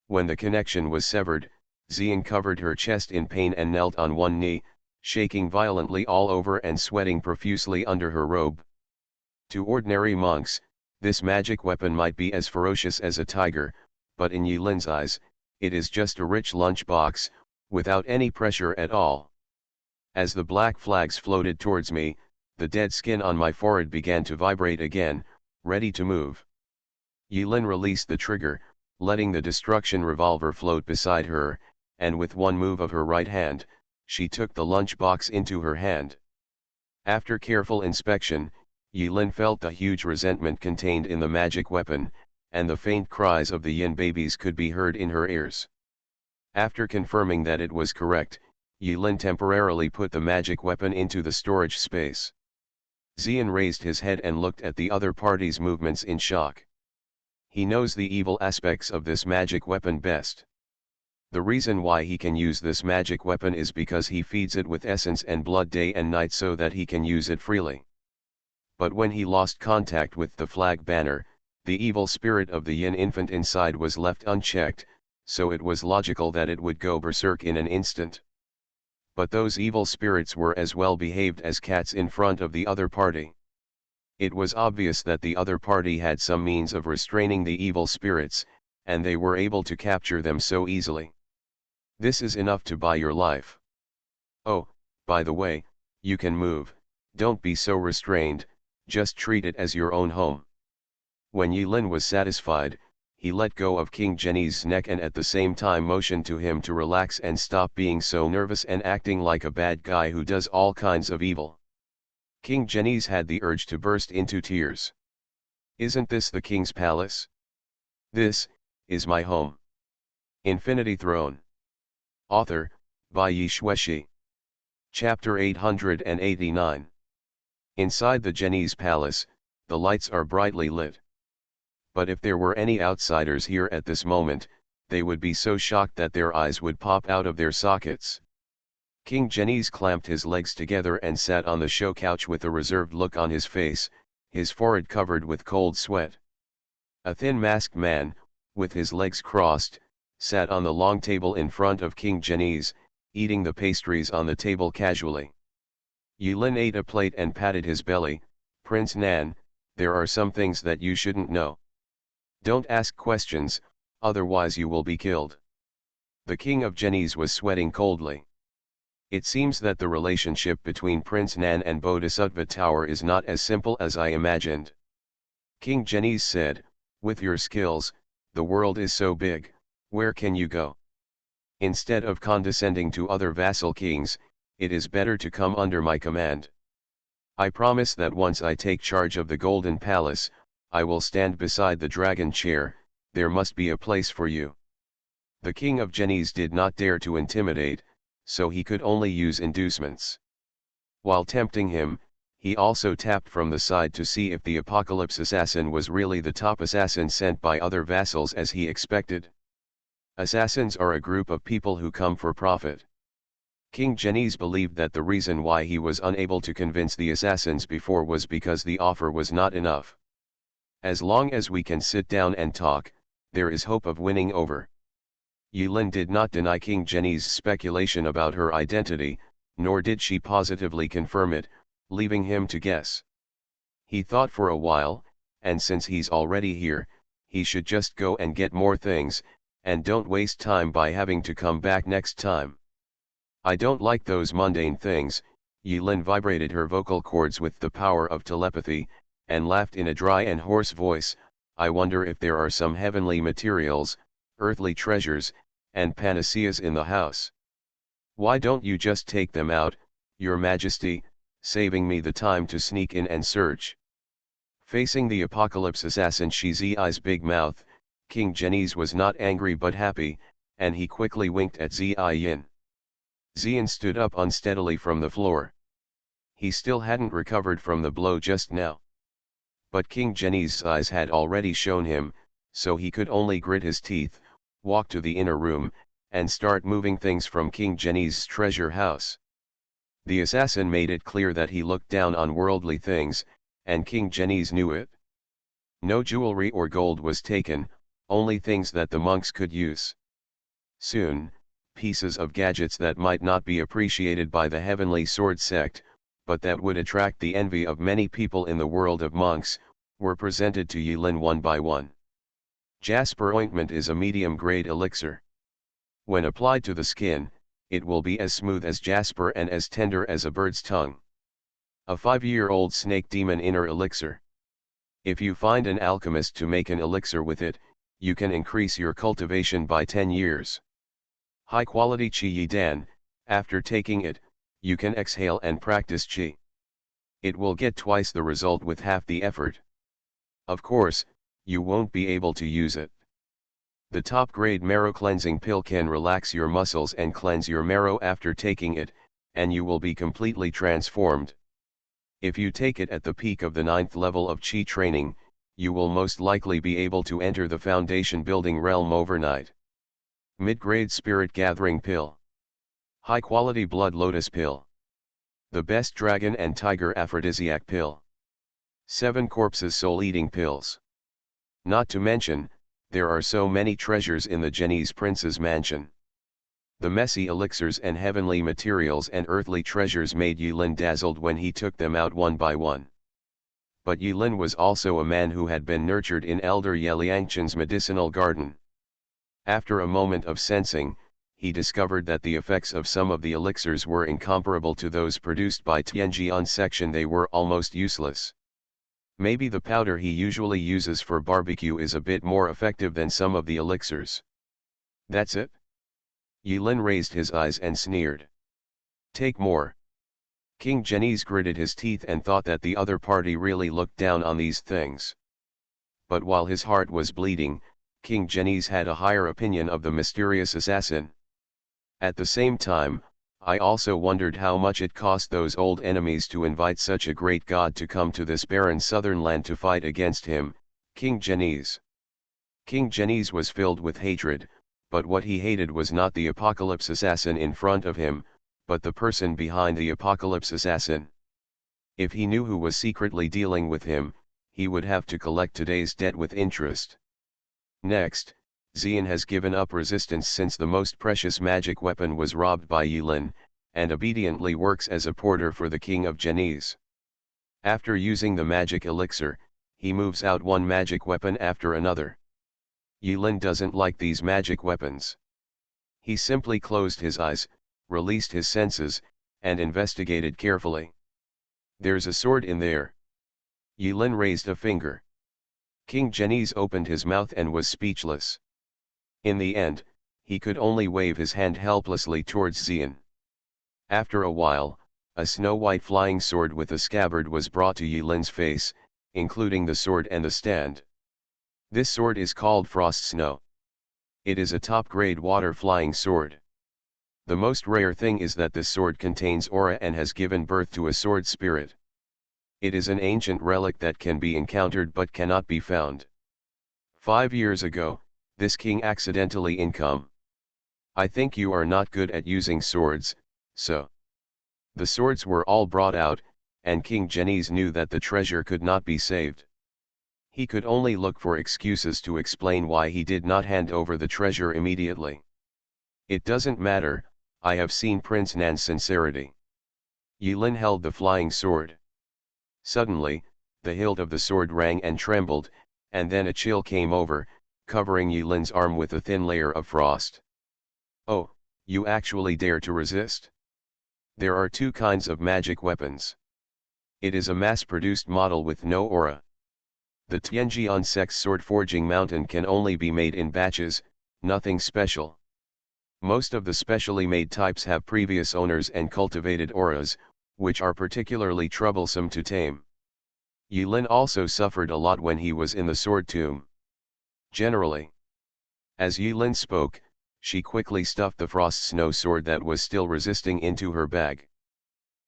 When the connection was severed, Xian covered her chest in pain and knelt on one knee, shaking violently all over and sweating profusely under her robe. To ordinary monks, this magic weapon might be as ferocious as a tiger, but in Yilin's eyes, it is just a rich lunch box, without any pressure at all. As the black flags floated towards me, the dead skin on my forehead began to vibrate again, ready to move. Yilin released the trigger, letting the destruction revolver float beside her, and with one move of her right hand, she took the lunch box into her hand. After careful inspection, Yilin felt the huge resentment contained in the magic weapon, and the faint cries of the yin babies could be heard in her ears. After confirming that it was correct, Yilin temporarily put the magic weapon into the storage space. Xian raised his head and looked at the other party's movements in shock. He knows the evil aspects of this magic weapon best. The reason why he can use this magic weapon is because he feeds it with essence and blood day and night so that he can use it freely. But when he lost contact with the flag banner, the evil spirit of the yin infant inside was left unchecked, so it was logical that it would go berserk in an instant. But those evil spirits were as well behaved as cats in front of the other party. It was obvious that the other party had some means of restraining the evil spirits, and they were able to capture them so easily. This is enough to buy your life. Oh, by the way, you can move, don't be so restrained, just treat it as your own home. When Yilin was satisfied, he let go of King Jenny's neck and at the same time motioned to him to relax and stop being so nervous and acting like a bad guy who does all kinds of evil. King Jenny's had the urge to burst into tears. Isn't this the king's palace? This is my home. Infinity Throne. Author, by Yi Shueshi. Chapter 889. Inside the Jenny's palace, the lights are brightly lit. But if there were any outsiders here at this moment, they would be so shocked that their eyes would pop out of their sockets. King Jenny's clamped his legs together and sat on the show couch with a reserved look on his face, his forehead covered with cold sweat. A thin masked man, with his legs crossed, sat on the long table in front of King Jenny's, eating the pastries on the table casually. Yilin ate a plate and patted his belly. Prince Nan, there are some things that you shouldn't know. Don't ask questions, otherwise you will be killed. The king of Jenny's was sweating coldly. It seems that the relationship between Prince Nan and Bodhisattva Tower is not as simple as I imagined. King Jenny's said, with your skills, the world is so big, where can you go? Instead of condescending to other vassal kings, it is better to come under my command. I promise that once I take charge of the Golden Palace, I will stand beside the dragon chair, there must be a place for you. The king of Jenny's did not dare to intimidate, so he could only use inducements. While tempting him, he also tapped from the side to see if the Apocalypse Assassin was really the top assassin sent by other vassals as he expected. Assassins are a group of people who come for profit. King Jenny's believed that the reason why he was unable to convince the assassins before was because the offer was not enough. As long as we can sit down and talk, there is hope of winning over. Yilin did not deny King Jenny's speculation about her identity, nor did she positively confirm it, leaving him to guess. He thought for a while, and since he's already here, he should just go and get more things, and don't waste time by having to come back next time. I don't like those mundane things. Yilin vibrated her vocal cords with the power of telepathy, and laughed in a dry and hoarse voice. I wonder if there are some heavenly materials, earthly treasures, and panaceas in the house. Why don't you just take them out, Your Majesty, saving me the time to sneak in and search? Facing the Apocalypse Assassin Shizi's big mouth, King Jenny's was not angry but happy, and he quickly winked at Yin. Xian stood up unsteadily from the floor. He still hadn't recovered from the blow just now. But King Jenny's size had already shown him, so he could only grit his teeth, walk to the inner room, and start moving things from King Geni's treasure house. The assassin made it clear that he looked down on worldly things, and King Geni's knew it. No jewelry or gold was taken, only things that the monks could use. Soon, pieces of gadgets that might not be appreciated by the heavenly sword sect, but that would attract the envy of many people in the world of monks, were presented to Yulin one by one. Jasper ointment is a medium-grade elixir. When applied to the skin, it will be as smooth as jasper and as tender as a bird's tongue. A 5-year-old snake demon inner elixir. If you find an alchemist to make an elixir with it, you can increase your cultivation by 10 years. High-quality Qi Yidan, after taking it, you can exhale and practice Qi. It will get twice the result with half the effort. Of course, you won't be able to use it. The top-grade marrow cleansing pill can relax your muscles and cleanse your marrow after taking it, and you will be completely transformed. If you take it at the peak of the 9th level of Qi training, you will most likely be able to enter the foundation building realm overnight. Mid-grade spirit gathering pill. High-quality blood lotus pill. The best dragon and tiger aphrodisiac pill. 7 corpses soul-eating pills. Not to mention, there are so many treasures in the Geni's prince's mansion. The messy elixirs and heavenly materials and earthly treasures made Yulin dazzled when he took them out one by one. But Yulin was also a man who had been nurtured in Elder Yeliangchen's medicinal garden. After a moment of sensing, he discovered that the effects of some of the elixirs were incomparable to those produced by Tianjian section. They were almost useless. Maybe the powder he usually uses for barbecue is a bit more effective than some of the elixirs. That's it? Yulin raised his eyes and sneered. Take more. King Geni's gritted his teeth and thought that the other party really looked down on these things. But while his heart was bleeding, King Geni's had a higher opinion of the mysterious assassin. At the same time, I also wondered how much it cost those old enemies to invite such a great god to come to this barren southern land to fight against him, King Geni's. King Geni's was filled with hatred, but what he hated was not the apocalypse assassin in front of him, but the person behind the apocalypse assassin. If he knew who was secretly dealing with him, he would have to collect today's debt with interest. Next, Xian has given up resistance since the most precious magic weapon was robbed by Yulin, and obediently works as a porter for the king of Geni's. After using the magic elixir, he moves out one magic weapon after another. Yulin doesn't like these magic weapons. He simply closed his eyes, released his senses, and investigated carefully. There's a sword in there. Yulin raised a finger. King Geni's opened his mouth and was speechless. In the end, he could only wave his hand helplessly towards Xian. After a while, a snow-white flying sword with a scabbard was brought to Yulin's face, including the sword and the stand. This sword is called Frost Snow. It is a top-grade water-flying sword. The most rare thing is that this sword contains aura and has given birth to a sword spirit. It is an ancient relic that can be encountered but cannot be found. 5 years ago, this king accidentally income. I think you are not good at using swords, so. The swords were all brought out, and King Geni's knew that the treasure could not be saved. He could only look for excuses to explain why he did not hand over the treasure immediately. It doesn't matter, I have seen Prince Nan's sincerity. Yulin held the flying sword. Suddenly, the hilt of the sword rang and trembled, and then a chill came over, covering Yulin's arm with a thin layer of frost. Oh, you actually dare to resist? There are 2 kinds of magic weapons. It is a mass-produced model with no aura. The Tianjian sect's sword forging mountain can only be made in batches, nothing special. Most of the specially made types have previous owners and cultivated auras, which are particularly troublesome to tame. Yulin also suffered a lot when he was in the sword tomb. Generally. As Yulin spoke, she quickly stuffed the frost snow sword that was still resisting into her bag.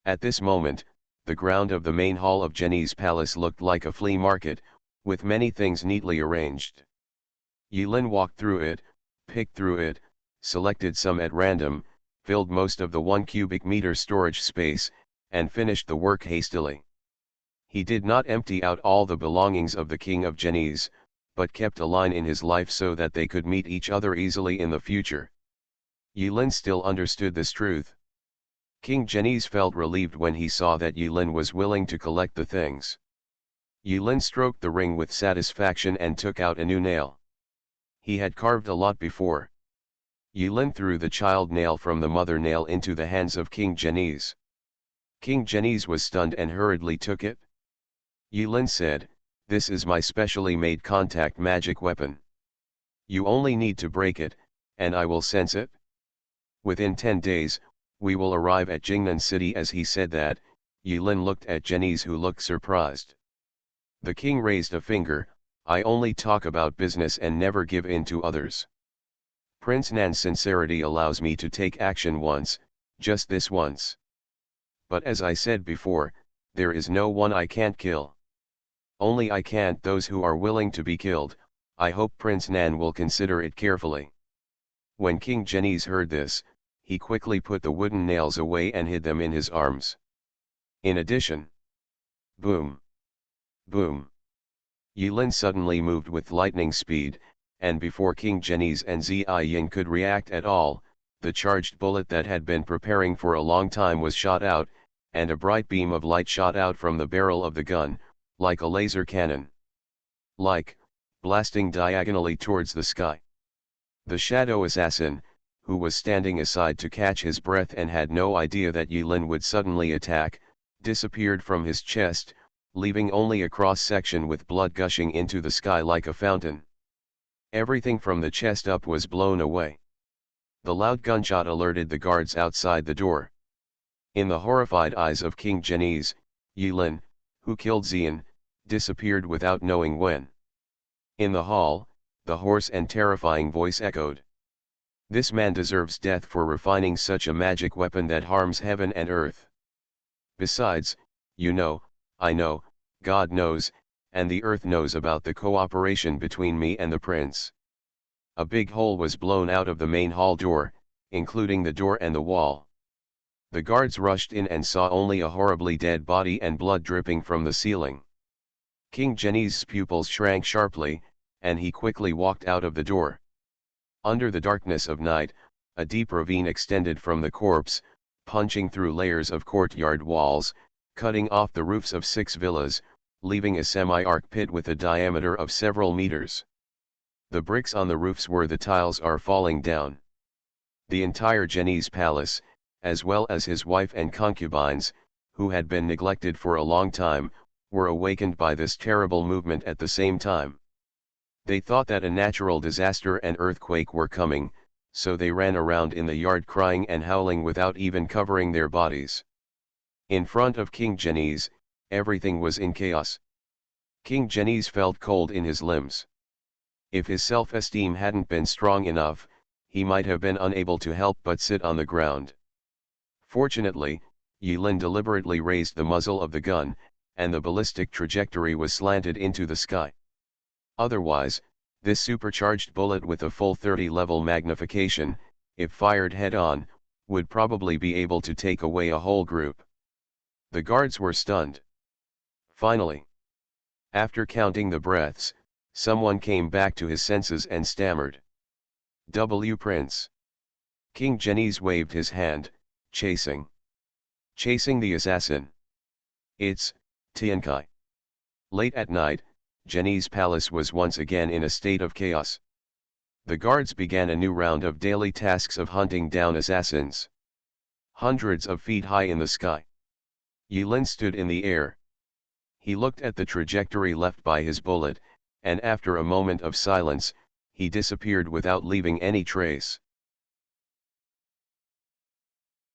At this moment, the ground of the main hall of Geni's palace looked like a flea market, with many things neatly arranged. Yulin walked through it, picked through it, selected some at random, filled most of the 1 cubic meter storage space, and finished the work hastily. He did not empty out all the belongings of the King of Genies, but kept a line in his life so that they could meet each other easily in the future. Yulin still understood this truth. King Genies felt relieved when he saw that Yulin was willing to collect the things. Yulin stroked the ring with satisfaction and took out a new nail. He had carved a lot before. Yulin threw the child nail from the mother nail into the hands of King Genies. King Genies was stunned and hurriedly took it. Yulin said, "This is my specially made contact magic weapon. You only need to break it, and I will sense it. Within 10 days, we will arrive at Jingnan City." As he said that, Yulin looked at Genies, who looked surprised. The king raised a finger. "I only talk about business and never give in to others. Prince Nan's sincerity allows me to take action once, just this once. But as I said before, there is no one I can't kill. Only I can't those who are willing to be killed. I hope Prince Nan will consider it carefully." When King Genies heard this, he quickly put the wooden nails away and hid them in his arms. In addition, boom, boom, Yulin suddenly moved with lightning speed, and before King Genies and Ziyin could react at all, the charged bullet that had been preparing for a long time was shot out, and a bright beam of light shot out from the barrel of the gun, like a laser cannon. Blasting diagonally towards the sky. The shadow assassin, who was standing aside to catch his breath and had no idea that Yulin would suddenly attack, disappeared from his chest, leaving only a cross-section with blood gushing into the sky like a fountain. Everything from the chest up was blown away. The loud gunshot alerted the guards outside the door. In the horrified eyes of King Genies, Yulin, who killed Xian, disappeared without knowing when. In the hall, the hoarse and terrifying voice echoed. "This man deserves death for refining such a magic weapon that harms heaven and earth. Besides, you know, I know, God knows, and the earth knows about the cooperation between me and the prince." A big hole was blown out of the main hall door, including the door and the wall. The guards rushed in and saw only a horribly dead body and blood dripping from the ceiling. King Genies' pupils shrank sharply, and he quickly walked out of the door. Under the darkness of night, a deep ravine extended from the corpse, punching through layers of courtyard walls, cutting off the roofs of 6 villas, leaving a semi-arc pit with a diameter of several meters. The bricks on the roofs where the tiles are falling down. The entire Genies palace, as well as his wife and concubines, who had been neglected for a long time, were awakened by this terrible movement at the same time. They thought that a natural disaster and earthquake were coming, so they ran around in the yard crying and howling without even covering their bodies. In front of King Genies, everything was in chaos. King Genies felt cold in his limbs. If his self-esteem hadn't been strong enough, he might have been unable to help but sit on the ground. Fortunately, Yulin deliberately raised the muzzle of the gun, and the ballistic trajectory was slanted into the sky. Otherwise, this supercharged bullet with a full 30-level magnification, if fired head-on, would probably be able to take away a whole group. The guards were stunned. Finally, after counting the breaths, someone came back to his senses and stammered. "W Prince." King Genies waved his hand, chasing the assassin. "It's Tiankai." Late at night, Genies' palace was once again in a state of chaos. The guards began a new round of daily tasks of hunting down assassins. Hundreds of feet high in the sky, Yulin stood in the air. He looked at the trajectory left by his bullet, and after a moment of silence, he disappeared without leaving any trace.